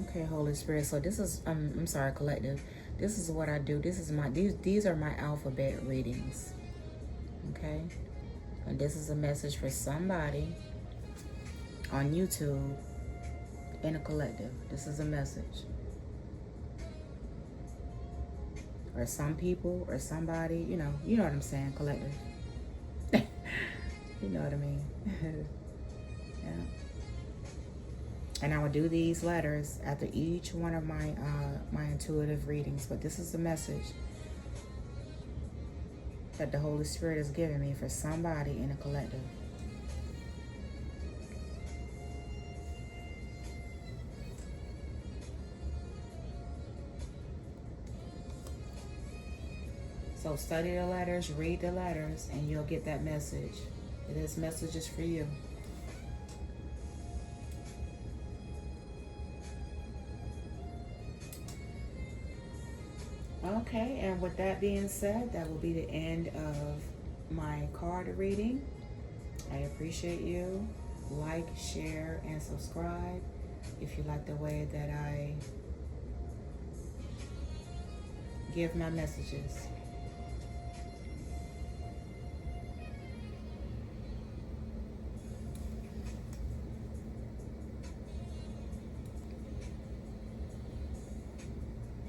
Okay, Holy Spirit. So this is I'm sorry, collective. This is what I do. This is my these are my alphabet readings. Okay? And this is a message for somebody on YouTube in a collective. This is a message. Or some people or somebody, you know what I'm saying, collective. You know what I mean. Yeah. And I will do these letters after each one of my my intuitive readings. But this is the message that the Holy Spirit has given me for somebody in a collective. So study the letters, read the letters, and you'll get that message. This message is for you. Okay, and with that being said, that will be the end of my card reading. I appreciate you. Like, share, and subscribe if you like the way that I give my messages.